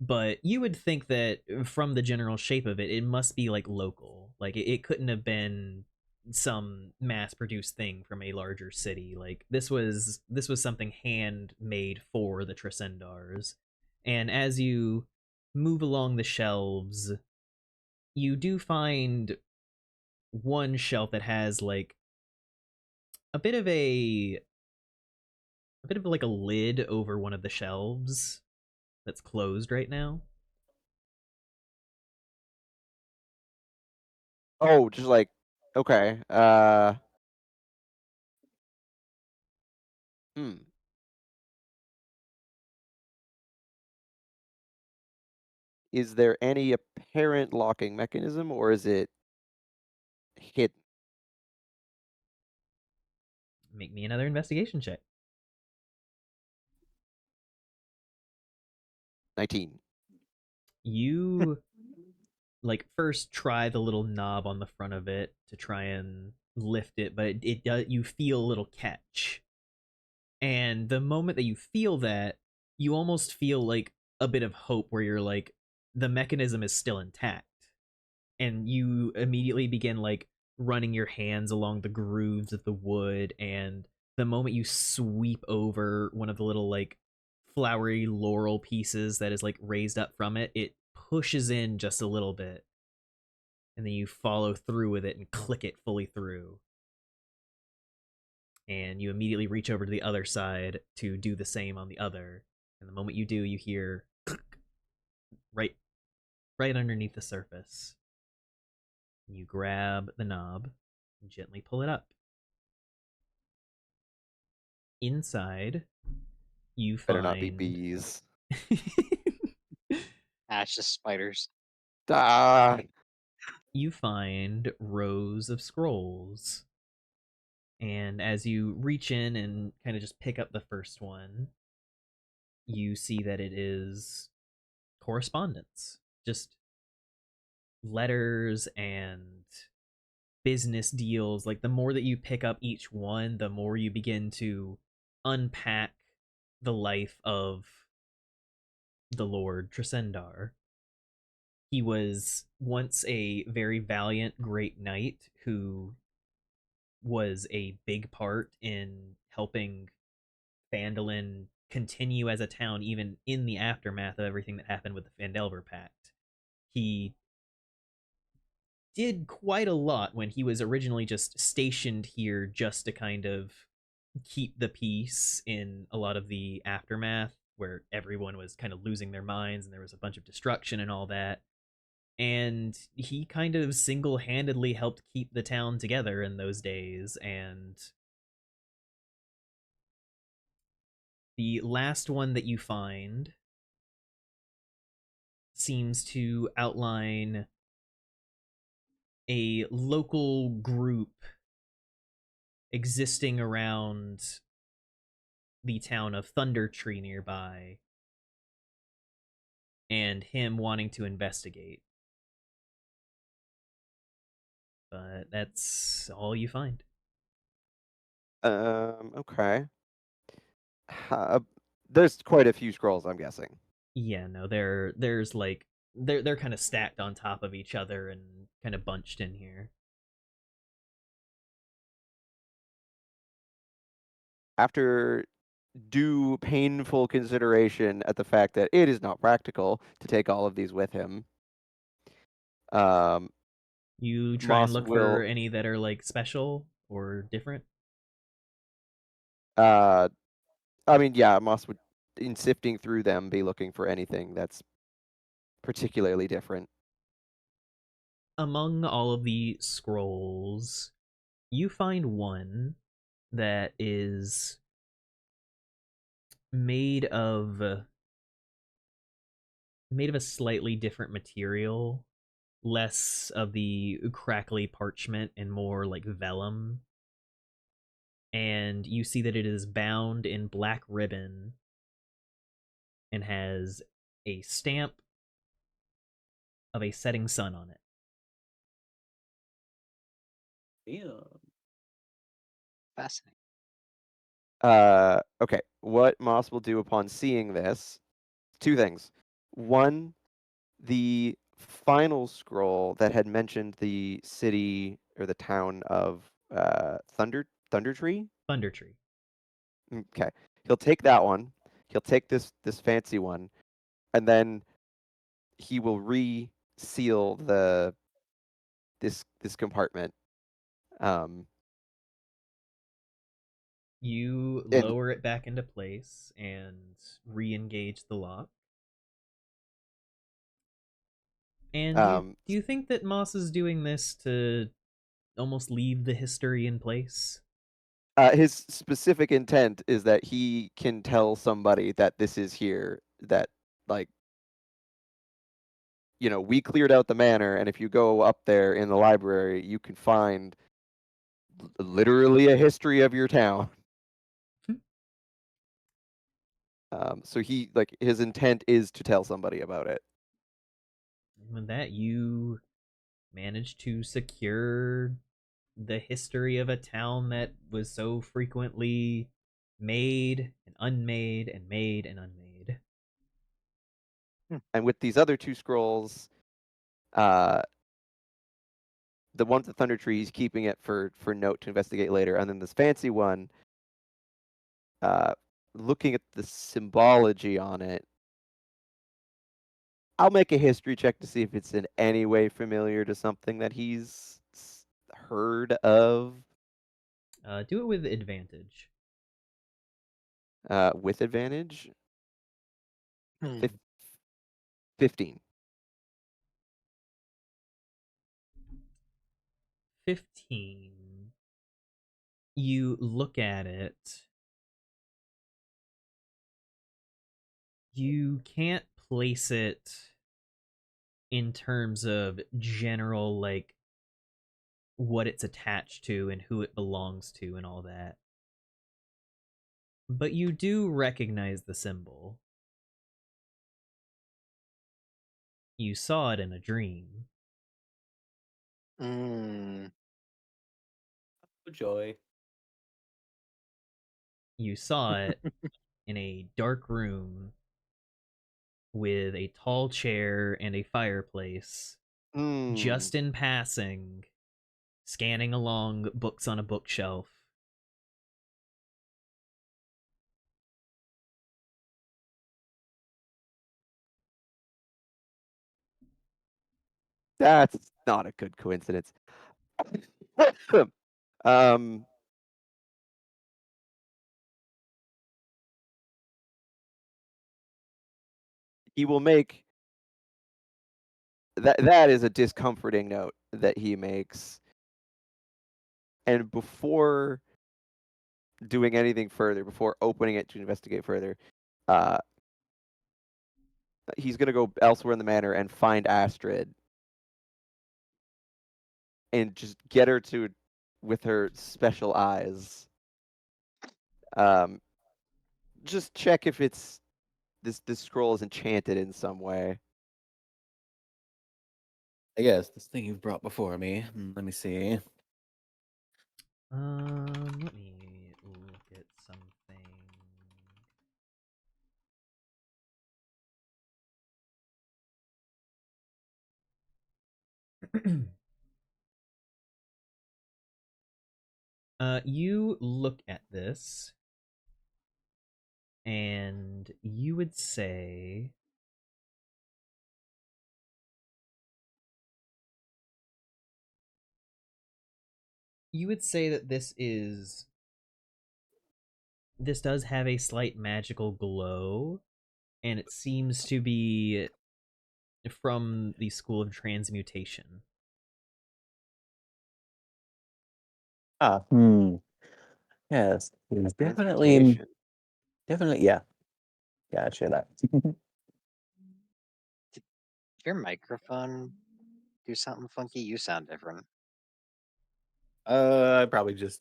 Speaker 1: But you would think that from the general shape of it, it must be like local. Like it couldn't have been some mass-produced thing from a larger city. Like this was something handmade for the Tresendars. And as you move along the shelves, you do find one shelf that has like a bit of like a lid over one of the shelves that's closed right now.
Speaker 3: Oh, just like okay. Hmm. Is there any apparent locking mechanism or is it hidden?
Speaker 1: Make me another investigation check.
Speaker 3: 19.
Speaker 1: You like first try the little knob on the front of it to try and lift it, but it does, you feel a little catch. And the moment that you feel that, you almost feel like a bit of hope where you're like the mechanism is still intact. And you immediately begin like running your hands along the grooves of the wood, and the moment you sweep over one of the little like flowery laurel pieces that is like raised up from it, it pushes in just a little bit, and then you follow through with it and click it fully through, and you immediately reach over to the other side to do the same on the other, and the moment you do, you hear right underneath the surface. You grab the knob and gently pull it up. Inside, you
Speaker 3: Better not be
Speaker 1: find
Speaker 3: bees.
Speaker 2: It's just spiders.
Speaker 3: Ah.
Speaker 1: you find rows of scrolls. And as you reach in and kind of just pick up the first one, you see that it is correspondence. Just letters and business deals. Like the more that you pick up each one, the more you begin to unpack the life of the Lord Tresendar. He was once a very valiant great knight who was a big part in helping Phandalin continue as a town even in the aftermath of everything that happened with the Phandelver Pact. He did quite a lot when he was originally just stationed here just to kind of keep the peace in a lot of the aftermath where everyone was kind of losing their minds and there was a bunch of destruction and all that. And he kind of single-handedly helped keep the town together in those days. And the last one that you find seems to outline a local group existing around the town of Thunder Tree nearby, and him wanting to investigate. But that's all you find.
Speaker 3: Okay. There's quite a few scrolls, I'm guessing.
Speaker 1: Yeah, no, there's like they're kind of stacked on top of each other and kind of bunched in here.
Speaker 3: After due painful consideration at the fact that it is not practical to take all of these with him,
Speaker 1: you try
Speaker 3: Moss
Speaker 1: and look
Speaker 3: will,
Speaker 1: for any that are like special or different.
Speaker 3: I mean, yeah, Moss would, in sifting through them, be looking for anything that's particularly different.
Speaker 1: Among all of the scrolls, you find one that is made of a slightly different material, less of the crackly parchment and more like vellum. And you see that it is bound in black ribbon and has a stamp of a setting sun on it.
Speaker 2: Yeah. Fascinating.
Speaker 3: Okay, what Moss will do upon seeing this, two things. One, the final scroll that had mentioned the city or the town of Thunder Tree.
Speaker 1: Thunder Tree.
Speaker 3: Okay, he'll take that one. He'll take this fancy one, and then he will reseal this compartment.
Speaker 1: You lower it back into place and re-engage the lock. And do you think that Moss is doing this to almost leave the history in place?
Speaker 3: His specific intent is that he can tell somebody that this is here, that, like, you know, we cleared out the manor, and if you go up there in the library, you can find literally a history of your town. So he, like, his intent is to tell somebody about it.
Speaker 1: And with that, you managed to secure the history of a town that was so frequently made and unmade and made and unmade.
Speaker 3: And with these other two scrolls, the one with the Thunder Tree, he's keeping it for note to investigate later, and then this fancy one, looking at the symbology on it, I'll make a history check to see if it's in any way familiar to something that he's heard of.
Speaker 1: Do it with advantage.
Speaker 3: With advantage? 15.
Speaker 1: 15. You look at it. You can't place it in terms of general, like, what it's attached to and who it belongs to and all that. But you do recognize the symbol. You saw it in a dream.
Speaker 2: Oh,
Speaker 5: joy.
Speaker 1: You saw it in a dark room with a tall chair and a fireplace, just in passing, scanning along books on a bookshelf.
Speaker 3: That's not a good coincidence. He will make that is a discomforting note that he makes. And before doing anything further, before opening it to investigate further, he's gonna go elsewhere in the manor and find Astrid and just get her to, with her special eyes, just check if it's this scroll is enchanted in some way.
Speaker 5: I guess this thing you've brought before me. Let me see.
Speaker 1: Let me look at something. You look at this, and you would say that this does have a slight magical glow, and it seems to be from the School of Transmutation.
Speaker 5: Yes, it's
Speaker 3: Transmutation.
Speaker 5: definitely, yeah. Yeah, I'd share that.
Speaker 2: Did your microphone do something funky? You sound different.
Speaker 5: I probably just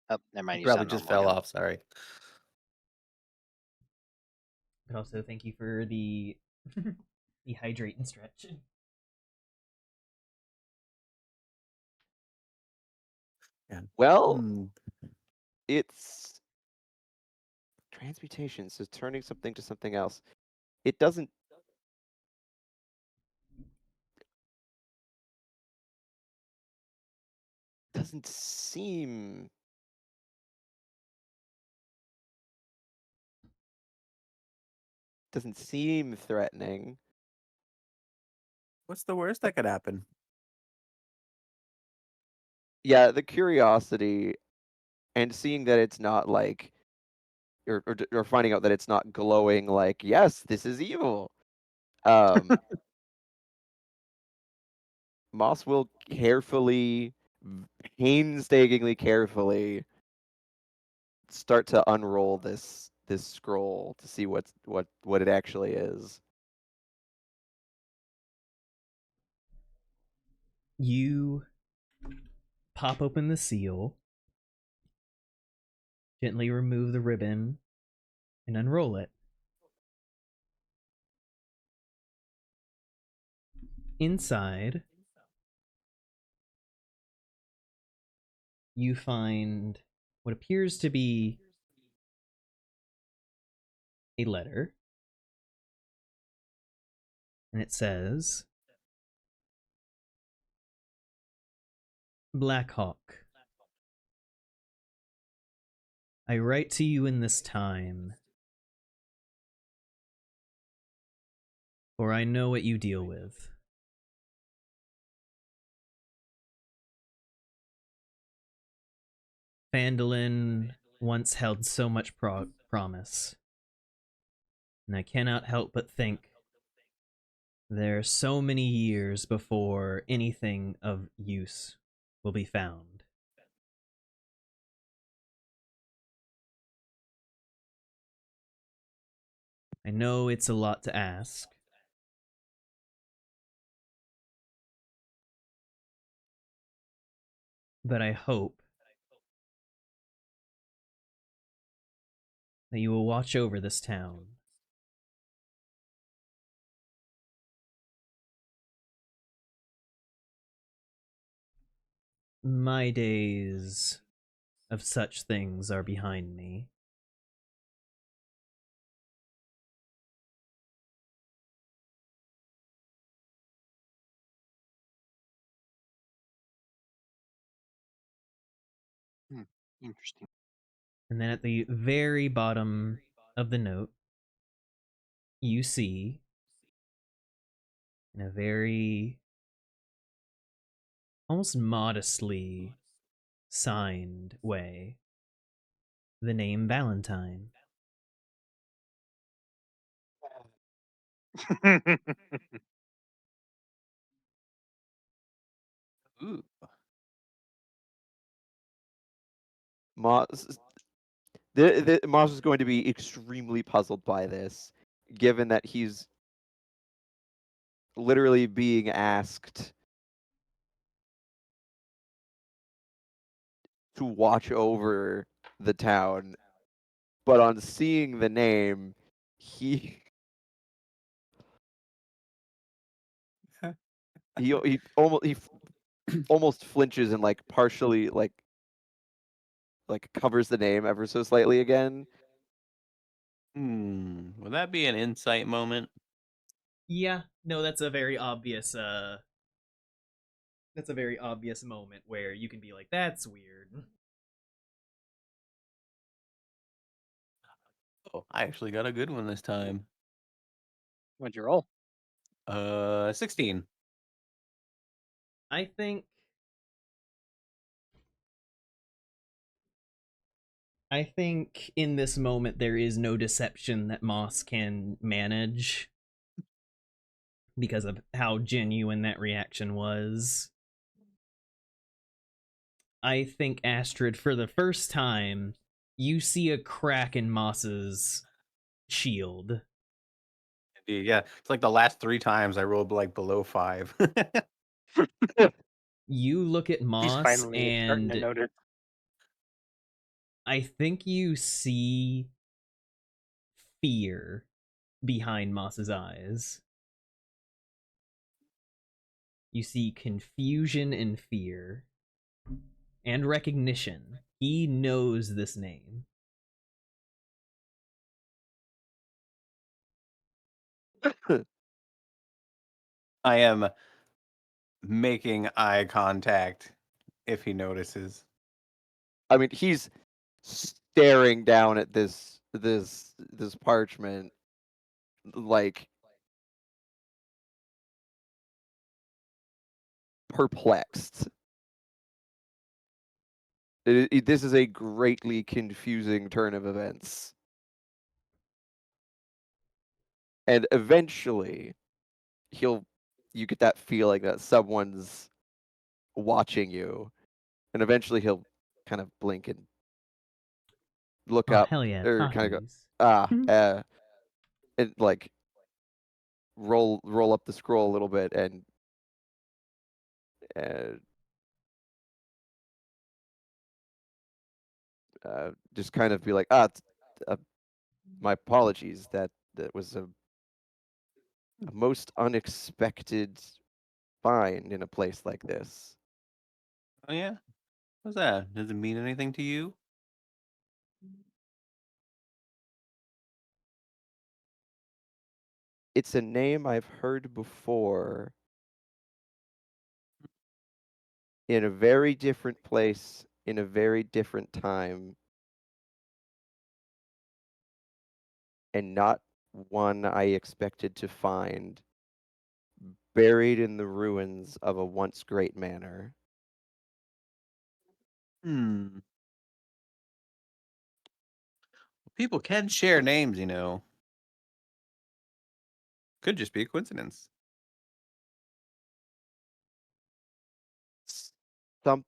Speaker 2: Oh, never mind. You
Speaker 5: probably
Speaker 2: sound
Speaker 5: just
Speaker 2: normal
Speaker 5: fell
Speaker 2: again.
Speaker 5: off. Sorry.
Speaker 1: But also, thank you for the the hydrate and stretch.
Speaker 5: Yeah.
Speaker 3: Well, it's transmutation, so turning something to something else. It doesn't seem threatening.
Speaker 5: What's the worst that could happen?
Speaker 3: Yeah, the curiosity and seeing that it's not like, or finding out that it's not glowing like, yes, this is evil. Moss will painstakingly carefully start to unroll this scroll to see what it actually is.
Speaker 1: You pop open the seal, gently remove the ribbon, and unroll it. Inside, you find what appears to be a letter, and it says, Black Hawk, I write to you in this time, for I know what you deal with. Phandalin once held so much promise, and I cannot help but think there are so many years before anything of use will be found. I know it's a lot to ask, but I hope that you will watch over this town. My days of such things are behind me.
Speaker 2: Interesting.
Speaker 1: And then at the very bottom of the note, you see, in a very almost modestly signed way the name Valentine.
Speaker 5: Ooh.
Speaker 3: Moss Moss is going to be extremely puzzled by this, given that he's literally being asked to watch over the town, but on seeing the name, he almost flinches and like partially like covers the name ever so slightly again.
Speaker 5: Would that be an insight moment?
Speaker 1: Yeah, no, that's a very obvious moment where you can be like, that's weird.
Speaker 5: Oh, I actually got a good one this time.
Speaker 2: What'd you roll?
Speaker 5: 16.
Speaker 1: I think in this moment there is no deception that Moss can manage because of how genuine that reaction was. I think, Astrid, for the first time, you see a crack in Moss's shield.
Speaker 5: Indeed, yeah. It's like the last 3 times I rolled like below 5.
Speaker 1: You look at
Speaker 2: He's
Speaker 1: Moss
Speaker 2: finally starting to
Speaker 1: and
Speaker 2: notice.
Speaker 1: I think you see fear behind Moss's eyes. You see confusion and fear and recognition. He knows this name.
Speaker 5: I am making eye contact if he notices.
Speaker 3: I mean, he's staring down at this parchment like perplexed. This is a greatly confusing turn of events. And eventually, you get that feeling that someone's watching you, and eventually he'll kind of blink and look up,
Speaker 1: Hell yeah,
Speaker 3: or kind of
Speaker 1: talkies.
Speaker 3: go, and like roll up the scroll a little bit and just kind of be like, my apologies. That was a most unexpected find in a place like this.
Speaker 5: Oh yeah? What's that? Does it mean anything to you?
Speaker 3: It's a name I've heard before in a very different place, in a very different time, and not one I expected to find buried in the ruins of a once great manor.
Speaker 5: People can share names, you know. Could just be a coincidence.
Speaker 3: Some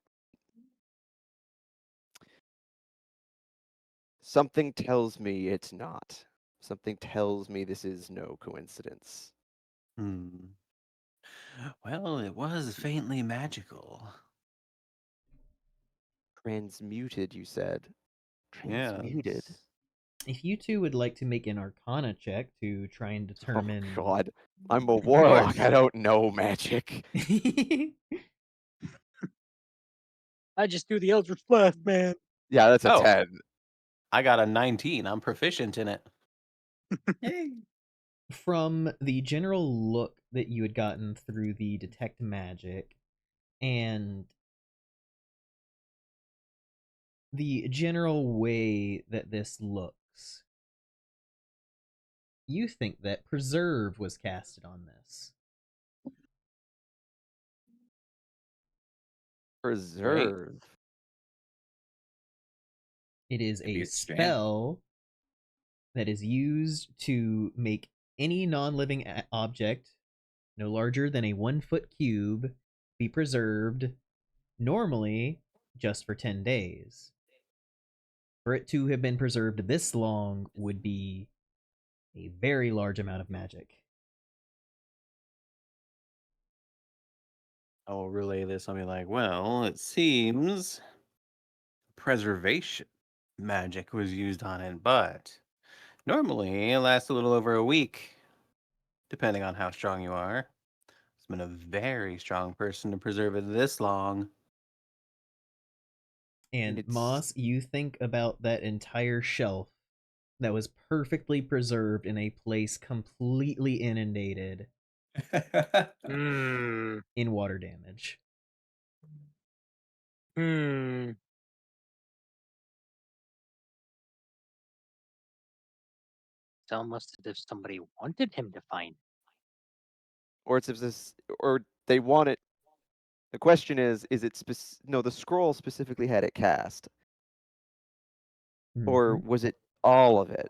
Speaker 3: Something tells me it's not. Something tells me this is no coincidence.
Speaker 5: Well, it was faintly magical.
Speaker 3: Transmuted, you said.
Speaker 5: Yeah.
Speaker 3: Transmuted.
Speaker 1: If you two would like to make an Arcana check to try and determine.
Speaker 3: Oh God, I'm a warlock. I don't know magic.
Speaker 2: I just do the Eldritch Blast, man.
Speaker 3: Yeah, that's a 10.
Speaker 5: I got a 19. I'm proficient in it.
Speaker 4: Yay.
Speaker 1: From the general look that you had gotten through the detect magic and the general way that this looks, you think that preserve was casted on this.
Speaker 3: Preserve.
Speaker 5: Right?
Speaker 1: It is
Speaker 4: Maybe
Speaker 1: a
Speaker 4: expand.
Speaker 1: spell that is used to make any non-living object no larger than a 1-foot cube be preserved, normally just for 10 days. For it to have been preserved this long would be a very large amount of magic.
Speaker 5: I will relay this. I'll be like, well, it seems preservation magic was used on it, but normally it lasts a little over a week, depending on how strong you are. It's been a very strong person to preserve it this long.
Speaker 1: And Moss, you think about that entire shelf that was perfectly preserved in a place completely inundated in water damage.
Speaker 2: It's almost as if somebody wanted him to find.
Speaker 3: Or it's if this, or they want it. The question is it no, the scroll specifically had it cast. Or was it all of it?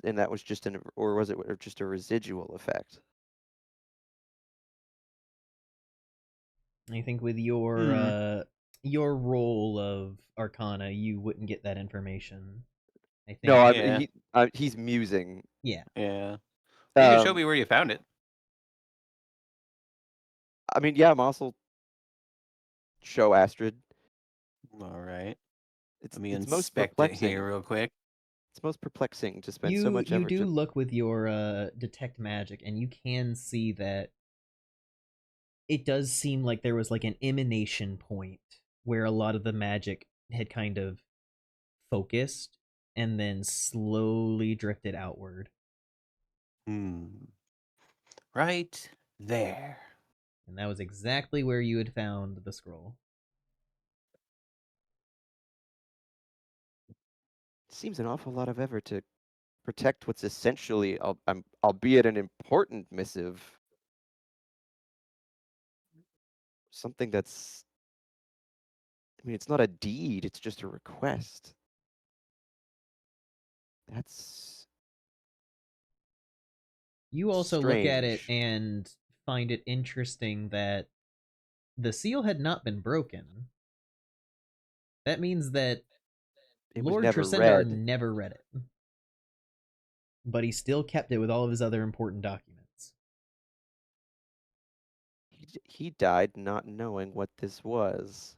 Speaker 3: And that was just or was it just a residual effect?
Speaker 1: I think with your role of Arcana, you wouldn't get that information. I think.
Speaker 3: No, he's musing.
Speaker 1: Yeah.
Speaker 5: Yeah. You can show me where you found it.
Speaker 3: I mean, yeah, Moss will show Astrid.
Speaker 5: All right.
Speaker 3: It's
Speaker 5: Let me
Speaker 3: most
Speaker 5: inspect it here real quick.
Speaker 3: It's most perplexing to spend so much effort.
Speaker 1: You do look with your detect magic, and you can see that it does seem like there was like an emanation point where a lot of the magic had kind of focused and then slowly drifted outward.
Speaker 5: Right there.
Speaker 1: And that was exactly where you had found the scroll.
Speaker 3: Seems an awful lot of effort to protect what's essentially, albeit an important missive. Something that's, I mean, it's not a deed, it's just a request. That's
Speaker 1: You also
Speaker 3: strange.
Speaker 1: look at it and find it interesting that the seal had not been broken. That means that Lord Tresendar never read it. But he still kept it with all of his other important documents.
Speaker 3: He died not knowing what this was.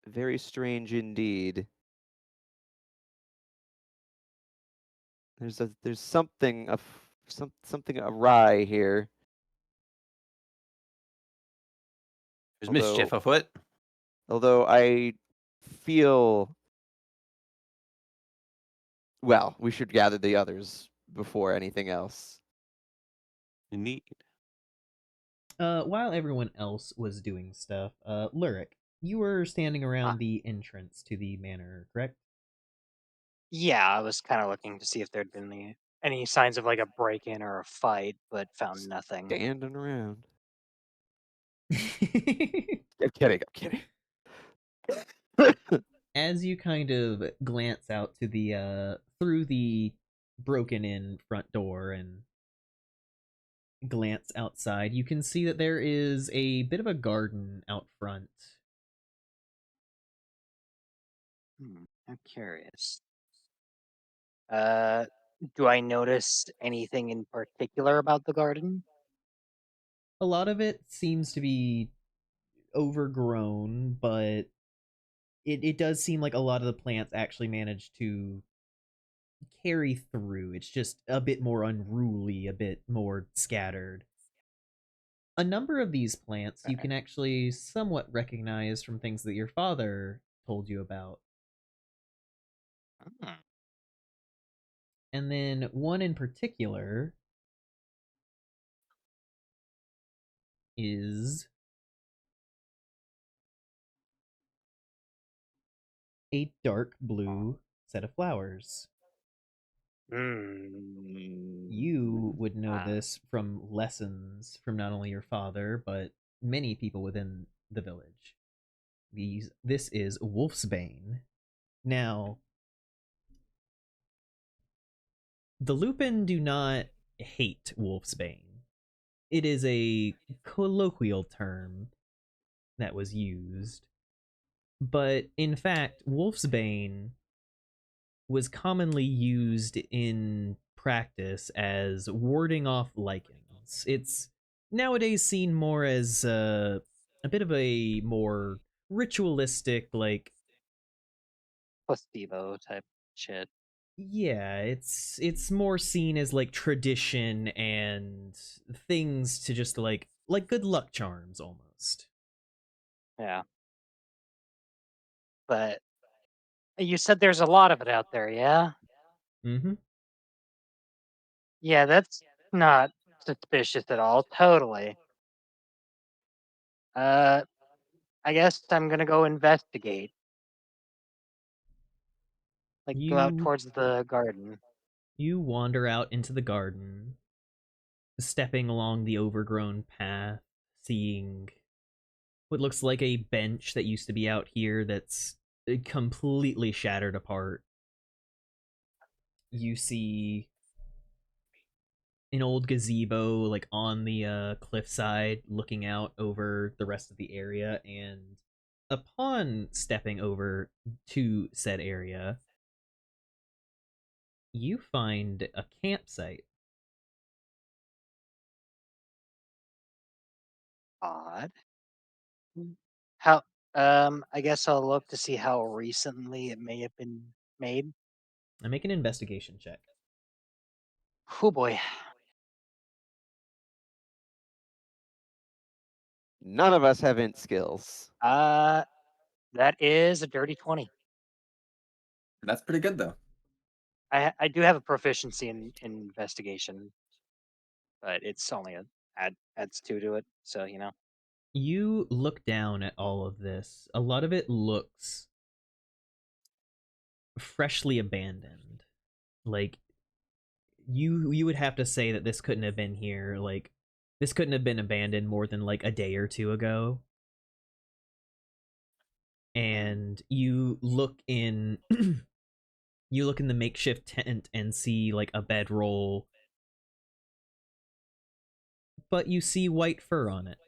Speaker 3: Very strange indeed. There's something something awry here.
Speaker 5: There's mischief afoot.
Speaker 3: Although I feel, well, we should gather the others before anything else.
Speaker 5: Indeed.
Speaker 1: While everyone else was doing stuff, Lyric, you were standing around the entrance to the manor, correct?
Speaker 2: Yeah, I was kind of looking to see if there'd been any signs of like a break-in or a fight, but found nothing.
Speaker 3: Standing around. I'm kidding.
Speaker 1: As you kind of glance out to the through the broken in front door and glance outside, you can see that there is a bit of a garden out front.
Speaker 2: I'm curious. Do I notice anything in particular about the garden?
Speaker 1: A lot of it seems to be overgrown, but it does seem like a lot of the plants actually managed to carry through. It's just a bit more unruly, a bit more scattered. A number of these plants you can actually somewhat recognize from things that your father told you about. And then one in particular is a dark blue set of flowers. You would know this from lessons from not only your father, but many people within the village. This is Wolfsbane. Now, the Lupin do not hate Wolfsbane. It is a colloquial term that was used. But in fact, Wolfsbane was commonly used in practice as warding off lichens. It's nowadays seen more as a bit of a more ritualistic, like,
Speaker 2: placebo type shit.
Speaker 1: Yeah, it's more seen as like tradition and things to just like good luck charms almost.
Speaker 2: Yeah. But you said there's a lot of it out there, yeah?
Speaker 1: Mm-hmm.
Speaker 2: Yeah, that's not suspicious at all. Totally. I guess I'm gonna go investigate. Like go out towards the garden.
Speaker 1: You wander out into the garden, stepping along the overgrown path, seeing what looks like a bench that used to be out here that's completely shattered apart. You see an old gazebo like on the cliffside looking out over the rest of the area, and upon stepping over to said area, you find a campsite.
Speaker 2: Odd. How I guess I'll look to see how recently it may have been made.
Speaker 1: I make an investigation check.
Speaker 2: Oh boy.
Speaker 3: None of us have int skills.
Speaker 2: That is a dirty 20.
Speaker 4: That's pretty good though.
Speaker 2: I do have a proficiency in investigation, but it's only adds 2 to it, so you know.
Speaker 1: You look down at all of this. A lot of it looks freshly abandoned. Like you would have to say that this couldn't have been here, like this couldn't have been abandoned more than like a day or two ago. And you look in you look in the makeshift tent and see like a bedroll, but you see white fur on it.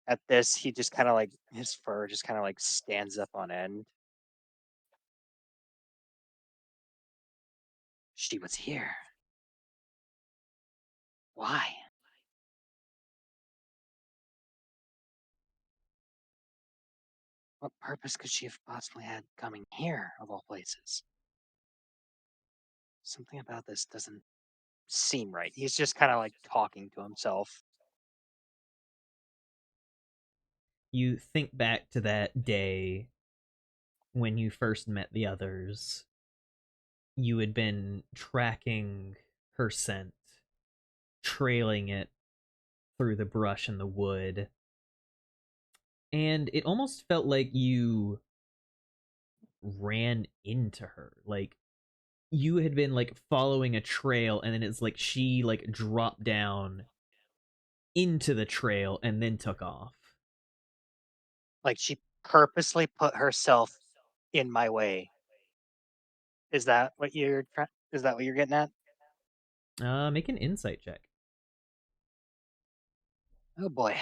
Speaker 2: At this, he just kind of like his fur just kind of like stands up on end. She was here. Why? What purpose could she have possibly had coming here, of all places? Something about this doesn't seem right. He's just kind of like talking to himself.
Speaker 1: You think back to that day when you first met the others. You had been tracking her scent, trailing it through the brush and the wood. And it almost felt like you ran into her. Like you had been like following a trail, and then it's like she like dropped down into the trail and then took off.
Speaker 2: Like she purposely put herself in my way. Is that what you're getting at?
Speaker 1: Make an insight check.
Speaker 2: Oh boy.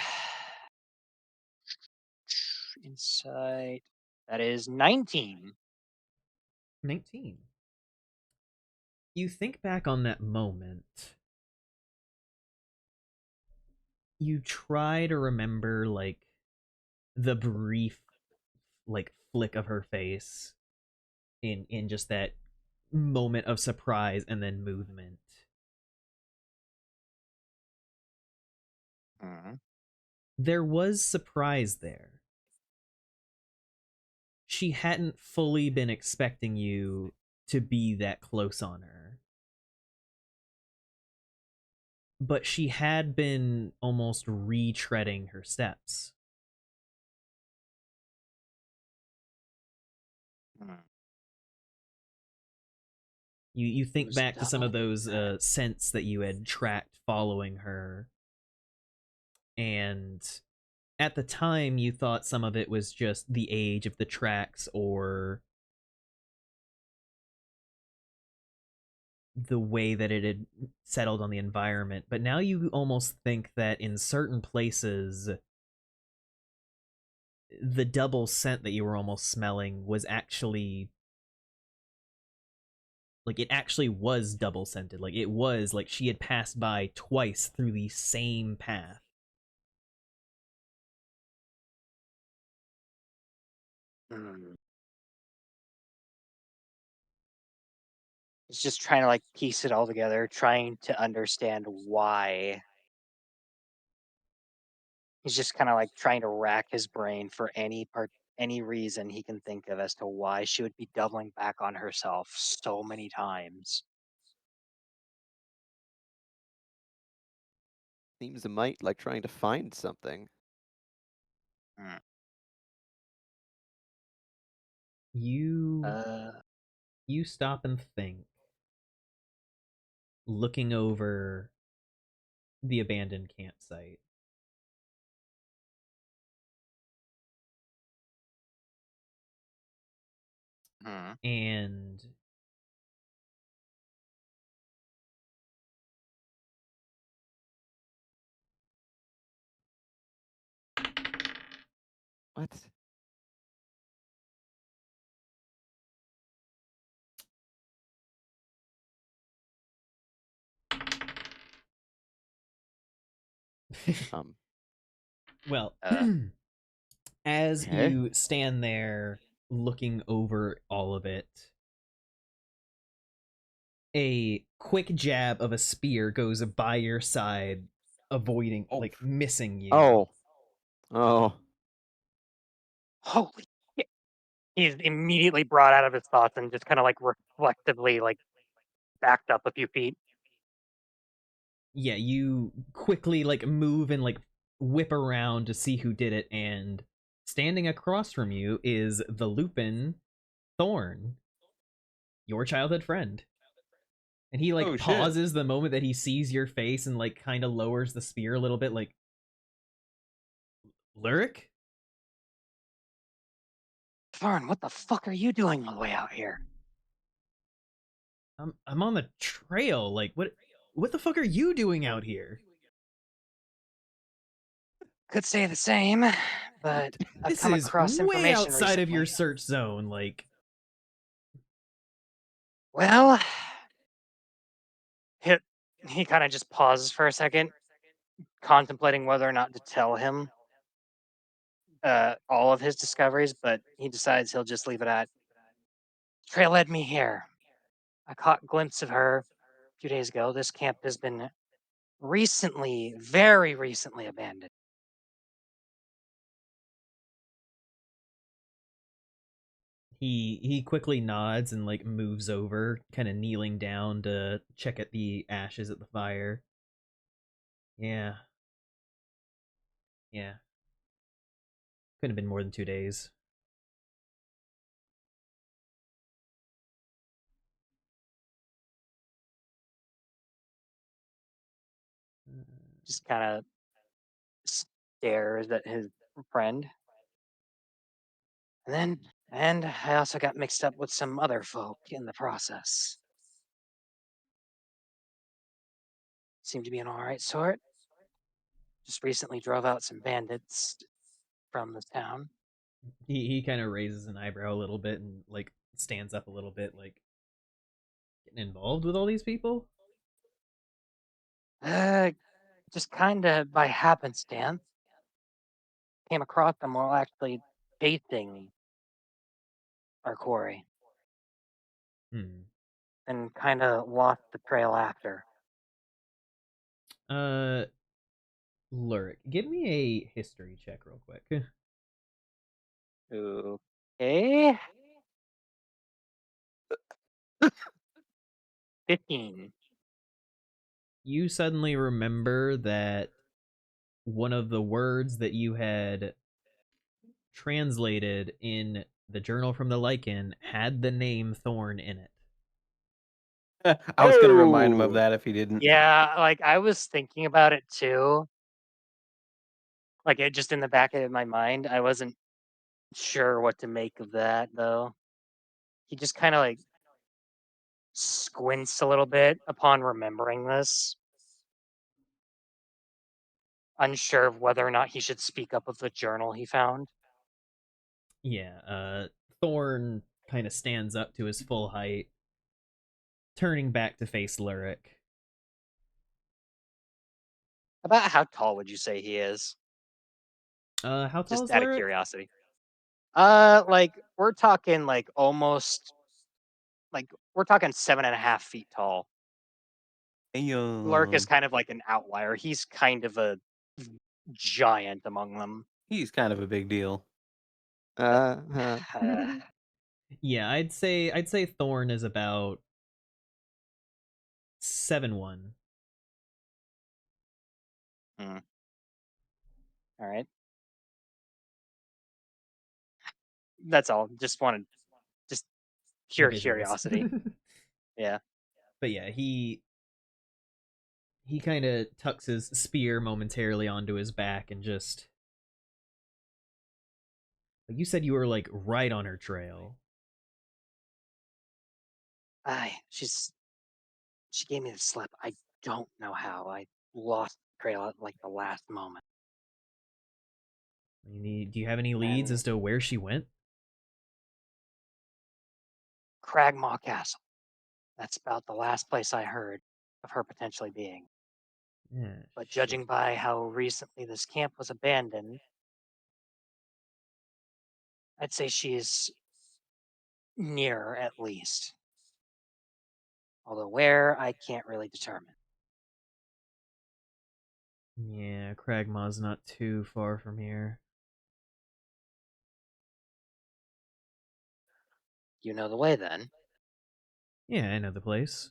Speaker 2: Insight. That is 19.
Speaker 1: 19. You think back on that moment. You try to remember like the brief like flick of her face in just that moment of surprise and then movement. There was surprise there. She hadn't fully been expecting you to be that close on her. But she had been almost retreading her steps. You think back to some of those scents that you had tracked following her, and at the time you thought some of it was just the age of the tracks or the way that it had settled on the environment, but now you almost think that in certain places the double scent that you were almost smelling was actually like it actually was double scented. Like it was like she had passed by twice through the same path.
Speaker 2: He's just trying to like piece it all together, trying to understand why. He's just kind of like trying to rack his brain for any reason he can think of as to why she would be doubling back on herself so many times.
Speaker 3: Seems a mite like trying to find something.
Speaker 1: You stop and think, looking over the abandoned campsite. And
Speaker 3: what?
Speaker 1: Well, as you stand there looking over all of it, a quick jab of a spear goes by your side, avoiding, like, missing you.
Speaker 3: Oh.
Speaker 2: Holy shit. He's immediately brought out of his thoughts and just kind of like reflectively like backed up a few feet.
Speaker 1: Yeah, you quickly like move and like whip around to see who did it, and standing across from you is the Lupin Thorn, your childhood friend. And he like pauses the moment that he sees your face and like kind of lowers the spear a little bit, like, Lyric?
Speaker 2: Thorn, what the fuck are you doing on the way out here?
Speaker 1: I'm on the trail. Like, what the fuck are you doing out here?
Speaker 2: Could say the same, but I've come across information
Speaker 1: way outside
Speaker 2: recently.
Speaker 1: of your search zone. Like,
Speaker 2: well, he kind of just pauses for a second, contemplating whether or not to tell him all of his discoveries, but he decides he'll just leave it at, trail led me here. I caught a glimpse of her a few days ago. This camp has been recently, very recently abandoned.
Speaker 1: he quickly nods and like moves over, kind of kneeling down to check at the ashes at the fire. Yeah. Couldn't have been more than 2 days.
Speaker 2: Just kind of stares at his friend. And I also got mixed up with some other folk in the process. Seemed to be an alright sort. Just recently drove out some bandits from this town.
Speaker 1: He kind of raises an eyebrow a little bit and like stands up a little bit, like, getting involved with all these people?
Speaker 2: Just kind of by happenstance. Came across them while actually chasing our quarry. And kind of lost the trail after.
Speaker 1: Lyric, give me a history check real quick.
Speaker 2: Okay. 15.
Speaker 1: You suddenly remember that one of the words that you had translated in the journal from the Lycan had the name Thorn in it.
Speaker 5: I was going to remind him of that if he didn't.
Speaker 2: Yeah, like I was thinking about it too. Like it just in the back of my mind. I wasn't sure what to make of that though. He just kind of like squints a little bit upon remembering this, unsure of whether or not he should speak up of the journal he found.
Speaker 1: Yeah, Thorn kind of stands up to his full height, turning back to face Lyric.
Speaker 2: About how tall would you say he is?
Speaker 1: How tall
Speaker 2: Just
Speaker 1: is
Speaker 2: out of
Speaker 1: Lyric?
Speaker 2: curiosity. Like we're talking like almost like we're talking 7.5 feet tall. Lurk is kind of like an outlier. He's kind of a giant among them.
Speaker 5: He's kind of a big deal.
Speaker 1: Yeah, I'd say Thorn is about 7'1".
Speaker 2: All right. That's all. Just pure
Speaker 1: Visuals.
Speaker 2: curiosity. Yeah.
Speaker 1: But yeah, he kind of tucks his spear momentarily onto his back and just. You said you were like right on her trail.
Speaker 2: She gave me the slip. I don't know how. I lost the trail at like the last moment.
Speaker 1: Do you have any leads as to where she went?
Speaker 2: Cragmaw Castle. That's about the last place I heard of her potentially being.
Speaker 1: Yeah,
Speaker 2: but judging by how recently this camp was abandoned, I'd say she's near at least. Although where, I can't really determine.
Speaker 1: Yeah, Cragmaw's not too far from here.
Speaker 2: You know the way then?
Speaker 1: Yeah, I know the place.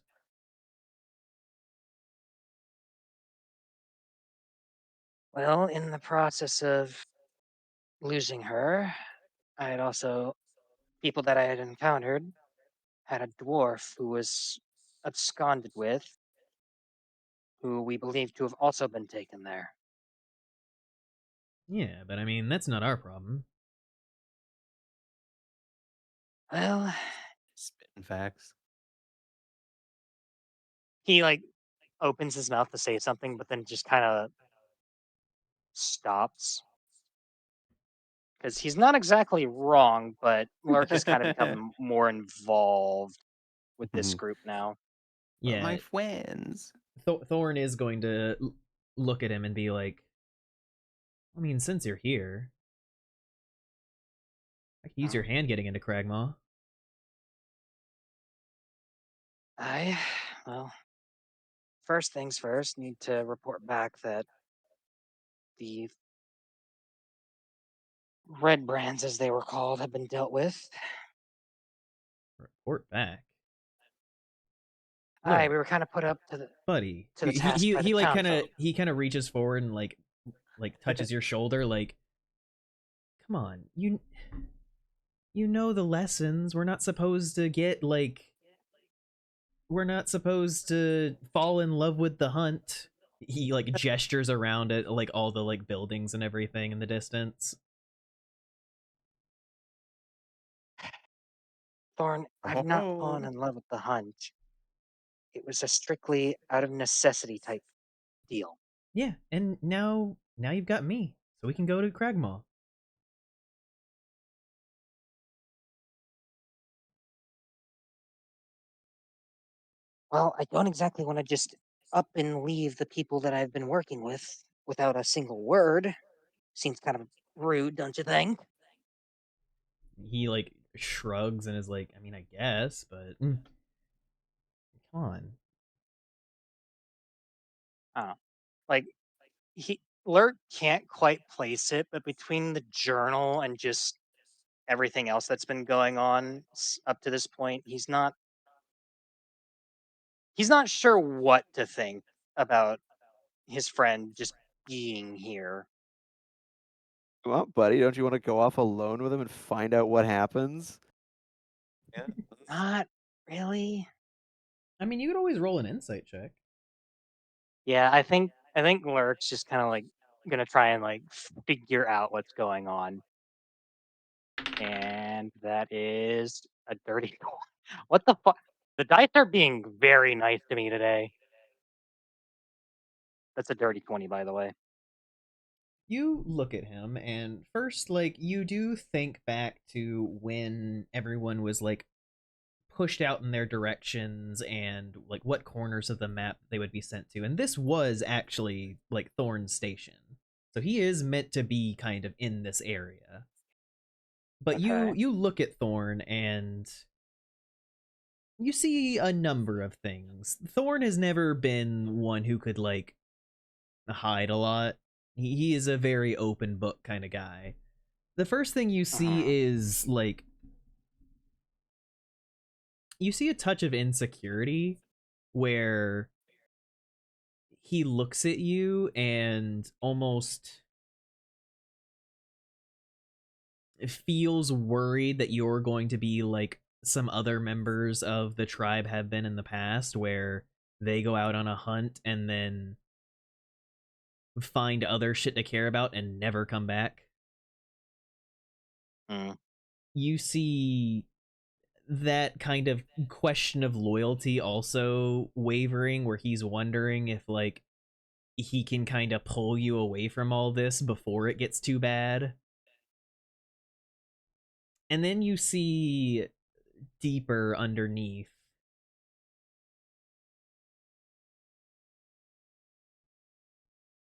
Speaker 2: Well, in the process of losing her, I had also people that I had encountered had a dwarf who was absconded with, who we believe to have also been taken there.
Speaker 1: Yeah, but I mean, that's not our problem.
Speaker 2: Well,
Speaker 5: spitting facts.
Speaker 2: He like opens his mouth to say something, but then just kind of stops. Because he's not exactly wrong, but Lurk has kind of become more involved with this group now.
Speaker 1: Yeah,
Speaker 5: my friends.
Speaker 1: Thorn is going to look at him and be like, I mean, since you're here, I could use your hand getting into Cragmaw.
Speaker 2: Well, first things first, need to report back that the red brands, as they were called, have been dealt with.
Speaker 1: Report back.
Speaker 2: We were kind of put up to the
Speaker 1: buddy.
Speaker 2: To the task by the
Speaker 1: He kind of reaches forward and like touches your shoulder. Like, come on, you know the lessons. We're not supposed to get like. We're not supposed to fall in love with the hunt. He like gestures around at like all the like buildings and everything in the distance.
Speaker 2: Thorn, I've not fallen in love with the hunt. It was a strictly out of necessity type deal.
Speaker 1: Yeah, and now you've got me, so we can go to Cragmaw.
Speaker 2: Well, I don't exactly want to just up and leave the people that I've been working with without a single word. Seems kind of rude, don't you think?
Speaker 1: He like shrugs and is like, I mean, I guess, but come on.
Speaker 2: Like Lurk can't quite place it, but between the journal and just everything else that's been going on up to this point, he's not sure what to think about his friend just being here.
Speaker 3: Come on, buddy. Don't you want to go off alone with him and find out what happens?
Speaker 5: Yeah.
Speaker 2: Not really.
Speaker 1: I mean, you could always roll an insight check.
Speaker 2: Yeah, I think Lurk's just kind of like gonna try and like figure out what's going on, and that is a dirty. What the fuck? The dice are being very nice to me today. That's a dirty 20, by the way.
Speaker 1: You look at him, and first, like, you do think back to when everyone was, like, pushed out in their directions and, like, what corners of the map they would be sent to. And this was actually, like, Thorn's station. So he is meant to be kind of in this area. But
Speaker 2: Okay.
Speaker 1: you look at Thorn, and you see a number of things. Thorn has never been one who could, like, hide a lot. He is a very open book kind of guy. The first thing you see is, like, you see a touch of insecurity where he looks at you and almost feels worried that you're going to be like some other members of the tribe have been in the past, where they go out on a hunt and then find other shit to care about and never come back. You see that kind of question of loyalty also wavering, where he's wondering if, like, he can kind of pull you away from all this before it gets too bad. And then you see deeper underneath,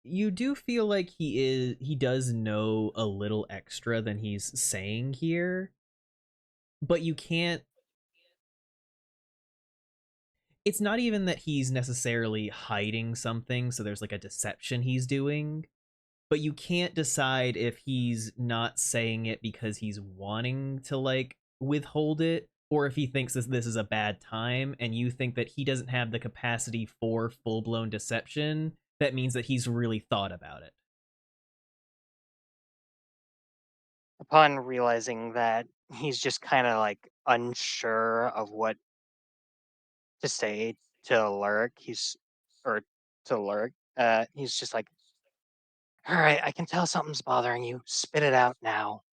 Speaker 1: you do feel like he does know a little extra than he's saying here, but you can't, it's not even that he's necessarily hiding something, so there's like a deception he's doing, but you can't decide if he's not saying it because he's wanting to, like, withhold it, or if he thinks this is a bad time, and you think that he doesn't have the capacity for full-blown deception. That means that he's really thought about it.
Speaker 2: Upon realizing that he's just kind of like unsure of what to say to Lurk, he's just like, all right, I can tell something's bothering you. Spit it out now.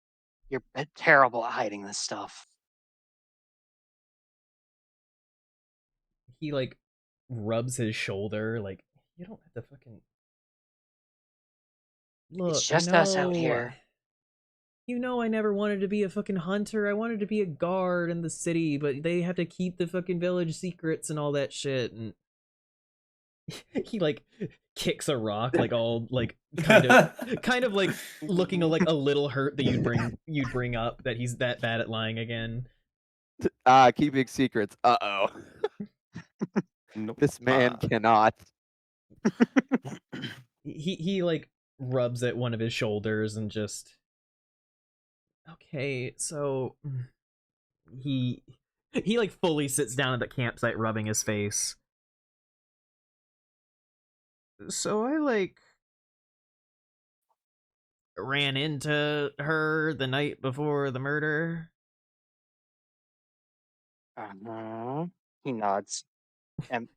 Speaker 2: You're terrible at hiding this stuff.
Speaker 1: He, like, rubs his shoulder, like, you don't have to fucking... Look,
Speaker 2: It's just us out here.
Speaker 1: You know, I never wanted to be a fucking hunter. I wanted to be a guard in the city, but they have to keep the fucking village secrets and all that shit. And he, like, kicks a rock, like, all, like, kind of like looking like a little hurt that you'd bring up that he's that bad at lying again.
Speaker 3: Keeping secrets. Uh-oh.
Speaker 5: Nope.
Speaker 3: This man cannot.
Speaker 1: He like rubs at one of his shoulders and just, okay, so he like fully sits down at the campsite rubbing his face. So I, like, ran into her the night before the murder.
Speaker 2: He nods and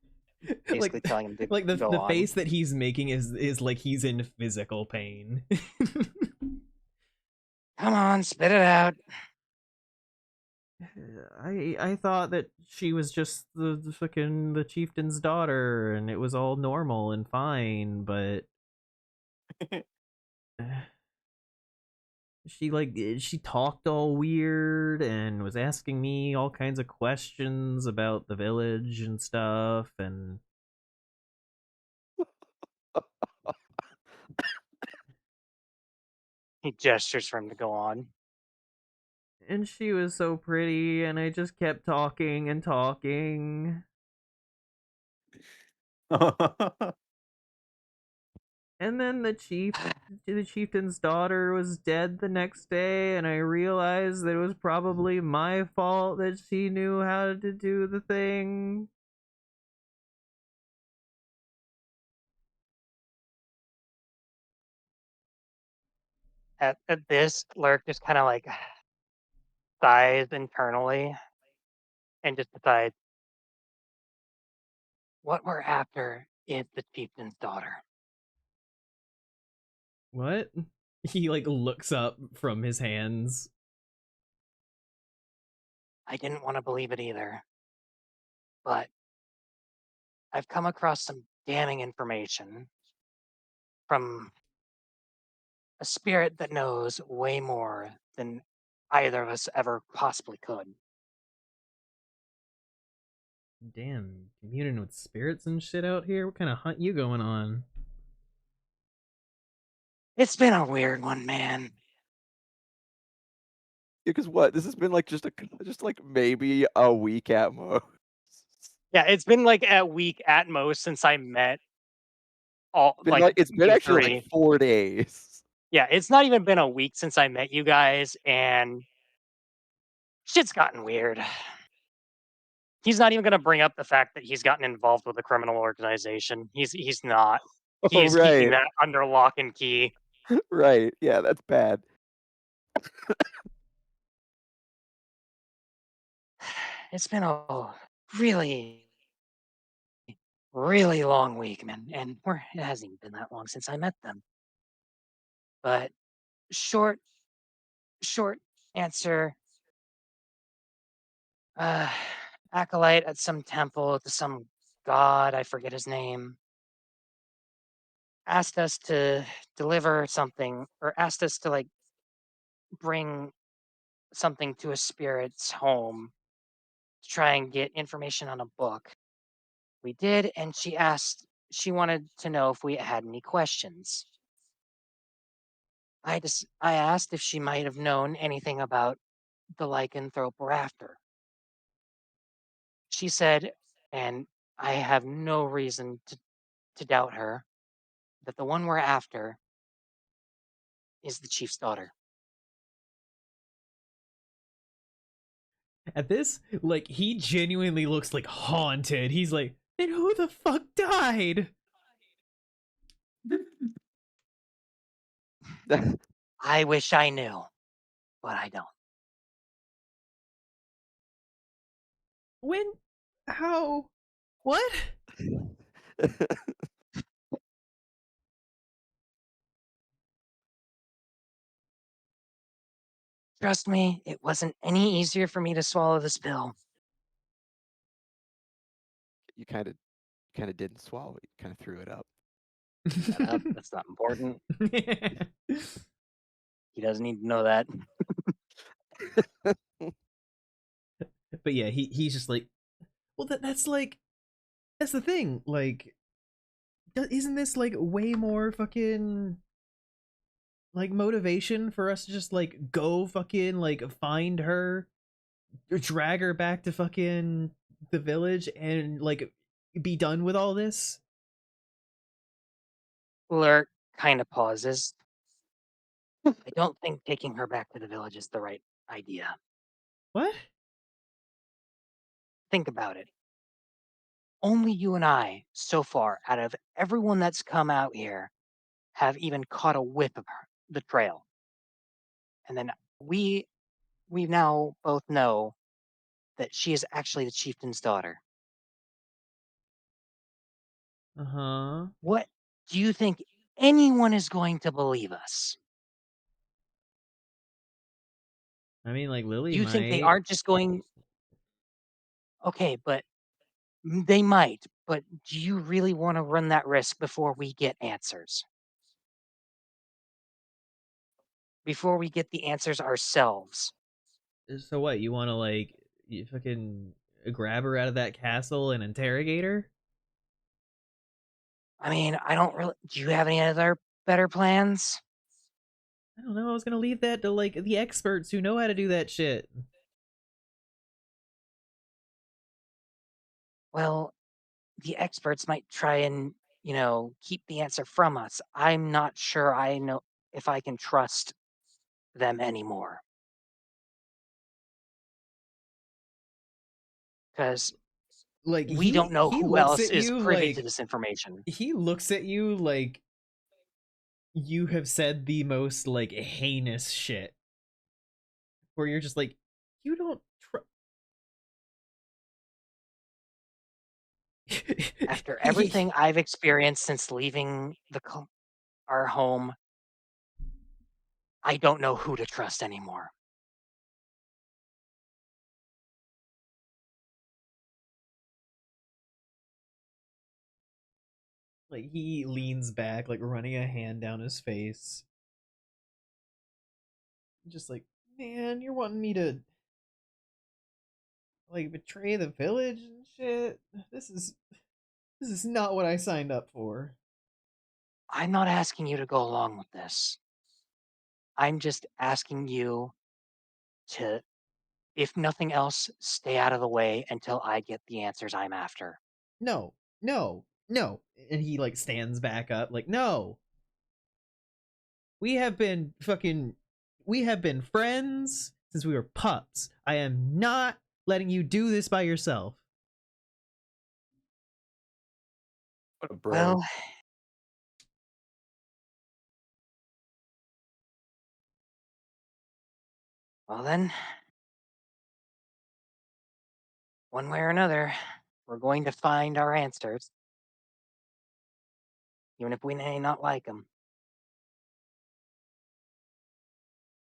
Speaker 2: basically
Speaker 1: Like,
Speaker 2: telling him to
Speaker 1: like
Speaker 2: go
Speaker 1: the
Speaker 2: on.
Speaker 1: face that he's making is like he's in physical pain.
Speaker 2: Come on, spit it out.
Speaker 1: I thought that she was just the fucking the chieftain's daughter and it was all normal and fine, but she talked all weird and was asking me all kinds of questions about the village and stuff, and
Speaker 2: He gestures for him to go on.
Speaker 1: and she was so pretty, and I just kept talking and talking. And then the chieftain's daughter was dead the next day, and I realized that it was probably my fault that she knew how to do the thing.
Speaker 2: At this, Lurk just kind of like sighs internally and just decides what we're after is the chieftain's daughter.
Speaker 1: What? He like looks up from his hands.
Speaker 2: I didn't want to believe it either, but I've come across some damning information from a spirit that knows way more than either of us ever possibly could.
Speaker 1: Damn, communing with spirits and shit out here? What kind of hunt you going on?
Speaker 2: It's been a weird one, man.
Speaker 3: Because what? This has been like just like maybe a week at most.
Speaker 2: Yeah, it's been like a week at most since I met
Speaker 3: It's been
Speaker 2: you
Speaker 3: actually
Speaker 2: three.
Speaker 3: like 4 days.
Speaker 2: Yeah, it's not even been a week since I met you guys, and shit's gotten weird. He's not even going to bring up the fact that he's gotten involved with a criminal organization. He's not. He's keeping that under lock and key.
Speaker 3: Right. Yeah, that's bad.
Speaker 2: It's been a really, really long week, man, and it hasn't even been that long since I met them. But short answer. Acolyte at some temple to some god, I forget his name, asked us to deliver something, or asked us to like bring something to a spirit's home to try and get information on a book. We did, and she wanted to know if we had any questions. I asked if she might have known anything about the lycanthrope we're after. She said, and I have no reason to doubt her, that the one we're after is the chief's daughter.
Speaker 1: At this, like, he genuinely looks like haunted. He's like, and who the fuck died?
Speaker 2: I wish I knew, but I don't.
Speaker 1: When? How? What?
Speaker 2: Trust me, it wasn't any easier for me to swallow this pill.
Speaker 3: You kind of didn't swallow it. You kind of threw it up.
Speaker 2: Shut up. That's not important. He doesn't need to know that.
Speaker 1: But yeah, he's just like, well, that's the thing. Like, isn't this like way more fucking like motivation for us to just like go fucking like find her, or drag her back to fucking the village and like be done with all this?
Speaker 2: Lurk kind of pauses. I don't think taking her back to the village is the right idea.
Speaker 1: What?
Speaker 2: Think about it. Only you and I, so far, out of everyone that's come out here, have even caught a whiff of her, the trail. And then we now both know that she is actually the chieftain's daughter.
Speaker 1: Uh-huh.
Speaker 2: What do you think anyone is going to believe us?
Speaker 1: I mean, like, Lily
Speaker 2: Do you think they
Speaker 1: might.
Speaker 2: aren't just going? Okay, but they might. But do you really want to run that risk before we get answers? Before we get the answers ourselves?
Speaker 1: So what, you want to like you fucking grab her out of that castle and interrogate her?
Speaker 2: I mean, I don't really. Do you have any other better plans?
Speaker 1: I don't know. I was gonna leave that to like the experts who know how to do that shit.
Speaker 2: Well, the experts might try and, keep the answer from us. I'm not sure I know if I can trust them anymore. Because
Speaker 1: Like
Speaker 2: we don't know
Speaker 1: he
Speaker 2: who
Speaker 1: looks
Speaker 2: else
Speaker 1: at
Speaker 2: is
Speaker 1: you
Speaker 2: privy to
Speaker 1: like
Speaker 2: this information.
Speaker 1: he looks at you like you have said the most like heinous shit where you're just like, you don't
Speaker 2: After everything I've experienced since leaving our home, I don't know who to trust anymore.
Speaker 1: Like he leans back, like running a hand down his face. Just like, man, you're wanting me to like betray the village and shit. This is not what I signed up for.
Speaker 2: I'm not asking you to go along with this. I'm just asking you to, if nothing else, stay out of the way until I get the answers I'm after.
Speaker 1: No, no, no. And he like stands back up, like, no. We have been friends since we were pups. I am not letting you do this by yourself.
Speaker 3: What a bro.
Speaker 2: Well then, one way or another, we're going to find our answers, even if we may not like them.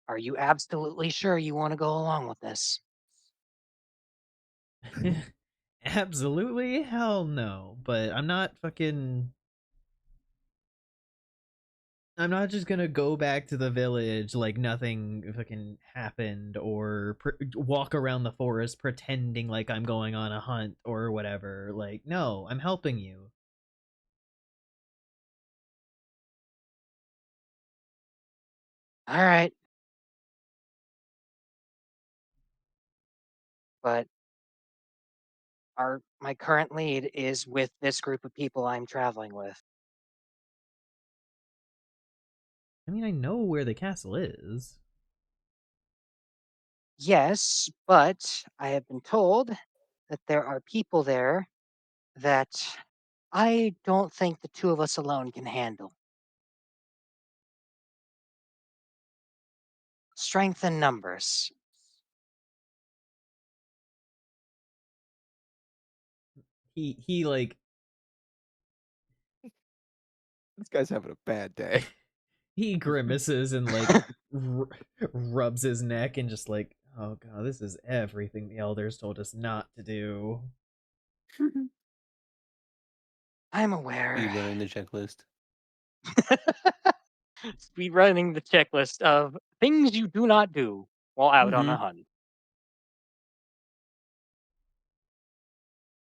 Speaker 2: Are you absolutely sure you want to go along with this?
Speaker 1: Absolutely hell no. But I'm not just gonna go back to the village like nothing fucking happened, or walk around the forest pretending like I'm going on a hunt or whatever. Like, no, I'm helping you.
Speaker 2: All right. But my current lead is with this group of people I'm traveling with.
Speaker 1: I mean, I know where the castle is.
Speaker 2: Yes, but I have been told that there are people there that I don't think the two of us alone can handle. Strength in numbers.
Speaker 1: He like
Speaker 3: This guy's having a bad day.
Speaker 1: he grimaces and like rubs his neck and just like, oh god, this is everything the elders told us not to do.
Speaker 2: I'm aware.
Speaker 5: Speed running the checklist.
Speaker 2: Speed running the checklist of things you do not do while out on a hunt.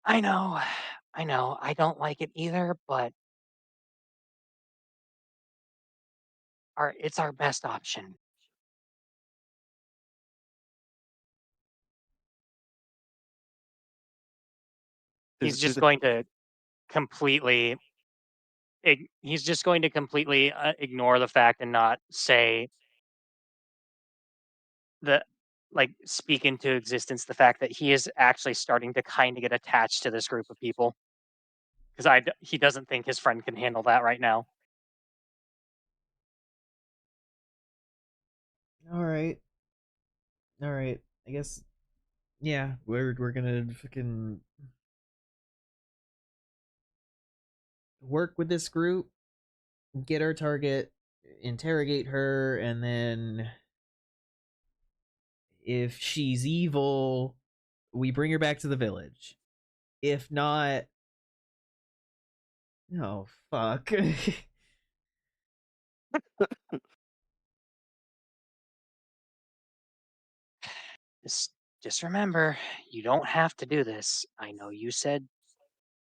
Speaker 2: I know, I don't like it either, but it's our best option. He's just going to completely ignore the fact and not say the like speak into existence the fact that he is actually starting to kind of get attached to this group of people because he doesn't think his friend can handle that right now.
Speaker 1: All right. I guess yeah, we're gonna fucking work with this group, get our target, interrogate her, and then if she's evil, we bring her back to the village. If not, oh fuck.
Speaker 2: Just remember, you don't have to do this. I know you said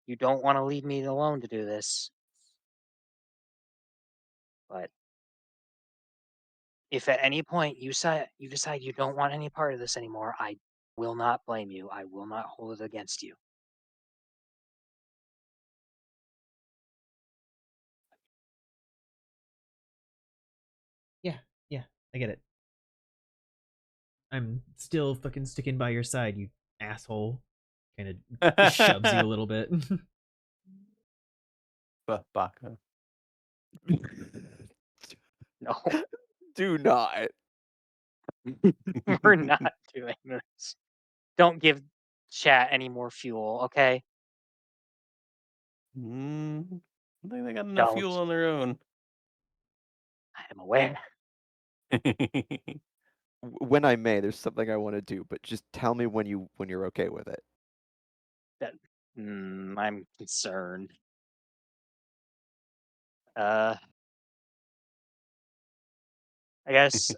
Speaker 2: you don't want to leave me alone to do this, but if at any point you decide you don't want any part of this anymore, I will not blame you. I will not hold it against you.
Speaker 1: Yeah, I get it. I'm still fucking sticking by your side, you asshole. Kind of shoves you a little bit.
Speaker 5: Baka.
Speaker 2: No,
Speaker 3: Do not.
Speaker 2: we're not doing this. Don't give chat any more fuel, okay?
Speaker 5: I think they got enough
Speaker 2: Don't.
Speaker 5: fuel on their own.
Speaker 2: I am aware.
Speaker 3: When I may, there's something I want to do, but just tell me when you're okay with it.
Speaker 2: That I'm concerned. I guess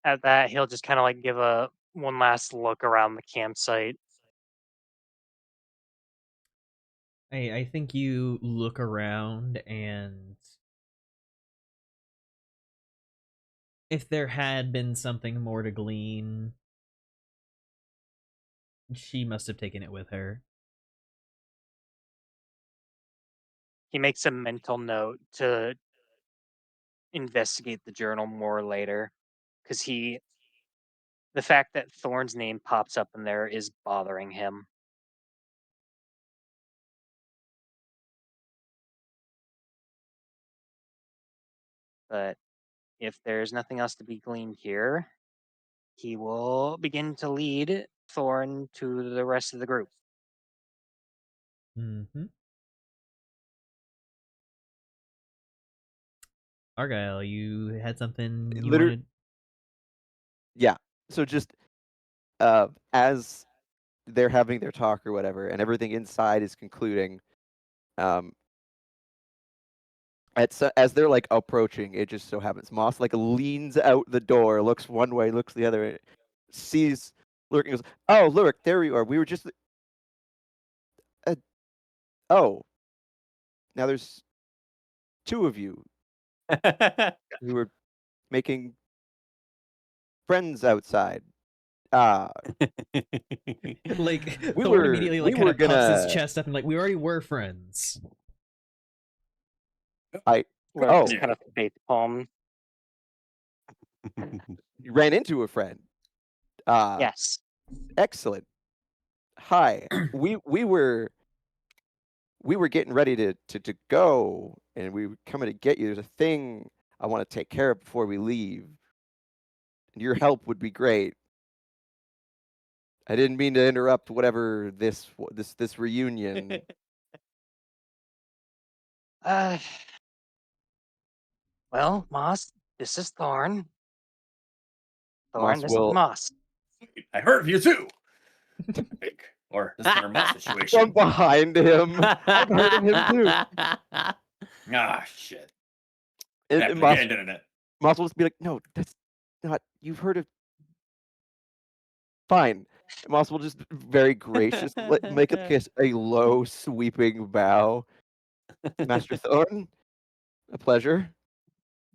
Speaker 2: at that he'll just kind of like give a one last look around the campsite.
Speaker 1: I think you look around, and if there had been something more to glean, she must have taken it with her.
Speaker 2: He makes a mental note to investigate the journal more later, because the fact that Thorn's name pops up in there is bothering him. But if there's nothing else to be gleaned here, he will begin to lead Thorn to the rest of the group.
Speaker 1: Mm-hmm. Argyle, you had something you wanted?
Speaker 3: Yeah. So just as they're having their talk or whatever, and everything inside is concluding, as they're like approaching, it just so happens Moss like leans out the door, looks one way, looks the other, sees Lurk, and goes, "Oh, Lurk, there you are. We were just oh, now there's two of you who were making friends outside.
Speaker 1: Like,
Speaker 3: we
Speaker 1: Thorn
Speaker 3: were
Speaker 1: immediately like
Speaker 3: we
Speaker 1: kind
Speaker 3: were
Speaker 1: of puffs his
Speaker 3: gonna
Speaker 1: chest up and like, we already were friends.
Speaker 2: Lurk
Speaker 3: Oh.
Speaker 2: is kind of face palm.
Speaker 3: You ran into a friend.
Speaker 2: Yes.
Speaker 3: Excellent. Hi. we were getting ready to go, and we were coming to get you. There's a thing I want to take care of before we leave. And your help would be great. I didn't mean to interrupt whatever this reunion.
Speaker 2: Well, Moss, this is Thorn.
Speaker 3: Moss
Speaker 2: This is
Speaker 3: will
Speaker 2: Moss.
Speaker 4: I heard of you too. Or this is our Moss
Speaker 3: from
Speaker 4: situation.
Speaker 3: behind him. I've heard of him too.
Speaker 4: Ah, shit.
Speaker 3: And
Speaker 4: Moss
Speaker 3: will just be like, "No, that's not. You've heard of." Fine. Moss will just very gracious make a low sweeping bow. Master Thorn, a pleasure.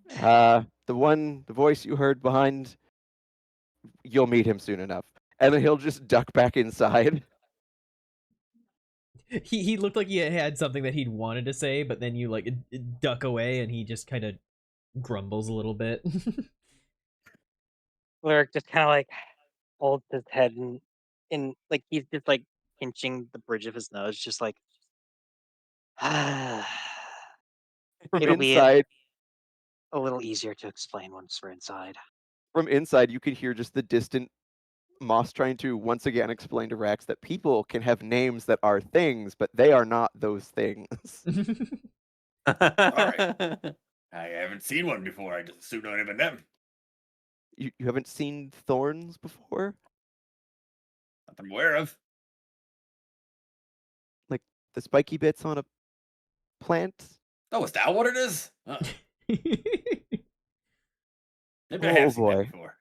Speaker 3: The voice you heard behind, you'll meet him soon enough. And then he'll just duck back inside.
Speaker 1: He looked like he had something that he'd wanted to say, but then you like duck away, and he just kind of grumbles a little bit.
Speaker 2: Lyric just kind of like holds his head and like he's just like pinching the bridge of his nose, just like
Speaker 3: From
Speaker 2: it'll be
Speaker 3: inside,
Speaker 2: a little easier to explain once we're inside.
Speaker 3: from inside, you could hear just the distant Moss trying to once again explain to Rex that people can have names that are things, but they are not those things.
Speaker 4: All right. I haven't seen one before. I just assumed not even them.
Speaker 3: You haven't seen thorns before?
Speaker 4: Not that I'm aware of.
Speaker 3: Like the spiky bits on a plant?
Speaker 4: Oh, is that what it is? Maybe I
Speaker 3: Oh,
Speaker 4: have seen
Speaker 3: boy.
Speaker 4: that before.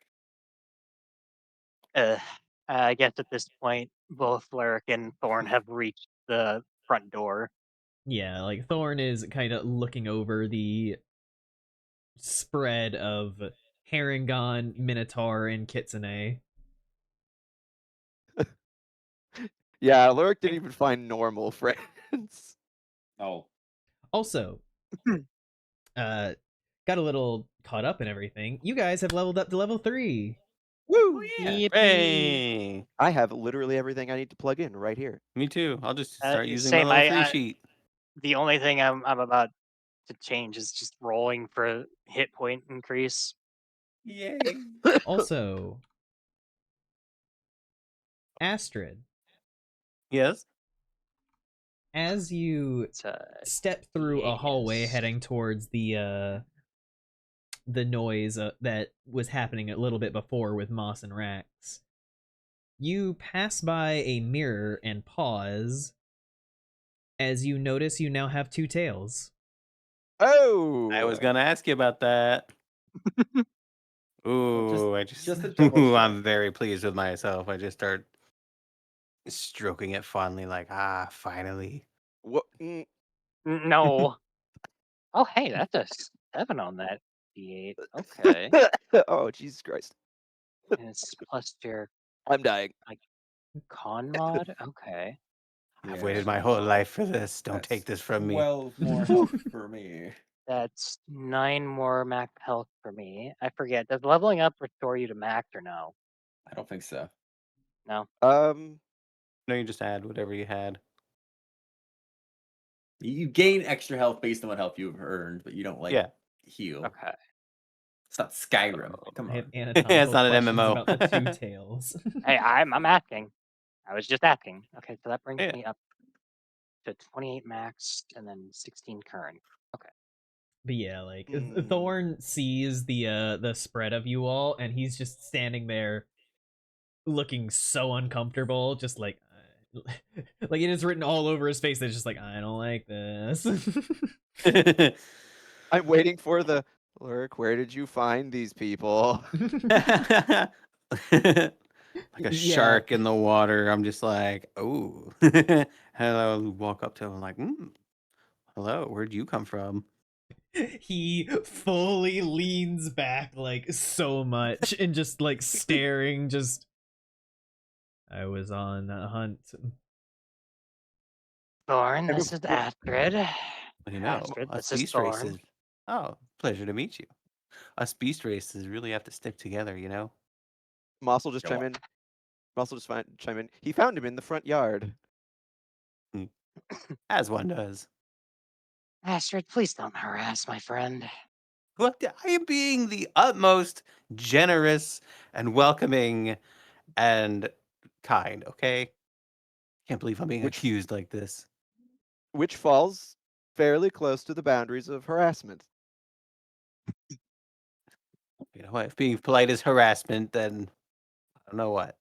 Speaker 2: I guess at this point, both Lyric and Thorn have reached the front door.
Speaker 1: Yeah, like Thorn is kind of looking over the spread of Harengon, Minotaur, and Kitsune.
Speaker 3: Yeah, Lyric didn't even find normal friends.
Speaker 4: Oh.
Speaker 1: Also, got a little caught up in everything. You guys have leveled up to level 3.
Speaker 3: Woo!
Speaker 5: Yeah. Hey.
Speaker 3: I have literally everything I need to plug in right here.
Speaker 5: Me too. I'll just start using my
Speaker 2: Same.
Speaker 5: level 3 sheet.
Speaker 2: The only thing I'm about to change is just rolling for hit point increase.
Speaker 4: Yay.
Speaker 1: Also, Astrid,
Speaker 5: Yes.
Speaker 1: as you step through a hallway heading towards the noise that was happening a little bit before with Moss and Rax, you pass by a mirror and pause as you notice you now have two tails.
Speaker 3: Oh!
Speaker 5: I was gonna ask you about that. Ooh,
Speaker 4: Well,
Speaker 5: I just
Speaker 4: just a double
Speaker 5: ooh,
Speaker 4: check.
Speaker 5: I'm very pleased with myself. I just start stroking it fondly, like, finally.
Speaker 3: What?
Speaker 2: No. Oh, hey, that's a 7 on that D8. Okay.
Speaker 3: Oh, Jesus Christ.
Speaker 2: And it's plus your
Speaker 3: I'm dying.
Speaker 2: con mod? Okay.
Speaker 5: I've waited my whole life for this. Don't
Speaker 4: That's
Speaker 5: take this from me.
Speaker 4: 12 more health for me.
Speaker 2: That's 9 more max health for me. I forget. Does leveling up restore you to max or no?
Speaker 4: I don't think so.
Speaker 2: No.
Speaker 5: No, you just add whatever you had.
Speaker 4: You gain extra health based on what health you've earned, but you don't heal.
Speaker 2: Okay.
Speaker 4: It's not Skyrim. Come
Speaker 1: I have
Speaker 4: on.
Speaker 1: anatomical
Speaker 5: It's not an
Speaker 1: questions
Speaker 5: MMO.
Speaker 1: about the two tails.
Speaker 2: Hey, I'm asking. I was just asking. Okay, so that brings
Speaker 5: Yeah.
Speaker 2: me up to 28 max and then 16 current. Okay.
Speaker 1: But yeah, like Thorn sees the spread of you all, and he's just standing there, looking so uncomfortable, just like like it is written all over his face. That's just like, I don't like this.
Speaker 3: I'm waiting for the Lurk. Where did you find these people?
Speaker 5: Like a shark in the water. I'm just like, oh. Hello, walk up to him like, hello, where'd you come from?
Speaker 1: He fully leans back like so much and just like staring, just I was on a hunt.
Speaker 2: Thorn, this is Astrid.
Speaker 5: You know,
Speaker 2: Astrid,
Speaker 5: us
Speaker 2: this is
Speaker 5: beast
Speaker 2: Thorn.
Speaker 5: races. Oh, pleasure to meet you. Us beast races really have to stick together, you know?
Speaker 3: Moss will just chime in. Moss will just chime in. He found him in the front yard.
Speaker 5: As one does.
Speaker 2: Astrid, please don't harass my friend.
Speaker 5: Well, I am being the utmost generous and welcoming and kind, okay? Can't believe I'm being accused like this.
Speaker 3: Which falls fairly close to the boundaries of harassment.
Speaker 5: You know what? If being polite is harassment, then I don't know what.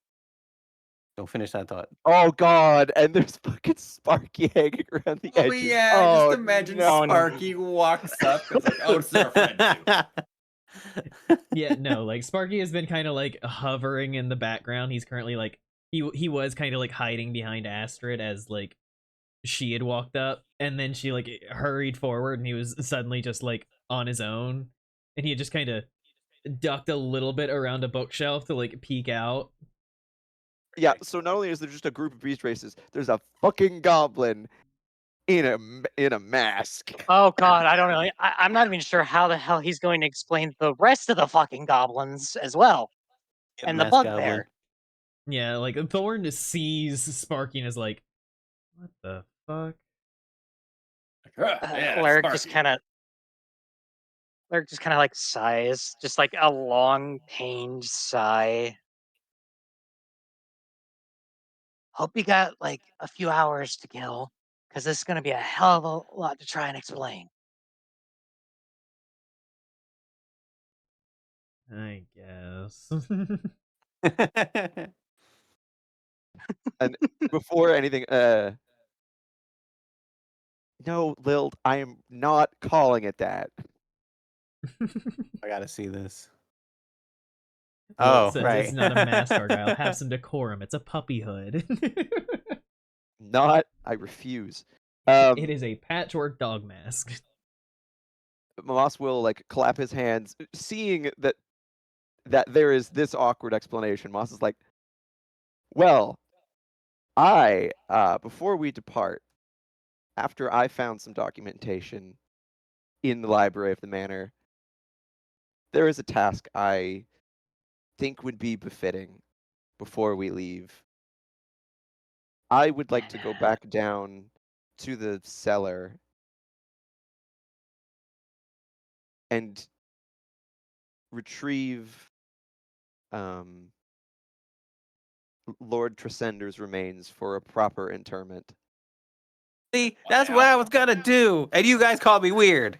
Speaker 5: Don't finish that thought.
Speaker 3: Oh God! And there's fucking Sparky hanging around the edges.
Speaker 4: Yeah,
Speaker 3: oh,
Speaker 4: just imagine
Speaker 3: no.
Speaker 4: Sparky walks up and it's like, oh, it's our friend too.
Speaker 1: Yeah, no, like Sparky has been kind of like hovering in the background. He's currently like he was kind of like hiding behind Astrid as like she had walked up, and then she like hurried forward, and he was suddenly just like on his own, and he had just kind of ducked a little bit around a bookshelf to like peek out.
Speaker 3: Yeah, so not only is there just a group of beast races, there's a fucking goblin in a mask.
Speaker 2: Oh God, I don't know. I'm not even sure how the hell he's going to explain the rest of the fucking goblins as well, and the bugbear.
Speaker 1: Yeah, like Thorn sees Sparky and is like, "What the fuck?"
Speaker 2: Larry just kind of like sighs, just like a long, pained sigh. Hope you got like a few hours to kill, because this is going to be a hell of a lot to try and explain.
Speaker 1: I guess.
Speaker 3: And before anything, no, Lilt, I am not calling it that.
Speaker 5: I gotta see this.
Speaker 1: Lilt says
Speaker 5: right.
Speaker 1: it's not a mask, Argyle. Have some decorum. It's a puppy hood.
Speaker 3: I refuse.
Speaker 1: It is a patchwork dog mask.
Speaker 3: Moss will like clap his hands, seeing that there is this awkward explanation. Moss is like, well, before we depart, after I found some documentation in the library of the manor, there is a task I think would be befitting before we leave. I would like to go back down to the cellar and retrieve Lord Tressender's remains for a proper interment.
Speaker 5: See, that's what I was gonna do, and you guys called me weird.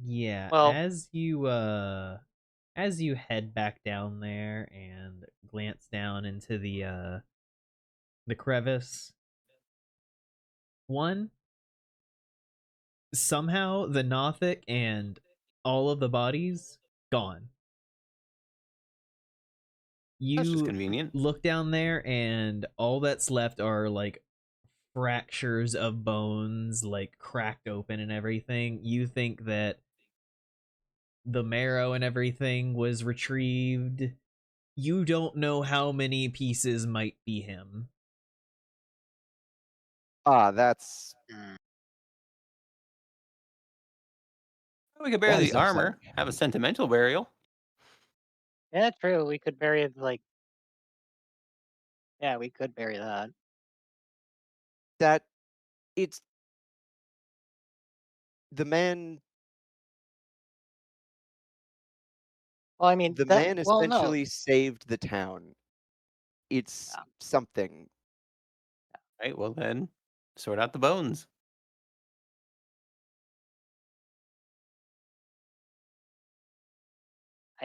Speaker 1: Yeah,
Speaker 2: Well-
Speaker 1: as you head back down there and glance down into the crevice, somehow the Nothic and all of the bodies gone.
Speaker 5: That's just
Speaker 1: You
Speaker 5: convenient.
Speaker 1: look down there and all that's left are like fractures of bones, like cracked open and everything. You think that the marrow and everything was retrieved. You don't know how many pieces might be him.
Speaker 3: That's
Speaker 5: We could bury
Speaker 3: That
Speaker 5: the
Speaker 3: is
Speaker 5: armor,
Speaker 3: upsetting.
Speaker 5: have a sentimental burial.
Speaker 2: Yeah, true. We could bury it like. Yeah, we could bury that.
Speaker 3: that it's the man.
Speaker 2: Well, I mean,
Speaker 3: The
Speaker 2: that.
Speaker 3: man
Speaker 2: Well, no.
Speaker 3: essentially saved the town. It's
Speaker 2: Yeah.
Speaker 3: something.
Speaker 5: Right, well then, sort out the bones.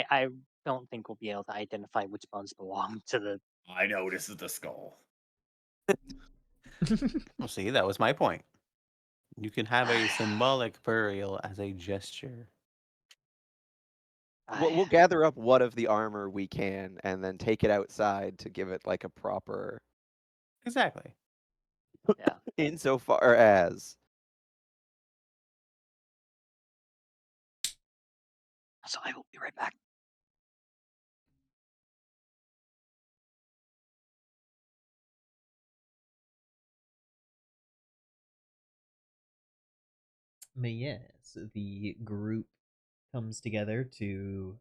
Speaker 2: I don't think we'll be able to identify which bones belong to the.
Speaker 4: I know this is the skull.
Speaker 5: Well, see, that was my point. You can have a symbolic burial as a gesture.
Speaker 3: We'll gather up what of the armor we can, and then take it outside to give it like a proper.
Speaker 5: Exactly.
Speaker 2: Yeah.
Speaker 3: Insofar as
Speaker 2: So I will be right back.
Speaker 1: But yes, the group comes together to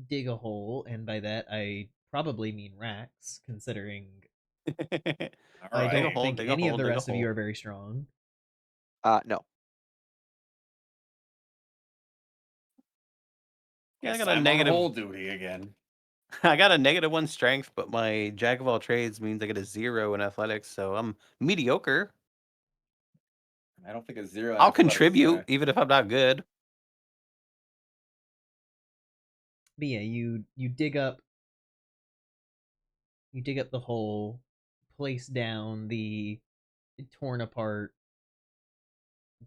Speaker 1: dig a hole, and by that I probably mean Rax, considering I
Speaker 4: Alright.
Speaker 1: don't think any of the rest of you are very strong.
Speaker 3: no.
Speaker 5: Yeah, I
Speaker 4: Guess
Speaker 5: got a
Speaker 4: I'm
Speaker 5: negative.
Speaker 4: on hole duty again.
Speaker 5: I got a -1 strength, but my jack of all trades means I get a 0 in athletics, so I'm mediocre.
Speaker 4: I don't think a 0.
Speaker 5: I'll contribute, even if I'm not good.
Speaker 1: But yeah, you dig up the hole, place down the torn apart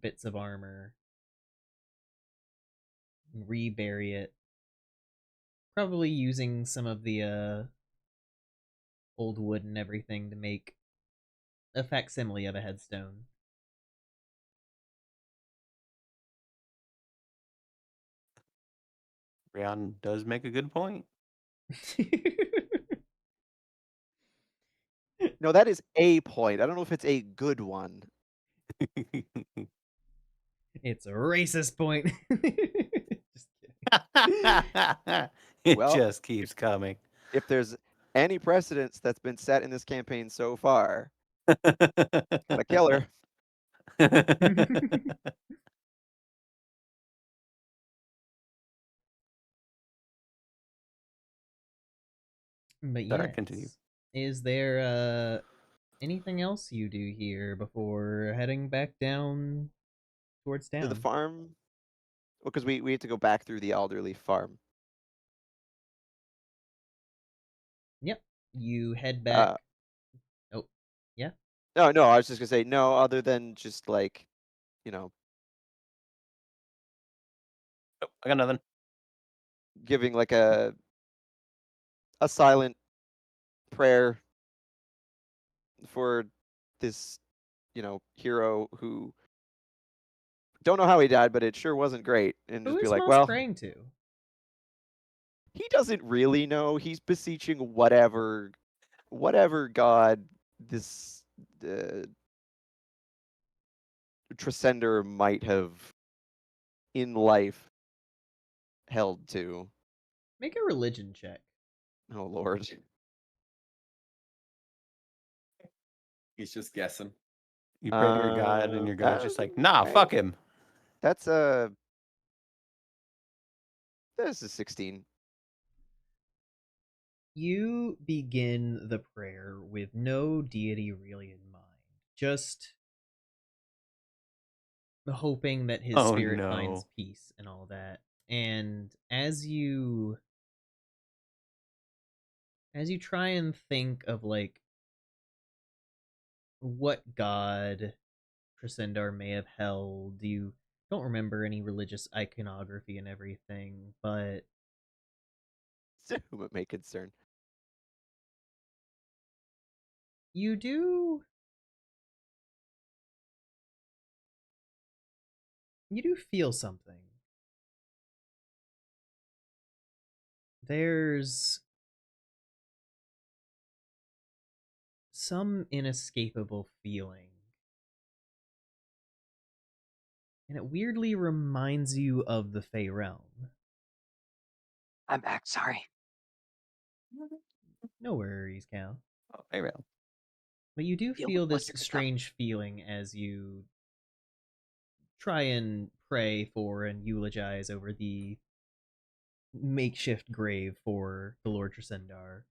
Speaker 1: bits of armor, rebury it, probably using some of the old wood and everything to make a facsimile of a headstone.
Speaker 5: Rion does make a good point.
Speaker 3: No, that is a point. I don't know if it's a good one.
Speaker 1: It's a racist point. Just
Speaker 5: It
Speaker 3: Well,
Speaker 5: just keeps coming.
Speaker 3: If there's any precedence that's been set in this campaign so far, gotta kill her.
Speaker 1: But
Speaker 5: Sorry,
Speaker 1: yes,
Speaker 5: continue.
Speaker 1: is there anything else you do here before heading back down towards town?
Speaker 3: To the farm? Well, because we had to go back through the Alderleaf farm.
Speaker 1: Yep. You head back. Oh, yeah.
Speaker 3: No, I was just gonna say no, other than just like, you know,
Speaker 5: Oh, I got nothing.
Speaker 3: giving like a silent prayer for this, hero who don't know how he died, but it sure wasn't great. And
Speaker 1: Who
Speaker 3: just be
Speaker 1: is
Speaker 3: like,
Speaker 1: Moss
Speaker 3: well,
Speaker 1: praying to?
Speaker 3: he doesn't really know. He's beseeching whatever god this Tresender might have in life held to.
Speaker 1: Make a religion check.
Speaker 3: Oh Lord.
Speaker 4: He's just guessing.
Speaker 5: You pray to your god, and your god's just like, nah, fuck him.
Speaker 3: That's this is 16.
Speaker 1: You begin the prayer with no deity really in mind, just hoping that his spirit finds peace and all that. And as you try and think of like what god Trisendar may have held, you don't remember any religious iconography and everything, but
Speaker 3: whom it may concern.
Speaker 1: You do feel something. There's some inescapable feeling. And it weirdly reminds you of the Fey realm.
Speaker 2: I'm back, sorry.
Speaker 1: No worries, Cal.
Speaker 5: Oh, Fey realm.
Speaker 1: But you do feel this strange feeling as you try and pray for and eulogize over the makeshift grave for the Lord Trisendar.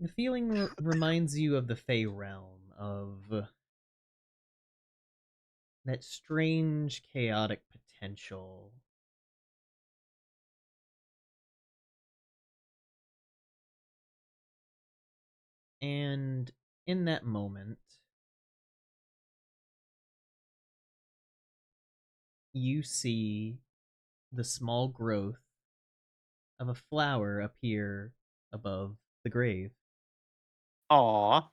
Speaker 1: The feeling reminds you of the Fey realm, of that strange, chaotic potential. And in that moment, you see the small growth of a flower appear above the grave.
Speaker 5: Aww.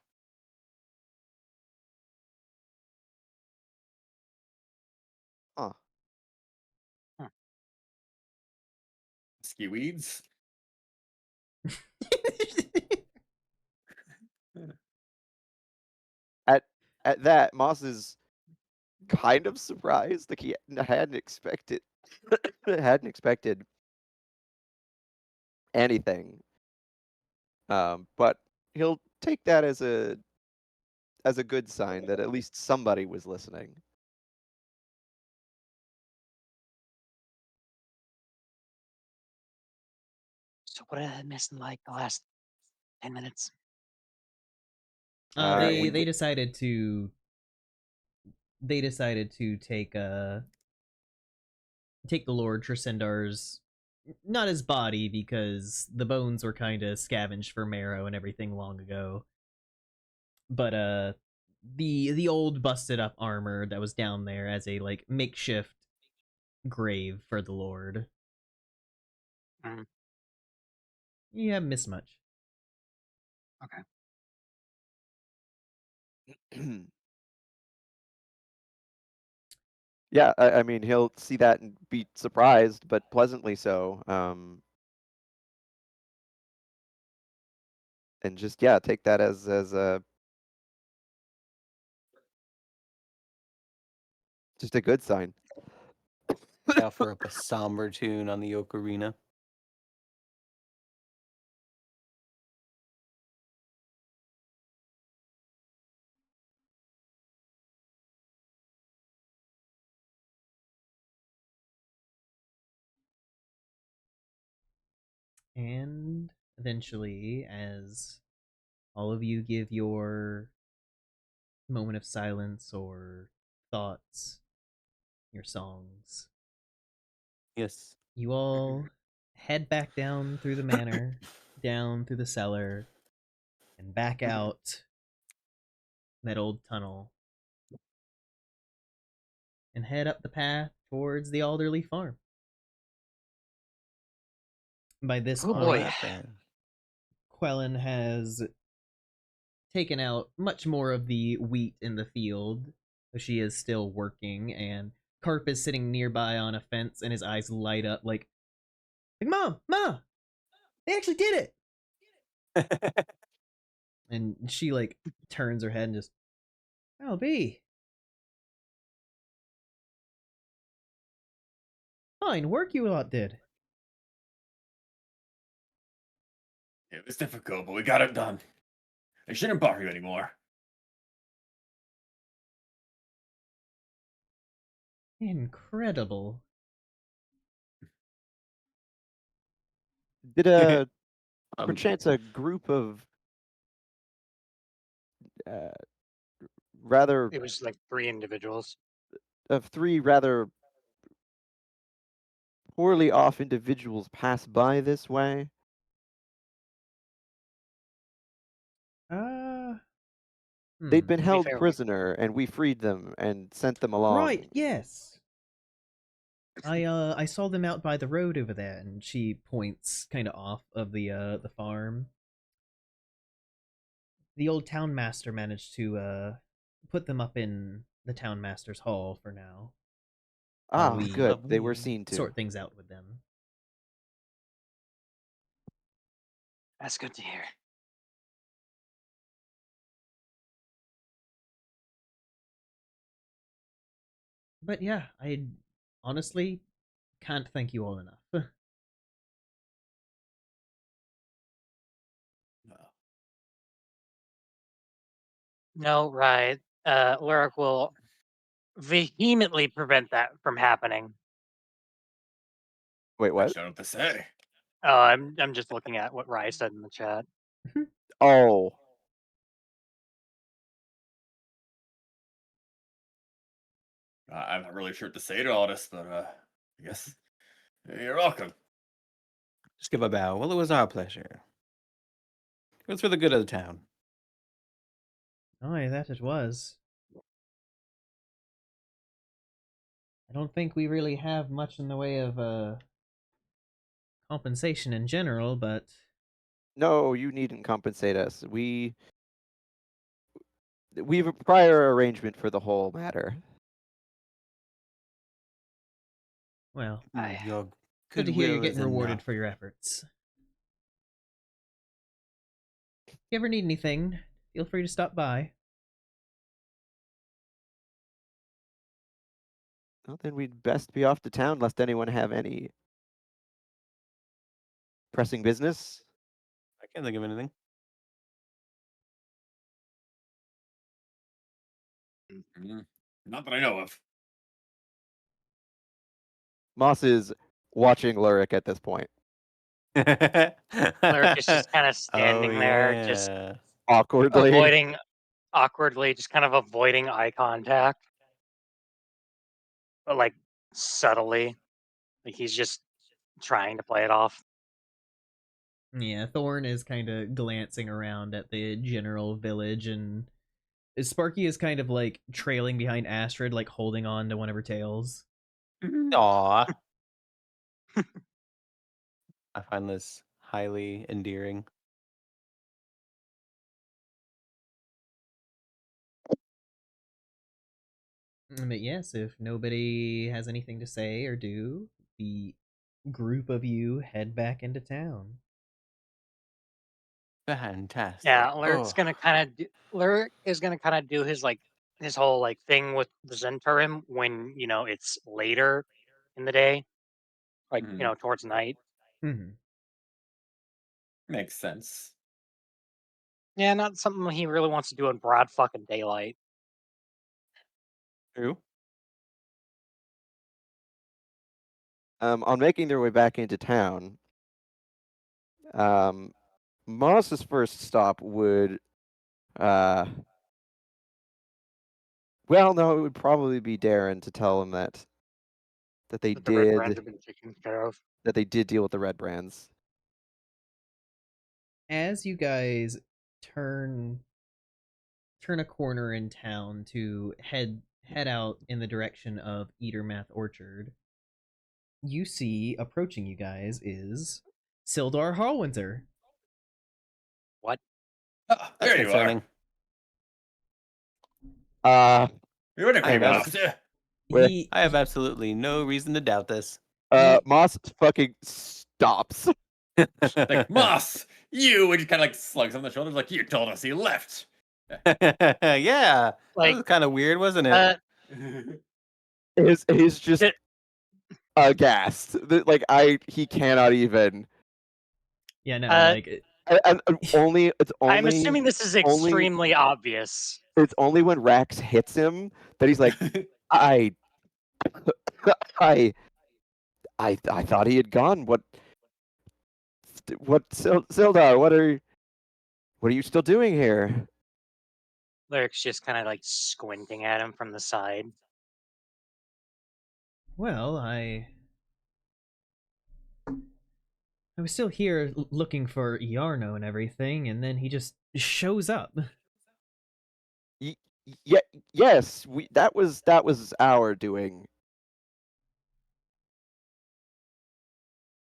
Speaker 3: Huh.
Speaker 4: Skiweeds?
Speaker 3: At that, Moss is kind of surprised. Like he hadn't expected anything. But he'll take that as a good sign that at least somebody was listening.
Speaker 2: So what did I miss in like the last 10 minutes?
Speaker 1: They decided to take the Lord Trisendar's, not his body, because the bones were kind of scavenged for marrow and everything long ago, but the old busted up armor that was down there as a like makeshift grave for the Lord. You haven't missed much.
Speaker 2: Okay.
Speaker 3: Yeah, I mean, he'll see that and be surprised, but pleasantly so. And just take that as a just a good sign.
Speaker 5: Offer up a somber tune on the ocarina.
Speaker 1: And eventually, as all of you give your moment of silence or thoughts, your songs,
Speaker 5: Yes.
Speaker 1: you all head back down through the manor, down through the cellar, and back out that old tunnel, and head up the path towards the Alderley farm. By this point, Quellen has taken out much more of the wheat in the field, though she is still working, and Carp is sitting nearby on a fence, and his eyes light up like Mom, they actually did it! And she like turns her head and just, "I'll be fine work you lot did."
Speaker 4: It was difficult, but we got it done. I shouldn't bother you anymore.
Speaker 1: Incredible.
Speaker 3: Did
Speaker 5: Um,
Speaker 3: perchance a group of rather
Speaker 2: It was like 3 individuals.
Speaker 3: of 3 rather poorly off individuals pass by this way? They'd been
Speaker 2: To be
Speaker 3: held
Speaker 2: fair,
Speaker 3: prisoner, and we freed them and sent them along.
Speaker 1: Right, yes. I saw them out by the road over there, and she points kind of off of the farm. The old town master managed to put them up in the town master's hall for now.
Speaker 3: Ah,
Speaker 1: we
Speaker 3: good. They were seen to.
Speaker 1: Sort things out with them.
Speaker 2: that's good to hear.
Speaker 1: But yeah, I honestly can't thank you all enough.
Speaker 2: No, right. Lyric will vehemently prevent that from happening.
Speaker 3: Wait,
Speaker 4: I
Speaker 3: what?
Speaker 4: don't know what to say.
Speaker 2: Oh, I'm just looking at what Rye said in the chat.
Speaker 3: Oh.
Speaker 4: I'm not really sure what to say to all this, but I guess you're welcome.
Speaker 5: just give a bow. Well, it was our pleasure. It was for the good of the town.
Speaker 1: Aye, that it was. I don't think we really have much in the way of compensation in general, but
Speaker 3: No, you needn't compensate us. We have a prior arrangement for the whole matter.
Speaker 1: well,
Speaker 5: Your
Speaker 1: good to hear you're
Speaker 5: goodwill is
Speaker 1: getting rewarded
Speaker 5: enough.
Speaker 1: for your efforts. If you ever need anything, feel free to stop by.
Speaker 3: Well, then we'd best be off to town, lest anyone have any pressing business.
Speaker 5: I can't think of anything.
Speaker 4: Not that I know of.
Speaker 3: Moss is watching Lurik at this point.
Speaker 2: Lyric is just kind of standing there, just
Speaker 3: Awkwardly.
Speaker 2: awkwardly, just kind of avoiding eye contact, but like subtly, like he's just trying to play it off.
Speaker 1: Yeah, Thorn is kind of glancing around at the general village, and Sparky is kind of like trailing behind Astrid, like holding on to one of her tails.
Speaker 5: Aw. I find this highly endearing.
Speaker 1: But yes, if nobody has anything to say or do, the group of you head back into town.
Speaker 5: Fantastic.
Speaker 2: Yeah, Lyric's gonna kind of Lyric is gonna kind of do his whole like thing with the Zentarim when it's later in the day, like towards night.
Speaker 1: Mm-hmm.
Speaker 4: Makes sense.
Speaker 2: Yeah, not something he really wants to do in broad fucking daylight.
Speaker 5: True.
Speaker 3: On making their way back into town, Moss's first stop would, well, no, it would probably be Darren to tell him that they
Speaker 2: That the Red Brands
Speaker 3: did
Speaker 2: have been taken care of.
Speaker 3: deal with the Red Brands.
Speaker 1: As you guys turn a corner in town to head out in the direction of Eatermath Orchard, you see approaching you guys is Sildar Hallwinter.
Speaker 2: What?
Speaker 4: Oh,
Speaker 5: That's
Speaker 4: there you
Speaker 5: concerning.
Speaker 3: Uh,
Speaker 4: You wouldn't
Speaker 5: I
Speaker 4: agree
Speaker 5: have
Speaker 4: with us.
Speaker 3: Wait.
Speaker 5: I have absolutely no reason to doubt this.
Speaker 3: Moss fucking stops.
Speaker 4: Like, Moss, you, and you kind of like slugs on the shoulders, like, you told us he left.
Speaker 5: Yeah,
Speaker 2: Like,
Speaker 5: that was kind of weird, wasn't it?
Speaker 3: He's just
Speaker 2: Did-
Speaker 3: aghast. Like he cannot even.
Speaker 1: Yeah, no, like
Speaker 3: And only it's only.
Speaker 2: I'm assuming this is extremely obvious.
Speaker 3: It's only when Rax hits him that he's like, I I thought he had gone. What Sildar? What are you still doing here?
Speaker 2: Lyric's just kind of like squinting at him from the side.
Speaker 1: Well, I was still here looking for Yarno and everything, and then he just shows up.
Speaker 3: Yeah, yes, that was our doing.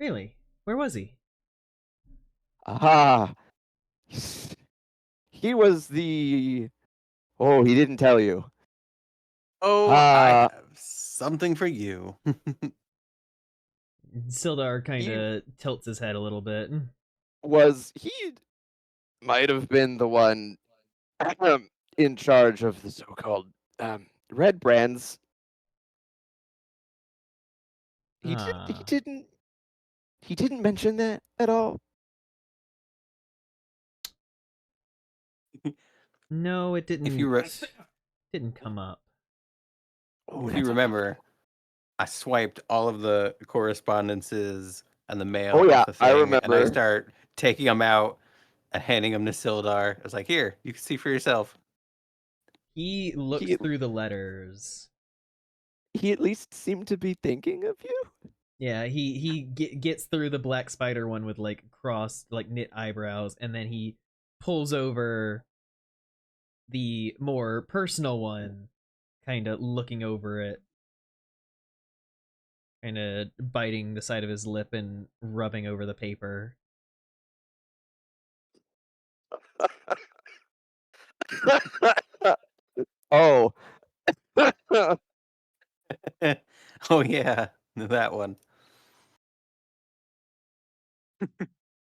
Speaker 1: Really? Where was he?
Speaker 3: Ah, he was the. Oh, he didn't tell you.
Speaker 5: Oh, I have something for you.
Speaker 1: Sildar kind of tilts his head a little bit.
Speaker 3: He might have been the one in charge of the so-called red brands. He didn't mention that at all.
Speaker 1: No, it didn't.
Speaker 5: If you
Speaker 1: didn't come up.
Speaker 5: If you remember, I swiped all of the correspondences and the mail off the thing,
Speaker 3: I remember.
Speaker 5: and I start taking them out and handing them to Sildar. I was like, "Here, you can see for yourself."
Speaker 1: He looks through the letters.
Speaker 3: He at least seemed to be thinking of you.
Speaker 1: Yeah, he gets through the black spider one with like crossed, like knit eyebrows, and then he pulls over the more personal one, kind of looking over it, kind of biting the side of his lip and rubbing over the paper.
Speaker 3: Oh.
Speaker 5: Oh yeah, that one.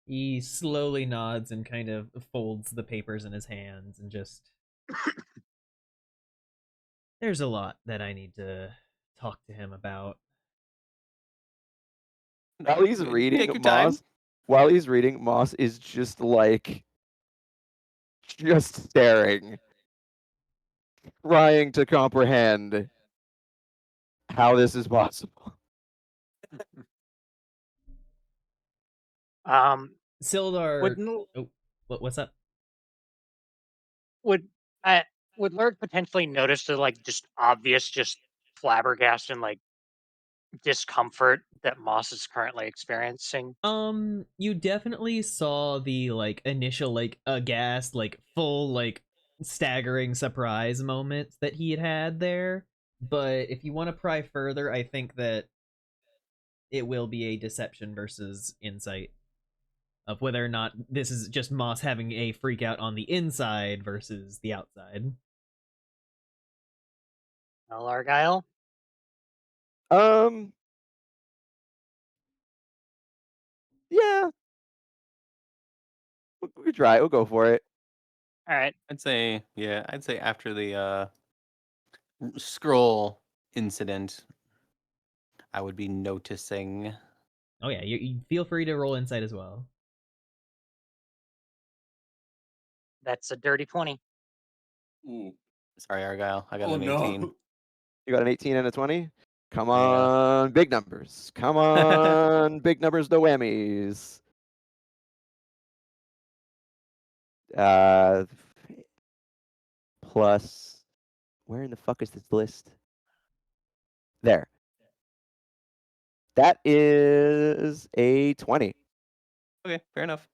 Speaker 1: He slowly nods and kind of folds the papers in his hands and just... There's a lot that I need to talk to him about.
Speaker 3: While he's reading,
Speaker 5: Take your time.
Speaker 3: While he's reading, Moss is just staring, trying to comprehend how this is possible.
Speaker 1: Sildar... what's up?
Speaker 2: Would Lurk potentially notice the like just obvious, just flabbergasted and like discomfort that Moss is currently experiencing?
Speaker 1: You definitely saw the like initial like aghast, like full like staggering surprise moments that he had there. But if you want to pry further, I think that it will be a deception versus insight of whether or not this is just Moss having a freak out on the inside versus the outside.
Speaker 2: Well, Argyle?
Speaker 3: Yeah. We could try it. We'll go for it.
Speaker 2: All right.
Speaker 5: I'd say after the scroll incident, I would be noticing.
Speaker 1: Oh yeah, you feel free to roll insight as well.
Speaker 2: That's a dirty 20.
Speaker 4: Ooh.
Speaker 5: Sorry, Argyle. I got an 18.
Speaker 4: No.
Speaker 3: You got an 18 and a 20? Come on, big numbers. Come on, big numbers, no whammies. Plus, where in the fuck is this list? There. That is a 20.
Speaker 5: Okay, fair enough.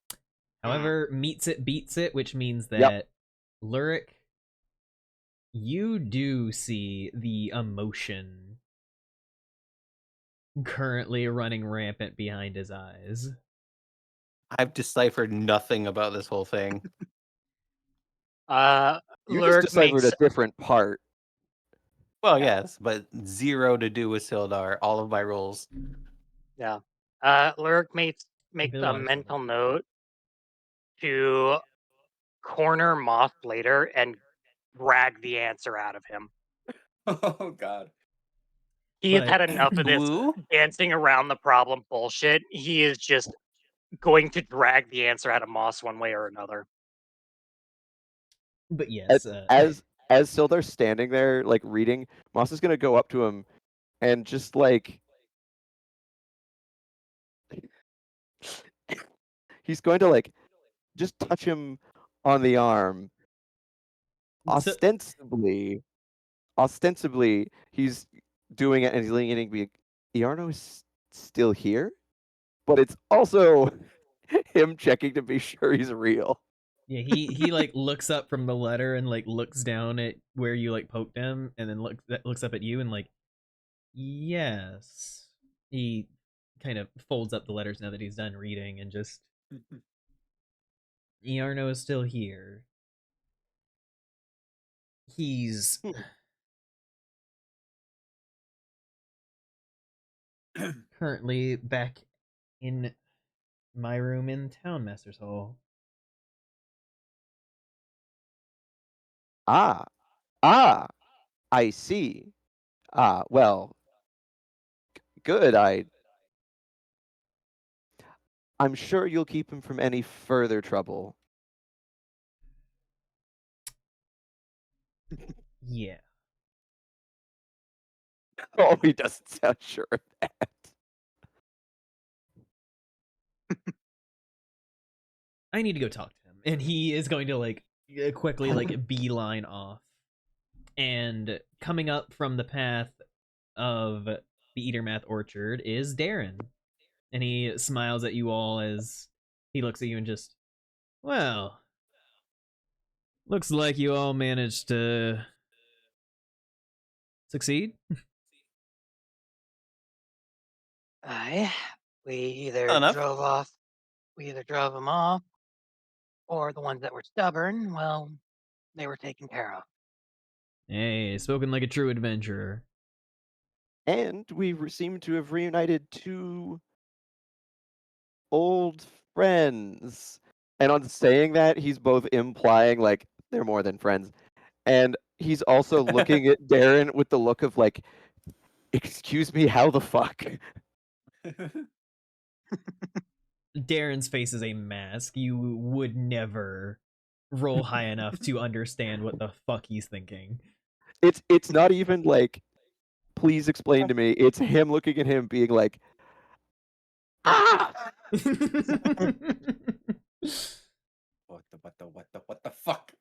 Speaker 1: However, meets it, beats it, which means that Lurik, you do see the emotion currently running rampant behind his eyes.
Speaker 5: I've deciphered nothing about this whole thing.
Speaker 3: You just deciphered a different part.
Speaker 5: Well, yes, but 0 to do with Sildar. All of my rolls.
Speaker 2: Yeah. Lurik makes a mental note to corner Moth later and drag the answer out of him.
Speaker 4: Oh God.
Speaker 2: He has had enough of this dancing around the problem bullshit. He is just going to drag the answer out of Moss one way or another.
Speaker 1: But yes,
Speaker 3: as Sildar's standing there, like reading, Moss is gonna go up to him and just like he's going to like just touch him on the arm. Ostensibly, he's doing it and he's leaning in and being, Iarno is still here? But it's also him checking to be sure he's real.
Speaker 1: Yeah, he like looks up from the letter and like looks down at where you like poked him, and then looks up at you and like, yes. He kind of folds up the letters now that he's done reading and just, Iarno is still here. He's currently back in my room in Town Master's Hall.
Speaker 3: Ah, I see. Well, good. I'm sure you'll keep him from any further trouble.
Speaker 1: Yeah.
Speaker 3: Oh, he doesn't sound sure of that.
Speaker 1: I need to go talk to him. And he is going to like quickly like beeline off. And coming up from the path of the Eatermath Orchard is Darren. And he smiles at you all as he looks at you and just, well, looks like you all managed to succeed.
Speaker 2: We either drove them off, or the ones that were stubborn, well, they were taken care of.
Speaker 1: Hey, spoken like a true adventurer.
Speaker 3: And we seem to have reunited two old friends. And on saying that, he's both implying like they're more than friends. And he's also looking at Darren with the look of like, excuse me, how the fuck?
Speaker 1: Darren's face is a mask. You would never roll high enough to understand what the fuck he's thinking.
Speaker 3: It's not even like, please explain to me. It's him looking at him being like, ah!
Speaker 4: What the fuck?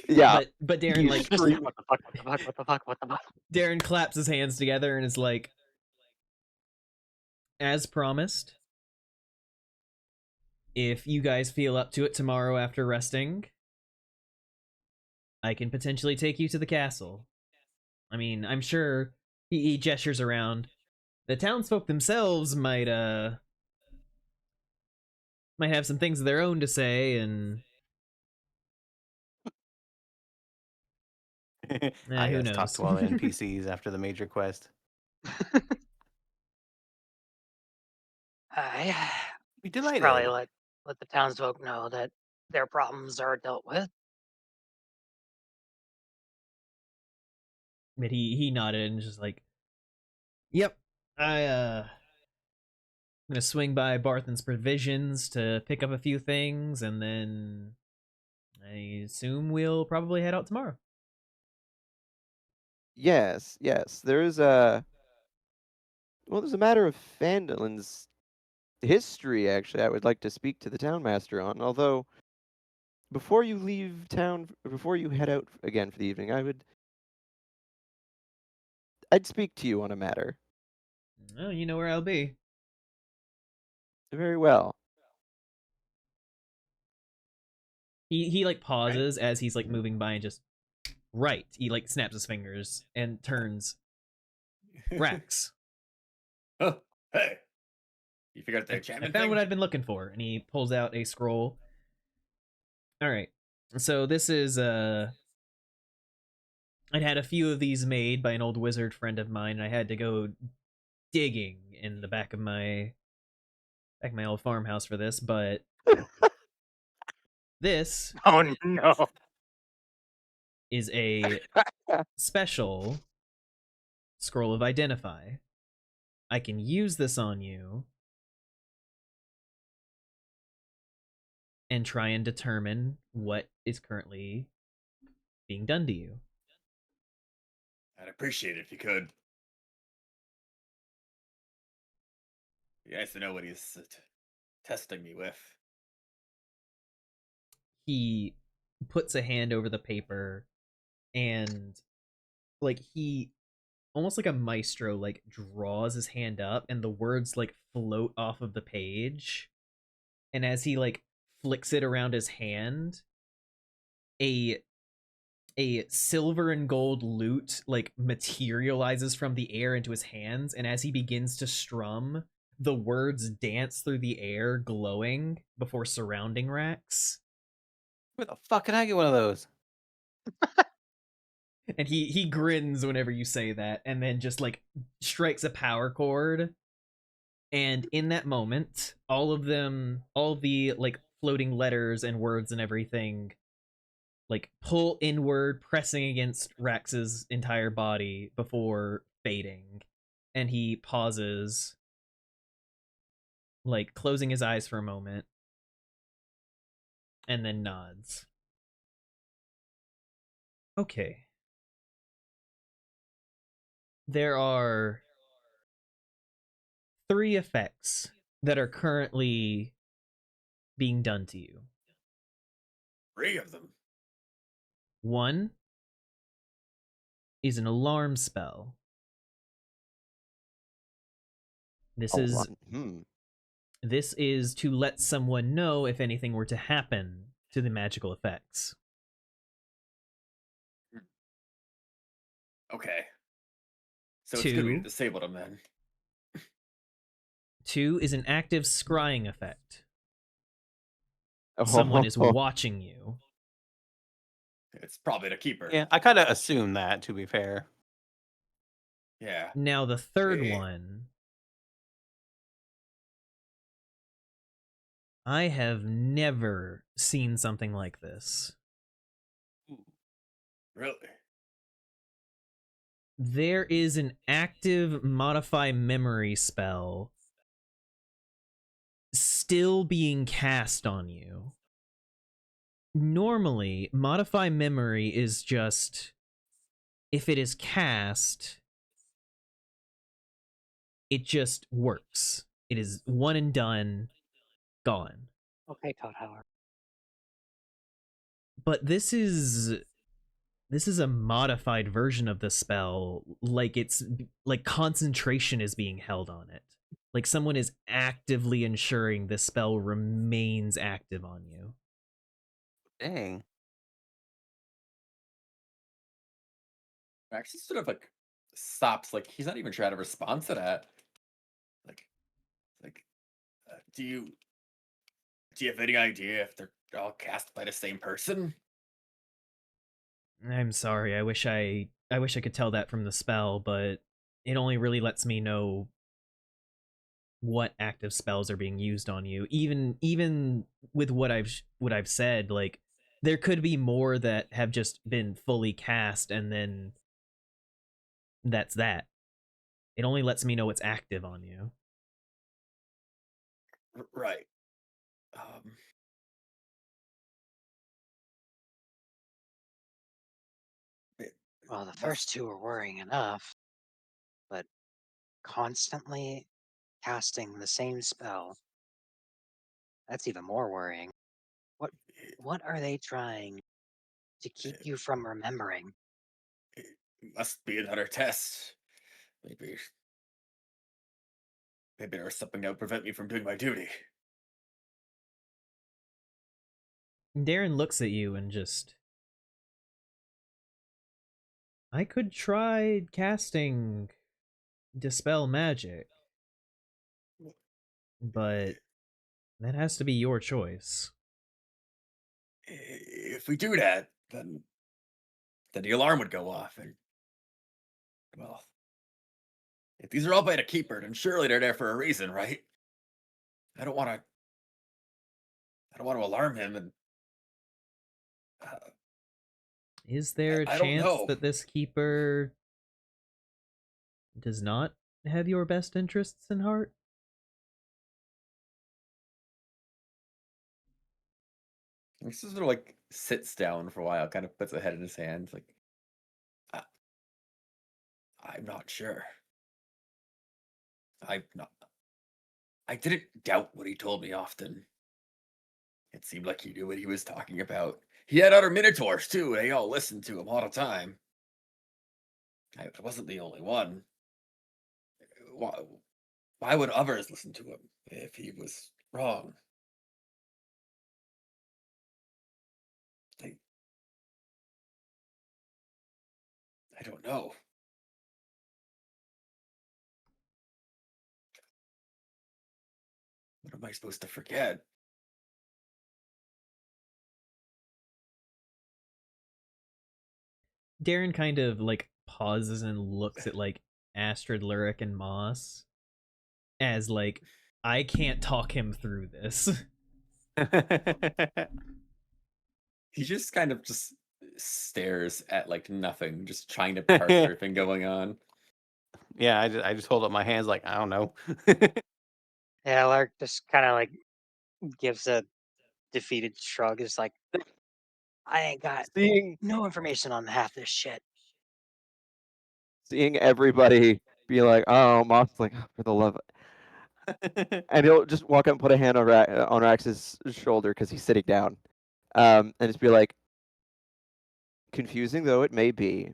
Speaker 3: Yeah.
Speaker 1: But Darren like
Speaker 2: What the fuck?
Speaker 1: Darren claps his hands together and is like, as promised, if you guys feel up to it tomorrow after resting, I can potentially take you to the castle. I mean, I'm sure he gestures around. The townsfolk themselves might have some things of their own to say, and who knows?
Speaker 5: Talk to all the NPCs after the major quest.
Speaker 2: We delighted. Probably let the townsfolk know that their problems are dealt with.
Speaker 1: But he nodded and just like, yep, I'm gonna swing by Barthen's Provisions to pick up a few things, and then I assume we'll probably head out tomorrow.
Speaker 3: Yes. There's a matter of Phandolin's history, actually, I would like to speak to the townmaster on. Although, before you leave town, before you head out again for the evening, I'd speak to you on a matter.
Speaker 1: Oh, you know where I'll be.
Speaker 3: Very well.
Speaker 1: He like pauses as he's like moving by and just, right. He like snaps his fingers and turns. Rax.
Speaker 4: Oh, hey. You figured out the
Speaker 1: I
Speaker 4: enchantment
Speaker 1: found
Speaker 4: thing?
Speaker 1: what I've been looking for, and he pulls out a scroll. All right. So this is I'd had a few of these made by an old wizard friend of mine, and I had to go digging in the back of my old farmhouse for this, but this
Speaker 2: Oh no.
Speaker 1: is a special scroll of identify. I can use this on you and try and determine what is currently being done to you.
Speaker 4: I'd appreciate it if you could. Be nice to know what he's testing me with.
Speaker 1: He puts a hand over the paper and like he almost like a maestro like draws his hand up and the words like float off of the page, and as he like flicks it around his hand, a silver and gold lute like materializes from the air into his hands, and as he begins to strum, the words dance through the air glowing before surrounding Rax.
Speaker 5: Where the fuck can I get one of those?
Speaker 1: And he grins whenever you say that, and then just like strikes a power chord. And in that moment, all of the like floating letters and words and everything, like pull inward, pressing against Rax's entire body before fading. And he pauses, like closing his eyes for a moment, and then nods. Okay. There are 3 effects that are currently being done to you.
Speaker 4: 3 of them.
Speaker 1: 1 is an alarm spell. This is to let someone know if anything were to happen to the magical effects.
Speaker 4: Okay. So it's good we disabled him then.
Speaker 1: 2 is an active scrying effect. Someone is watching you.
Speaker 4: It's probably the keeper.
Speaker 5: Yeah, I kind of assumed that, to be fair.
Speaker 4: Yeah.
Speaker 1: Now the third one, I have never seen something like this.
Speaker 4: Really?
Speaker 1: There is an active modify memory spell still being cast on you. Normally, modify memory is just, if it is cast, it just works. It is one and done, gone.
Speaker 2: Okay, Todd Howard.
Speaker 1: But this is a modified version of the spell, like it's like concentration is being held on it. Like someone is actively ensuring this spell remains active on you.
Speaker 5: Dang.
Speaker 4: Actually sort of like stops, like he's not even trying to respond to that. Like do you have any idea if they're all cast by the same person?
Speaker 1: I'm sorry. I wish I could tell that from the spell, but it only really lets me know what active spells are being used on you. Even with what I've said, like there could be more that have just been fully cast, and then that's that. It only lets me know what's active on you.
Speaker 4: Right.
Speaker 2: Well, the first 2 are worrying enough, but constantly casting the same spell, that's even more worrying. What are they trying to keep you from remembering?
Speaker 4: It must be another test. Maybe there's something that would prevent me from doing my duty.
Speaker 1: Darren looks at you and just, I could try casting Dispel Magic, but that has to be your choice.
Speaker 4: If we do that, then the alarm would go off, and well, if these are all by the keeper, then surely they're there for a reason, right? I don't want to alarm him, and
Speaker 1: is there a chance that this keeper does not have your best interests in heart?
Speaker 4: He sort of like sits down for a while, kind of puts a head in his hands, like, I'm not sure. I I didn't doubt what he told me often. It seemed like he knew what he was talking about. He had other Minotaurs too, and they all listened to him all the time. I wasn't the only one. Why, why would others listen to him if he was wrong? I, I don't know. What am I supposed to forget?
Speaker 1: Darren kind of like pauses and looks at like Astrid, Lyric, and Moss as like, I can't talk him through this.
Speaker 4: He just kind of just stares at like nothing, just trying to parse everything going on.
Speaker 5: Yeah, I just hold up my hands like I don't know.
Speaker 2: Yeah, Lark just kind of like gives a defeated shrug. It's like, I ain't got
Speaker 3: Seeing
Speaker 2: no information on half this shit.
Speaker 3: everybody be like, "Oh, Moth's like, oh, for the love," and he'll just walk up and put a hand on Rax's shoulder because he's sitting down, and just be like, confusing though it may be,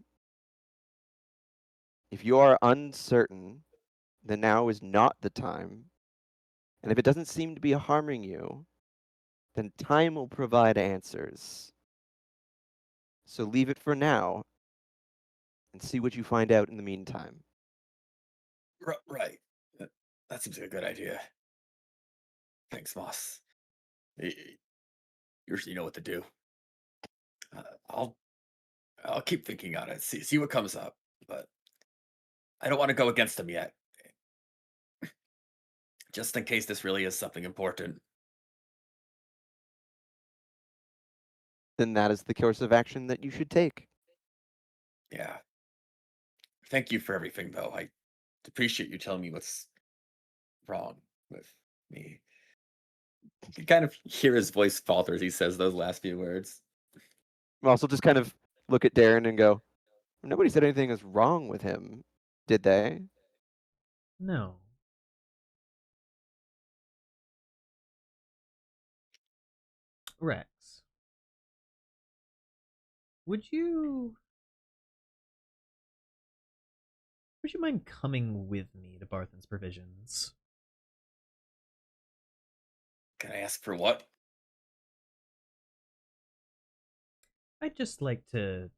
Speaker 3: if you are uncertain, then now is not the time. And if it doesn't seem to be harming you, then time will provide answers. So leave it for now and see what you find out in the meantime.
Speaker 4: Right. That seems like a good idea. Thanks, Moss. You know what to do. I'll keep thinking on it. See what comes up, but I don't want to go against him yet, just in case this really is something important.
Speaker 3: Then that is the course of action that you should take.
Speaker 4: Yeah. Thank you for everything, though. I appreciate you telling me what's wrong with me. You kind of hear his voice falter as he says those last few words.
Speaker 3: Also, just kind of look at Darren and go, nobody said anything is wrong with him, did they?
Speaker 1: No. Rex, would you mind coming with me to Barthen's Provisions?
Speaker 4: Can I ask for what?
Speaker 1: I'd just like to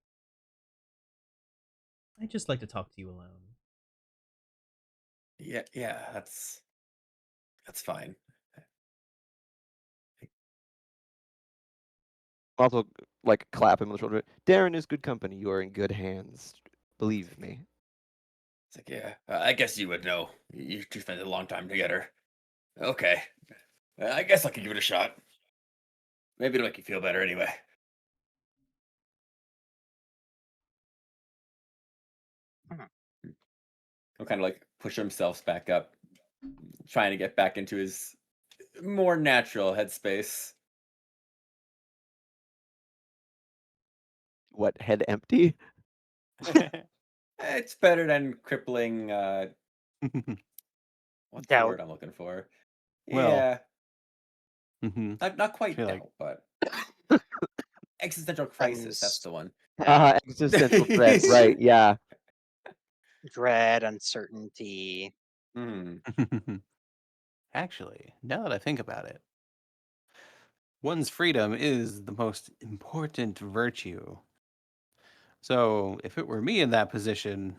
Speaker 1: talk to you alone.
Speaker 4: Yeah, that's fine.
Speaker 3: Also, like, clap him on the shoulder. Darren is good company. You are in good hands. Believe me.
Speaker 4: It's like, yeah, I guess you would know. You two spent a long time together. Okay. I guess I could give it a shot. Maybe it'll make you feel better anyway. He'll kind of like push himself back up, trying to get back into his more natural headspace.
Speaker 3: What, head empty?
Speaker 4: It's better than crippling. What's the
Speaker 2: Doubt.
Speaker 4: word I'm looking for?
Speaker 5: Well,
Speaker 4: Yeah,
Speaker 5: mhm.
Speaker 4: not quite
Speaker 5: feel
Speaker 4: doubt,
Speaker 5: like-
Speaker 4: but existential crisis. That's the one.
Speaker 3: Existential threat, right, yeah.
Speaker 2: Dread, uncertainty.
Speaker 5: Actually, now that I think about it, one's freedom is the most important virtue. So if it were me in that position,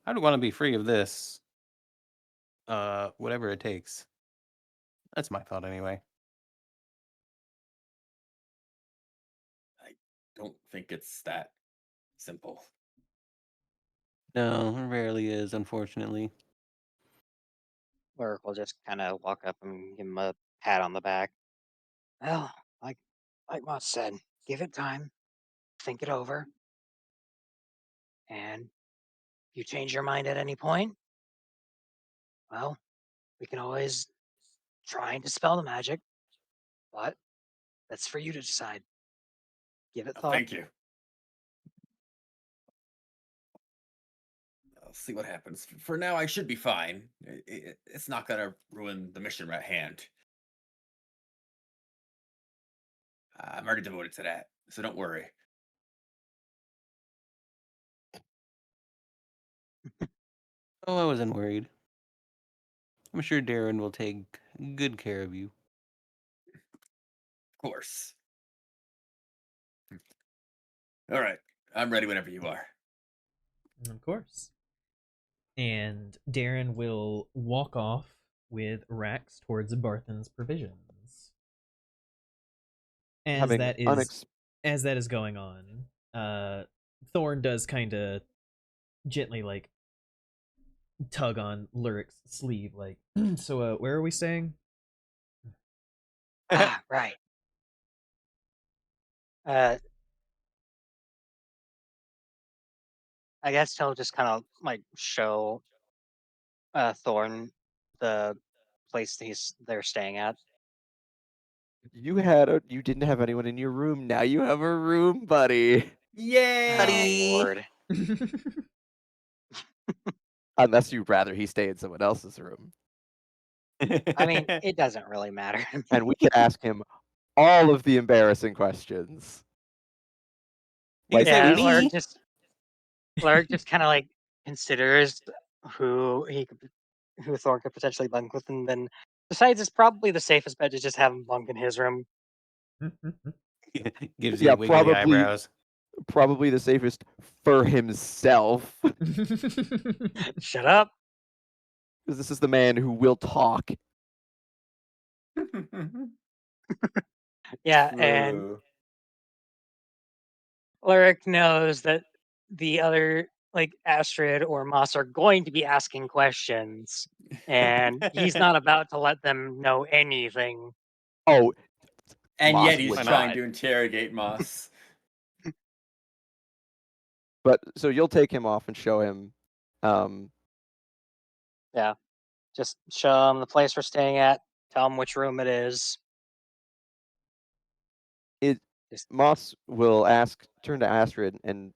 Speaker 5: I'd want to be free of this. Whatever it takes. That's my thought anyway.
Speaker 4: I don't think it's that simple.
Speaker 5: No, it rarely is, unfortunately.
Speaker 2: Lyric will just kind of walk up and give him a pat on the back. Well, like Moss said, give it time, think it over, and you change your mind at any point, well, we can always try and dispel the magic, but that's for you to decide. Give it thought.
Speaker 4: Thank you. I'll see what happens. For now, I should be fine. It's not gonna ruin the mission at hand. I'm already devoted to that, so don't worry.
Speaker 5: Oh, I wasn't worried. I'm sure Darren will take good care of you.
Speaker 4: Of course. All right, I'm ready whenever you are.
Speaker 1: Of course. And Darren will walk off with Rax towards Barthen's provisions. As
Speaker 3: Having
Speaker 1: that is going on, Thorn does kind of gently like tug on Luric's sleeve, like, so where are we staying?
Speaker 2: Right. I guess he'll just kind of like show Thorn the place that they're staying at.
Speaker 3: You didn't have anyone in your room. Now you have a room, buddy.
Speaker 4: Yay!
Speaker 2: Oh, Lord.
Speaker 3: Unless you'd rather he stay in someone else's room.
Speaker 2: I mean, it doesn't really matter.
Speaker 3: And we can ask him all of the embarrassing questions.
Speaker 5: You can say me.
Speaker 2: Lurk just kind of like considers who Thorn could potentially bunk with, and then decides it's probably the safest bet to just have him bunk in his room.
Speaker 5: Gives you wiggly eyebrows.
Speaker 3: Probably the safest for himself.
Speaker 2: Shut up.
Speaker 3: Because this is the man who will talk.
Speaker 2: Yeah, and Lyric knows that the other, like Astrid or Moss, are going to be asking questions, and he's not about to let them know anything.
Speaker 3: Oh,
Speaker 4: and
Speaker 3: Moss
Speaker 4: yet he's
Speaker 3: would
Speaker 4: trying
Speaker 3: not.
Speaker 4: to interrogate Moss.
Speaker 3: But so you'll take him off and show him.
Speaker 2: Yeah, just show him the place we're staying at. Tell him which room it is.
Speaker 3: Moss will turn to Astrid and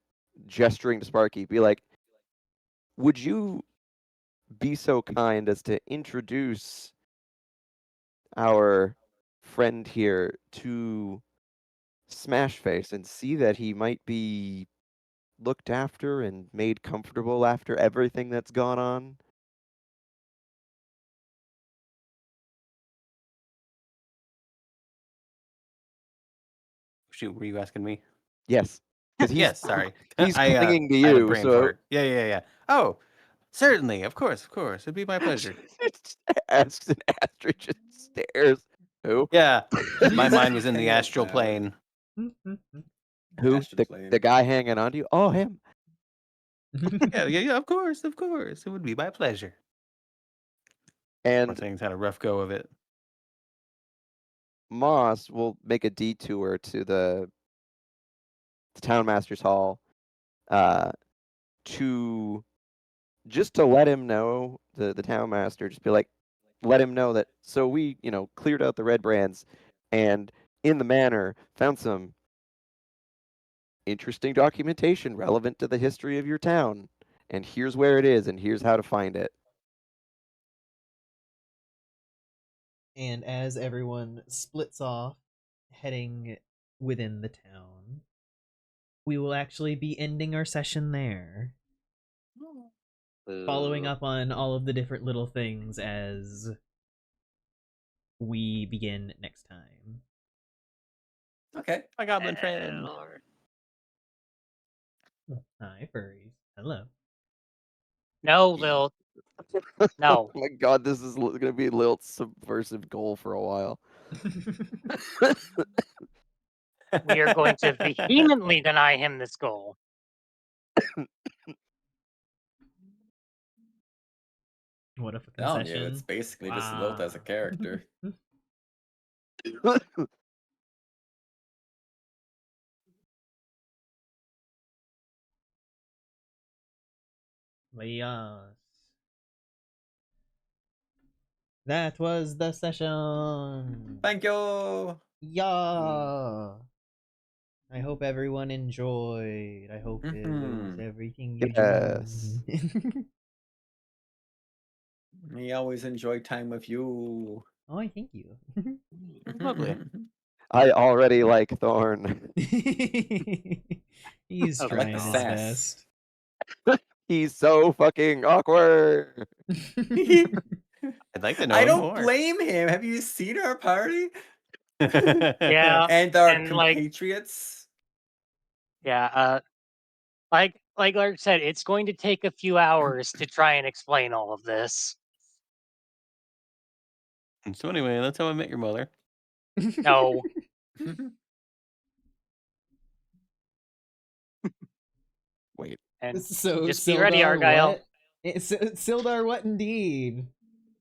Speaker 3: gesturing to Sparky, be like, "Would you be so kind as to introduce our friend here to Smashface and see that he might be looked after and made comfortable after everything that's gone on?"
Speaker 5: Shoot, were you asking me?
Speaker 3: Yes.
Speaker 5: Yes, sorry.
Speaker 3: He's clinging to
Speaker 5: I had a
Speaker 3: you,
Speaker 5: brain
Speaker 3: so
Speaker 5: fart. Yeah. Oh, certainly, of course. It'd be my pleasure.
Speaker 3: asks and Astrid just stares. Who?
Speaker 5: Yeah, my
Speaker 4: He's
Speaker 5: mind was in the
Speaker 4: hanging out
Speaker 5: astral
Speaker 4: now.
Speaker 5: plane.
Speaker 3: Who?
Speaker 4: Astral plane.
Speaker 3: The guy hanging on to you? Oh, him.
Speaker 5: Yeah, of course. It would be my pleasure.
Speaker 3: And
Speaker 5: Things had a rough go of it.
Speaker 3: Moss will make a detour to the town master's hall to let him know, the town master, just be like, let him know that, so we, cleared out the red brands and in the manor found some interesting documentation relevant to the history of your town. And here's where it is and here's how to find it.
Speaker 1: And as everyone splits off, heading within the town, we will actually be ending our session there. Following up on all of the different little things as we begin next time.
Speaker 4: Okay.
Speaker 5: My goblin friend.
Speaker 1: Hi, furries. Hello.
Speaker 2: No, Lil. No.
Speaker 3: Oh my god, this is going to be a little subversive goal for a while.
Speaker 2: We are going to vehemently deny him this goal.
Speaker 1: What if a
Speaker 4: Telling
Speaker 1: concession?
Speaker 4: you, it's basically just Lilt as a character.
Speaker 1: Yes. That was the session.
Speaker 4: Thank you.
Speaker 1: Yeah. I hope everyone enjoyed. I hope it was everything you
Speaker 3: Yes.
Speaker 1: dreamed.
Speaker 4: We always enjoy time with you.
Speaker 1: Oh, I thank you.
Speaker 5: Lovely.
Speaker 3: I already like Thorn.
Speaker 1: He's
Speaker 2: I
Speaker 1: trying
Speaker 2: like the
Speaker 1: his
Speaker 4: sass.
Speaker 1: best.
Speaker 3: He's so fucking awkward.
Speaker 5: I'd like to know
Speaker 4: I
Speaker 5: him
Speaker 4: don't
Speaker 5: more.
Speaker 4: blame him. Have you seen our party?
Speaker 2: Yeah,
Speaker 4: And our
Speaker 2: and like,
Speaker 4: compatriots?
Speaker 2: yeah, like Lark said, it's going to take a few hours to try and explain all of this.
Speaker 5: So anyway, that's how I met your mother.
Speaker 2: No,
Speaker 3: Wait.
Speaker 2: and
Speaker 1: So
Speaker 2: just be ready,
Speaker 1: Sildar,
Speaker 2: Argyle.
Speaker 1: what? Sildar, what indeed?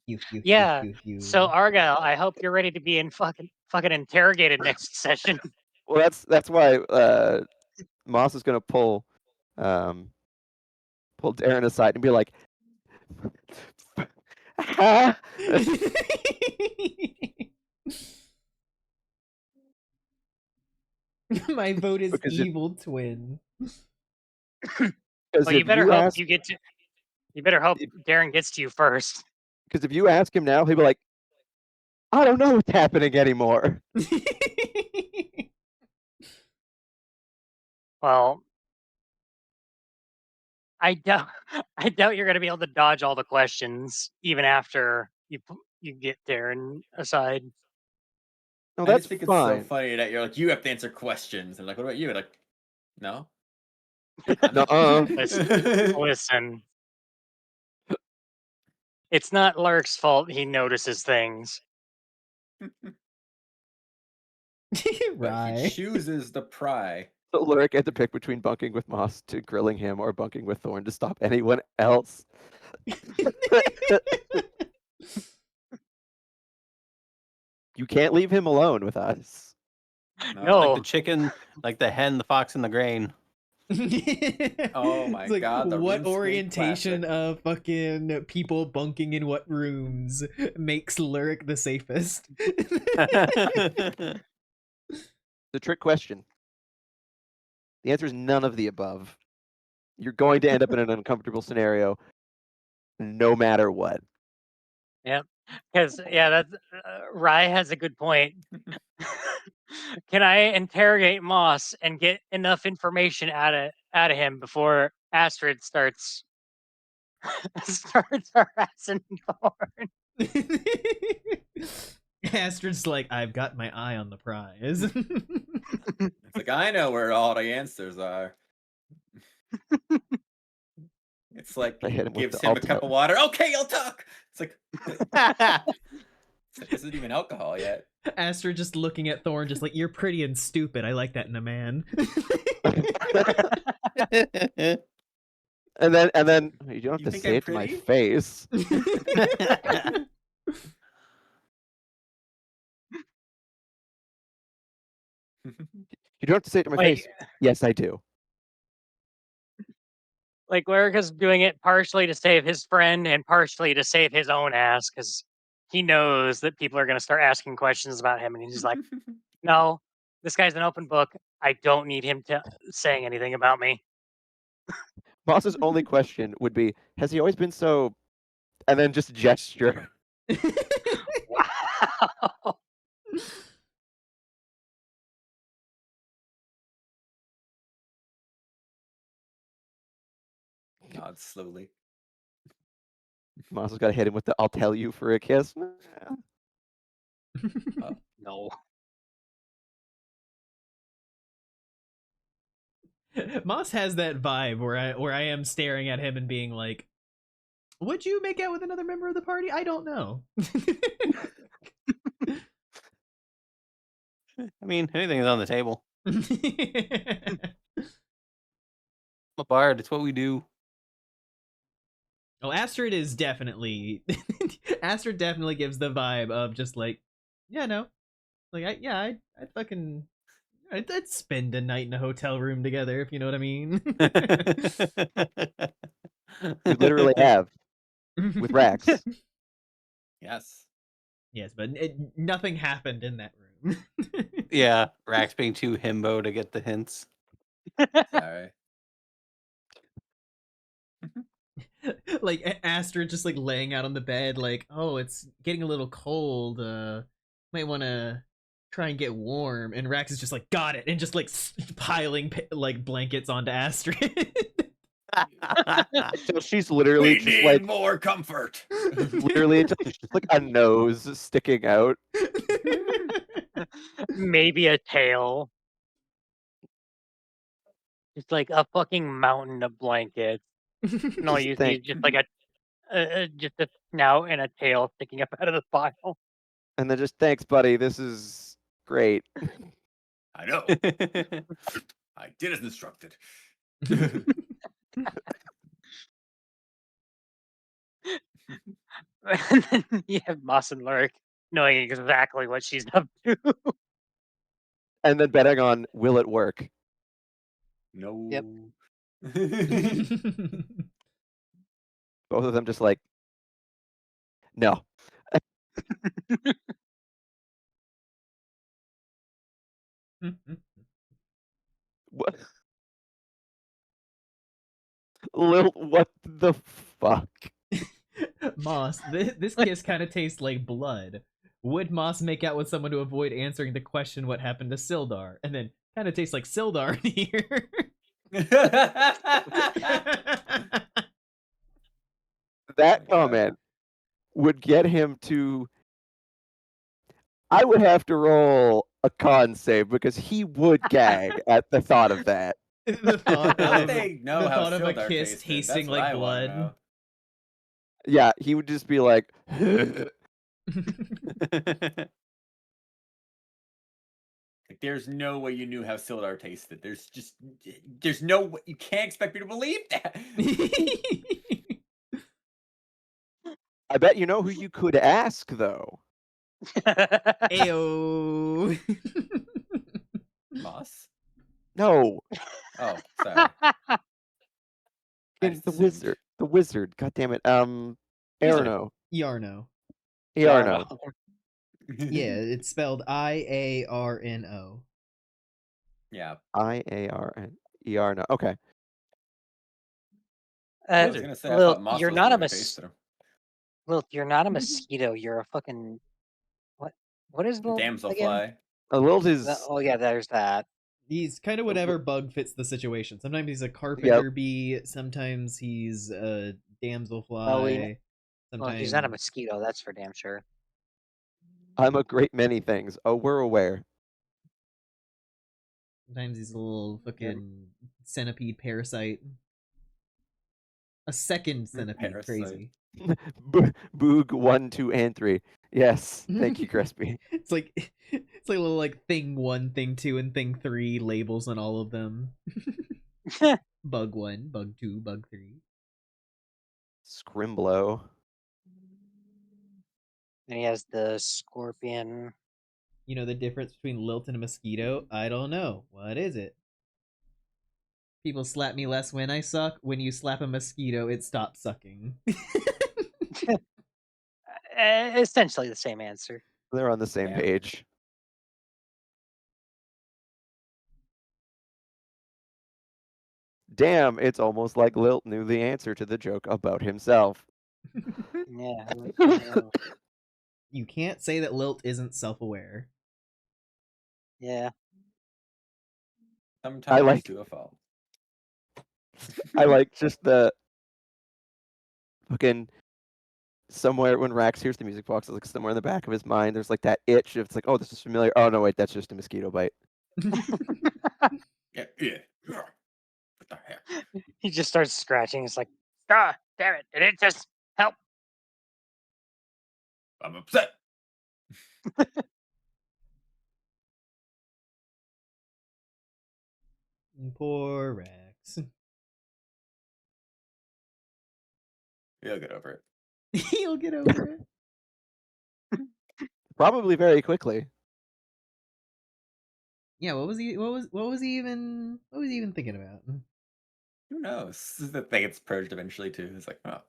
Speaker 2: Yeah. So Argyle, I hope you're ready to be in fucking interrogated next session.
Speaker 3: Well, that's why Moss is gonna pull Darren aside and be like, "Huh?"
Speaker 1: My vote is
Speaker 3: Because
Speaker 1: evil twin.
Speaker 3: Because
Speaker 2: Well, you better hope you get to. You better hope Darren gets to you first.
Speaker 3: Because if you ask him now, he'll be like, "I don't know what's happening anymore."
Speaker 2: Well, I doubt you're going to be able to dodge all the questions even after you get Darren aside.
Speaker 3: No,
Speaker 4: I
Speaker 3: that's
Speaker 4: just think it's so
Speaker 3: fine.
Speaker 4: funny that you're like, you have to answer questions. And like, what about you? Like, no.
Speaker 3: Nuh-uh.
Speaker 2: Listen. It's not Lark's fault he notices things.
Speaker 4: But he chooses the pry.
Speaker 3: So Lyric had to pick between bunking with Moss to grilling him or bunking with Thorn to stop anyone else. You can't leave him alone with us.
Speaker 2: No.
Speaker 5: Like the chicken, like the hen, the fox, and the grain.
Speaker 4: Oh my
Speaker 1: It's like,
Speaker 4: god, the
Speaker 1: what
Speaker 4: RuneScape
Speaker 1: orientation
Speaker 4: classic.
Speaker 1: of fucking people bunking in what rooms makes Lyric the safest?
Speaker 3: The trick question. The answer is none of the above. You're going to end up in an uncomfortable scenario no matter what.
Speaker 2: Yep. Because that's Rye has a good point. Can I interrogate Moss and get enough information out of him before Astrid starts harassing Thorn?
Speaker 1: Astrid's like, I've got my eye on the prize.
Speaker 4: It's like, I know where all the answers are. It's like,
Speaker 3: I hit him with
Speaker 4: gives
Speaker 3: the
Speaker 4: him a cup of water. Okay, I'll talk. It's like, this isn't even alcohol yet.
Speaker 1: Astrid just looking at Thorn, just like, you're pretty and stupid. I like that in a man.
Speaker 3: and then you don't have
Speaker 4: You
Speaker 3: to
Speaker 4: think
Speaker 3: say
Speaker 4: I'm
Speaker 3: it to my
Speaker 4: pretty?
Speaker 3: face. You don't have to say it to my face. Yes, I do.
Speaker 2: Like Lyrica's doing it partially to save his friend and partially to save his own ass because he knows that people are going to start asking questions about him, and he's like, "No, this guy's an open book. I don't need him to saying anything about me."
Speaker 3: Moss's only question would be, has he always been so... And then just gesture.
Speaker 2: Wow.
Speaker 4: Nod slowly.
Speaker 3: Moss has got to hit him with the, I'll tell you for a kiss.
Speaker 2: No.
Speaker 1: Moss has that vibe where I am staring at him and being like, would you make out with another member of the party? I don't know.
Speaker 5: I mean, anything is on the table.
Speaker 1: I'm
Speaker 5: a bard. It's what we do.
Speaker 1: Oh, Astrid is definitely Astrid definitely gives the vibe of just like, yeah, no, like I'd fucking I'd spend a night in a hotel room together, if you know what I mean.
Speaker 3: You literally have with Rax.
Speaker 4: Yes.
Speaker 1: Yes, but nothing happened in that room.
Speaker 5: Yeah, Rax being too himbo to get the hints.
Speaker 4: Sorry.
Speaker 1: Like Astrid just like laying out on the bed, like, oh, it's getting a little cold. Might want to try and get warm. And Rax is just like, got it, and just like piling like blankets onto Astrid.
Speaker 3: So she's literally
Speaker 4: We
Speaker 3: just
Speaker 4: need
Speaker 3: like
Speaker 4: more comfort.
Speaker 3: literally until it's just like a nose sticking out.
Speaker 2: Maybe a tail. Just like a fucking mountain of blankets. No,
Speaker 3: Just
Speaker 2: you see
Speaker 3: think.
Speaker 2: just like just a snout and a tail sticking up out of the pile.
Speaker 3: And then just thanks, buddy. This is great.
Speaker 4: I know. I did as instructed.
Speaker 2: And then you have Moss and Lurk knowing exactly what she's up to.
Speaker 3: And then betting on will it work?
Speaker 4: No.
Speaker 2: Yep.
Speaker 3: Both of them just like no. What? What the fuck?
Speaker 1: Moss, this kiss kind of tastes like blood. Would Moss make out with someone to avoid answering the question what happened to Sildar? And then kind of tastes like Sildar in here.
Speaker 3: That comment would get him to. I would have to roll a con save because he would gag at the thought of that.
Speaker 1: The thought of,
Speaker 4: they know
Speaker 1: the
Speaker 4: how
Speaker 1: thought of a
Speaker 4: Sildar
Speaker 1: kiss
Speaker 4: tasted.
Speaker 1: tasting
Speaker 4: That's what
Speaker 1: like
Speaker 4: I wanna
Speaker 1: blood.
Speaker 4: know.
Speaker 3: Yeah, he would just be like,
Speaker 4: Like, there's no way you knew how Sildar tasted. There's no way, you can't expect me to believe that.
Speaker 3: I bet you know who you could ask though.
Speaker 1: Ayo.
Speaker 4: Moss?
Speaker 3: No,
Speaker 4: Oh, sorry.
Speaker 3: it's the
Speaker 4: assumed.
Speaker 3: wizard. The wizard. God damn it. Arno.
Speaker 1: Yarno.
Speaker 3: Arno.
Speaker 1: Yeah, it's spelled Iarno.
Speaker 4: Yeah.
Speaker 3: Iarno. Okay.
Speaker 4: I was gonna say, I
Speaker 2: Lil,
Speaker 4: thought Moss
Speaker 2: you're
Speaker 4: was
Speaker 2: not
Speaker 4: the
Speaker 2: a
Speaker 4: one who tasted him.
Speaker 2: Lil, you're not a mosquito. You're a fucking what is Lil again?
Speaker 4: Damselfly.
Speaker 3: Lilt is.
Speaker 2: Oh yeah, there's that.
Speaker 1: He's kind of whatever bug fits the situation. Sometimes he's a carpenter bee. Sometimes he's a damselfly.
Speaker 2: Well, he's not a mosquito. That's for damn sure.
Speaker 3: I'm a great many things. Oh, we're aware.
Speaker 1: Sometimes he's a little fucking centipede parasite. A second centipede,
Speaker 4: Parasite.
Speaker 1: crazy.
Speaker 3: Boog 1, 2, and 3. Yes, thank you, Crispy.
Speaker 1: It's like a little like thing 1, thing 2, and thing 3 labels on all of them. Bug 1, bug 2, bug 3.
Speaker 3: Scrimblow.
Speaker 2: And he has the scorpion.
Speaker 1: You know the difference between Lilt and a mosquito? I don't know. What is it? People slap me less when I suck. When you slap a mosquito, it stops sucking.
Speaker 2: Essentially the same answer.
Speaker 3: They're on the same page. Damn, it's almost like Lilt knew the answer to the joke about himself.
Speaker 2: Yeah.
Speaker 1: You can't say that Lilt isn't self-aware.
Speaker 2: Yeah.
Speaker 4: Sometimes to a fault.
Speaker 3: I like just the fucking somewhere when Rax hears the music box, it's like somewhere in the back of his mind, there's like that itch. It's like, oh, this is familiar. Oh no, wait, that's just a mosquito bite.
Speaker 4: Yeah. What the heck?
Speaker 2: He just starts scratching. It's like, ah, damn it! Did it just help?
Speaker 4: I'm upset.
Speaker 1: Poor Rex.
Speaker 4: He'll get over it.
Speaker 1: He'll get over it.
Speaker 3: Probably very quickly.
Speaker 1: Yeah, what was he even thinking about?
Speaker 4: Who knows? This is the thing, it's purged eventually too. It's like, oh.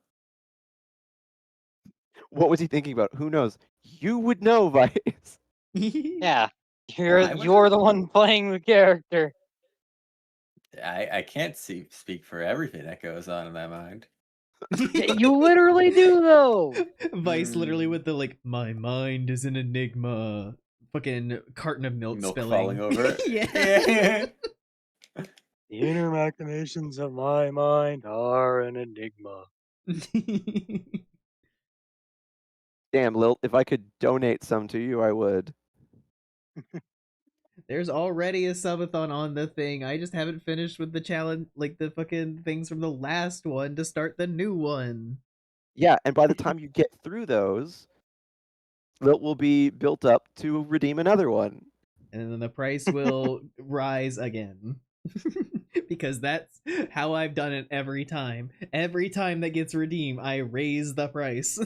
Speaker 3: What was he thinking about? Who knows? You would know, Vice.
Speaker 2: Yeah. You're the one playing the character.
Speaker 4: I can't speak for everything that goes on in that mind.
Speaker 2: You literally do though.
Speaker 1: Vice literally with the like, my mind is an enigma. Fucking carton of milk spilling.
Speaker 4: falling over.
Speaker 1: Yeah.
Speaker 2: The inner machinations of my mind are an enigma.
Speaker 3: Damn, Lilt, if I could donate some to you, I would.
Speaker 1: There's already a subathon on the thing. I just haven't finished with the challenge, like the fucking things from the last one to start the new one.
Speaker 3: Yeah, and by the time you get through those, Lilt will be built up to redeem another one.
Speaker 1: And then the price will rise again. Because that's how I've done it every time. Every time that gets redeemed, I raise the price.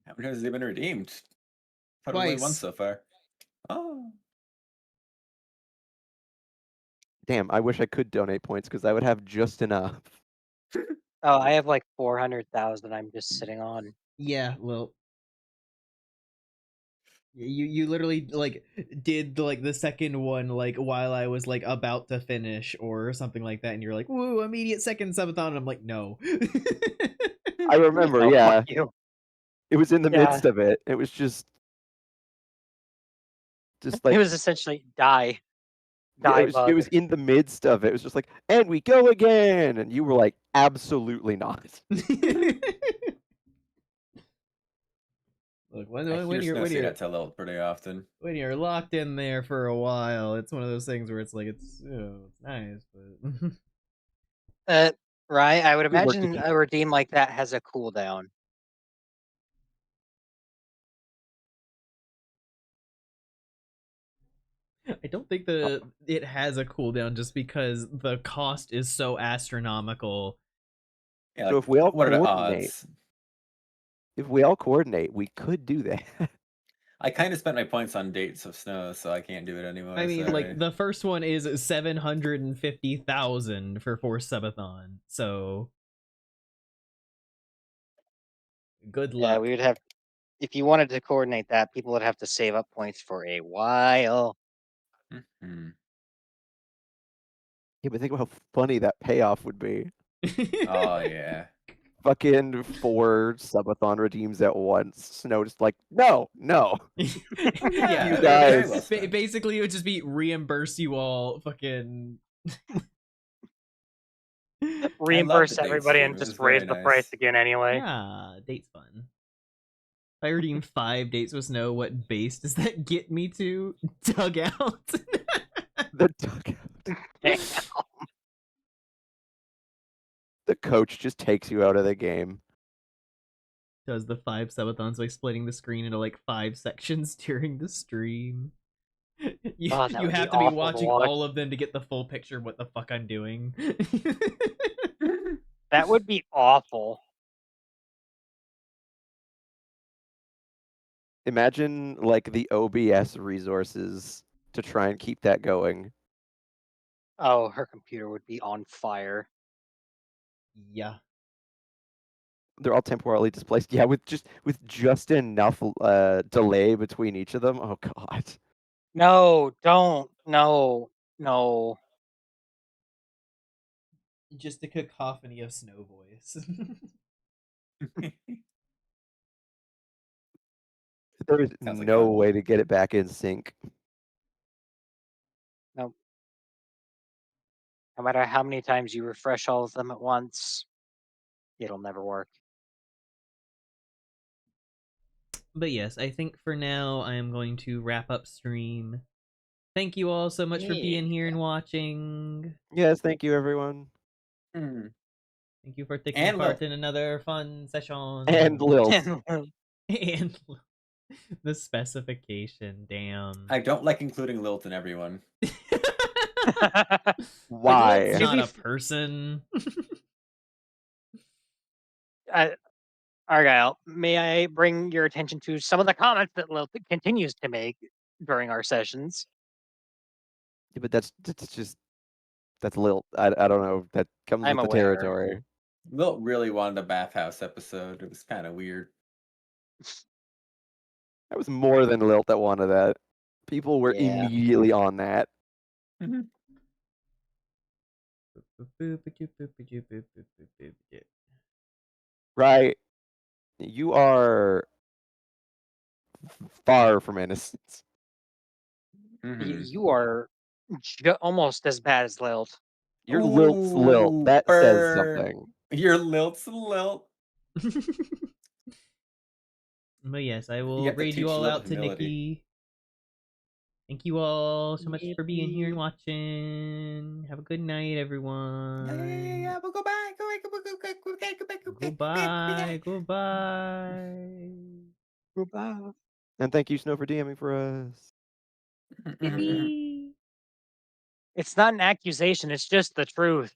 Speaker 4: How many times has they been redeemed? Probably only one
Speaker 1: Twice.
Speaker 4: so far. Oh.
Speaker 3: Damn, I wish I could donate points because I would have just enough.
Speaker 2: Oh, I have like 400,000 I'm just sitting on.
Speaker 1: Yeah, well, you literally like did like the second one like while I was like about to finish or something like that, and you're like, "Woo, immediate second subathon," and I'm like, "No."
Speaker 3: I remember,
Speaker 2: Oh,
Speaker 3: yeah.
Speaker 2: fuck you.
Speaker 3: It was in the
Speaker 2: Yeah.
Speaker 3: midst of it. It was just
Speaker 2: It
Speaker 3: like
Speaker 2: was essentially die.
Speaker 3: yeah,
Speaker 2: Die
Speaker 3: it was
Speaker 2: bug.
Speaker 3: in the midst of it. It was just like, and we go again, and you were like, absolutely not.
Speaker 1: Look,
Speaker 4: I
Speaker 1: when
Speaker 4: hear Snow say
Speaker 1: you're
Speaker 4: that to Lil pretty often.
Speaker 1: when you're locked in there for a while, it's one of those things where it's like it's it's nice, but
Speaker 2: Right. I would
Speaker 3: We work
Speaker 2: imagine
Speaker 3: together.
Speaker 2: a redeem like that has a cooldown.
Speaker 1: I don't think it has a cooldown just because the cost is so astronomical.
Speaker 4: Yeah,
Speaker 3: So if we all
Speaker 4: what are the
Speaker 3: coordinate,
Speaker 4: odds?
Speaker 3: We could do that.
Speaker 4: I kind of spent my points on dates of Snow, so I can't do it anymore.
Speaker 1: I mean,
Speaker 4: sorry.
Speaker 1: like the first one is 750,000 for Force Subathon, so good luck.
Speaker 2: Yeah, we would have. If you wanted to coordinate that, people would have to save up points for a while.
Speaker 4: Mm-hmm.
Speaker 3: Yeah, but think about how funny that payoff would be.
Speaker 4: Oh yeah.
Speaker 3: Fucking 4 subathon redeems at once. Snow just like, no.
Speaker 1: Yeah,
Speaker 3: You
Speaker 4: very
Speaker 3: guys.
Speaker 4: well spent.
Speaker 1: basically it would just be reimburse you all fucking
Speaker 2: Reimburse
Speaker 4: the dates
Speaker 2: everybody
Speaker 4: theme.
Speaker 2: and
Speaker 4: It
Speaker 2: just
Speaker 4: was very
Speaker 2: raise the price
Speaker 4: nice.
Speaker 2: again anyway.
Speaker 1: Yeah, date's fun. If I redeem 5 dates with Snow, what base does that get me to? Dugout.
Speaker 3: The dugout.
Speaker 2: Damn.
Speaker 3: The coach just takes you out of the game.
Speaker 1: Does the 5 subathons by splitting the screen into like 5 sections during the stream. You,
Speaker 2: Oh, that
Speaker 1: you
Speaker 2: would be
Speaker 1: have to be
Speaker 2: awful to
Speaker 1: watching
Speaker 2: watch.
Speaker 1: all of them to get the full picture of what the fuck I'm doing.
Speaker 2: That would be awful.
Speaker 3: Imagine like the OBS resources to try and keep that going.
Speaker 2: Oh, her computer would be on fire.
Speaker 1: Yeah.
Speaker 3: They're all temporarily displaced. Yeah, with just enough delay between each of them. Oh god.
Speaker 2: No, don't. No.
Speaker 1: Just a cacophony of Snow voice.
Speaker 3: There is
Speaker 4: Sounds like
Speaker 3: no
Speaker 4: fun.
Speaker 3: way to get it back in sync.
Speaker 2: No. No matter how many times you refresh all of them at once, it'll never work.
Speaker 1: But yes, I think for now I am going to wrap up stream. Thank you all so much for being here and watching.
Speaker 3: Yes, thank you everyone.
Speaker 4: Hmm.
Speaker 1: Thank you for taking
Speaker 4: And
Speaker 1: part
Speaker 4: Lil.
Speaker 1: in another fun session.
Speaker 3: And Lilt.
Speaker 1: And the specification, damn.
Speaker 4: I don't like including Lilt in everyone.
Speaker 3: Why?
Speaker 1: Like, Lilt's not a person.
Speaker 2: Argyle, may I bring your attention to some of the comments that Lil continues to make during our sessions?
Speaker 3: Yeah, but that's Lilt. I don't know. That comes
Speaker 2: I'm
Speaker 3: with the
Speaker 2: aware.
Speaker 3: territory.
Speaker 4: Lilt really wanted a bathhouse episode. It was kind of weird.
Speaker 3: That was more than Lilt that wanted that. People were
Speaker 2: Yeah.
Speaker 3: immediately on that. Right. You are far from innocence.
Speaker 2: You are almost as bad as Lilt.
Speaker 3: Your lilt's lilt.
Speaker 4: Ooh,
Speaker 3: That says
Speaker 4: burn.
Speaker 3: something.
Speaker 4: Your lilt's lilt.
Speaker 1: But yes, I
Speaker 4: You
Speaker 1: will
Speaker 4: have to
Speaker 1: raid you
Speaker 4: teach
Speaker 1: all
Speaker 4: Lilt
Speaker 1: out to
Speaker 4: humility.
Speaker 1: Nikki. Thank you all so much for being here and watching. Have a good night, everyone.
Speaker 4: Yeah. We'll go back.
Speaker 1: Goodbye. Goodbye.
Speaker 2: Goodbye.
Speaker 3: And thank you, Snow, for DMing for us.
Speaker 1: Yippee.
Speaker 2: It's not an accusation. It's just the truth.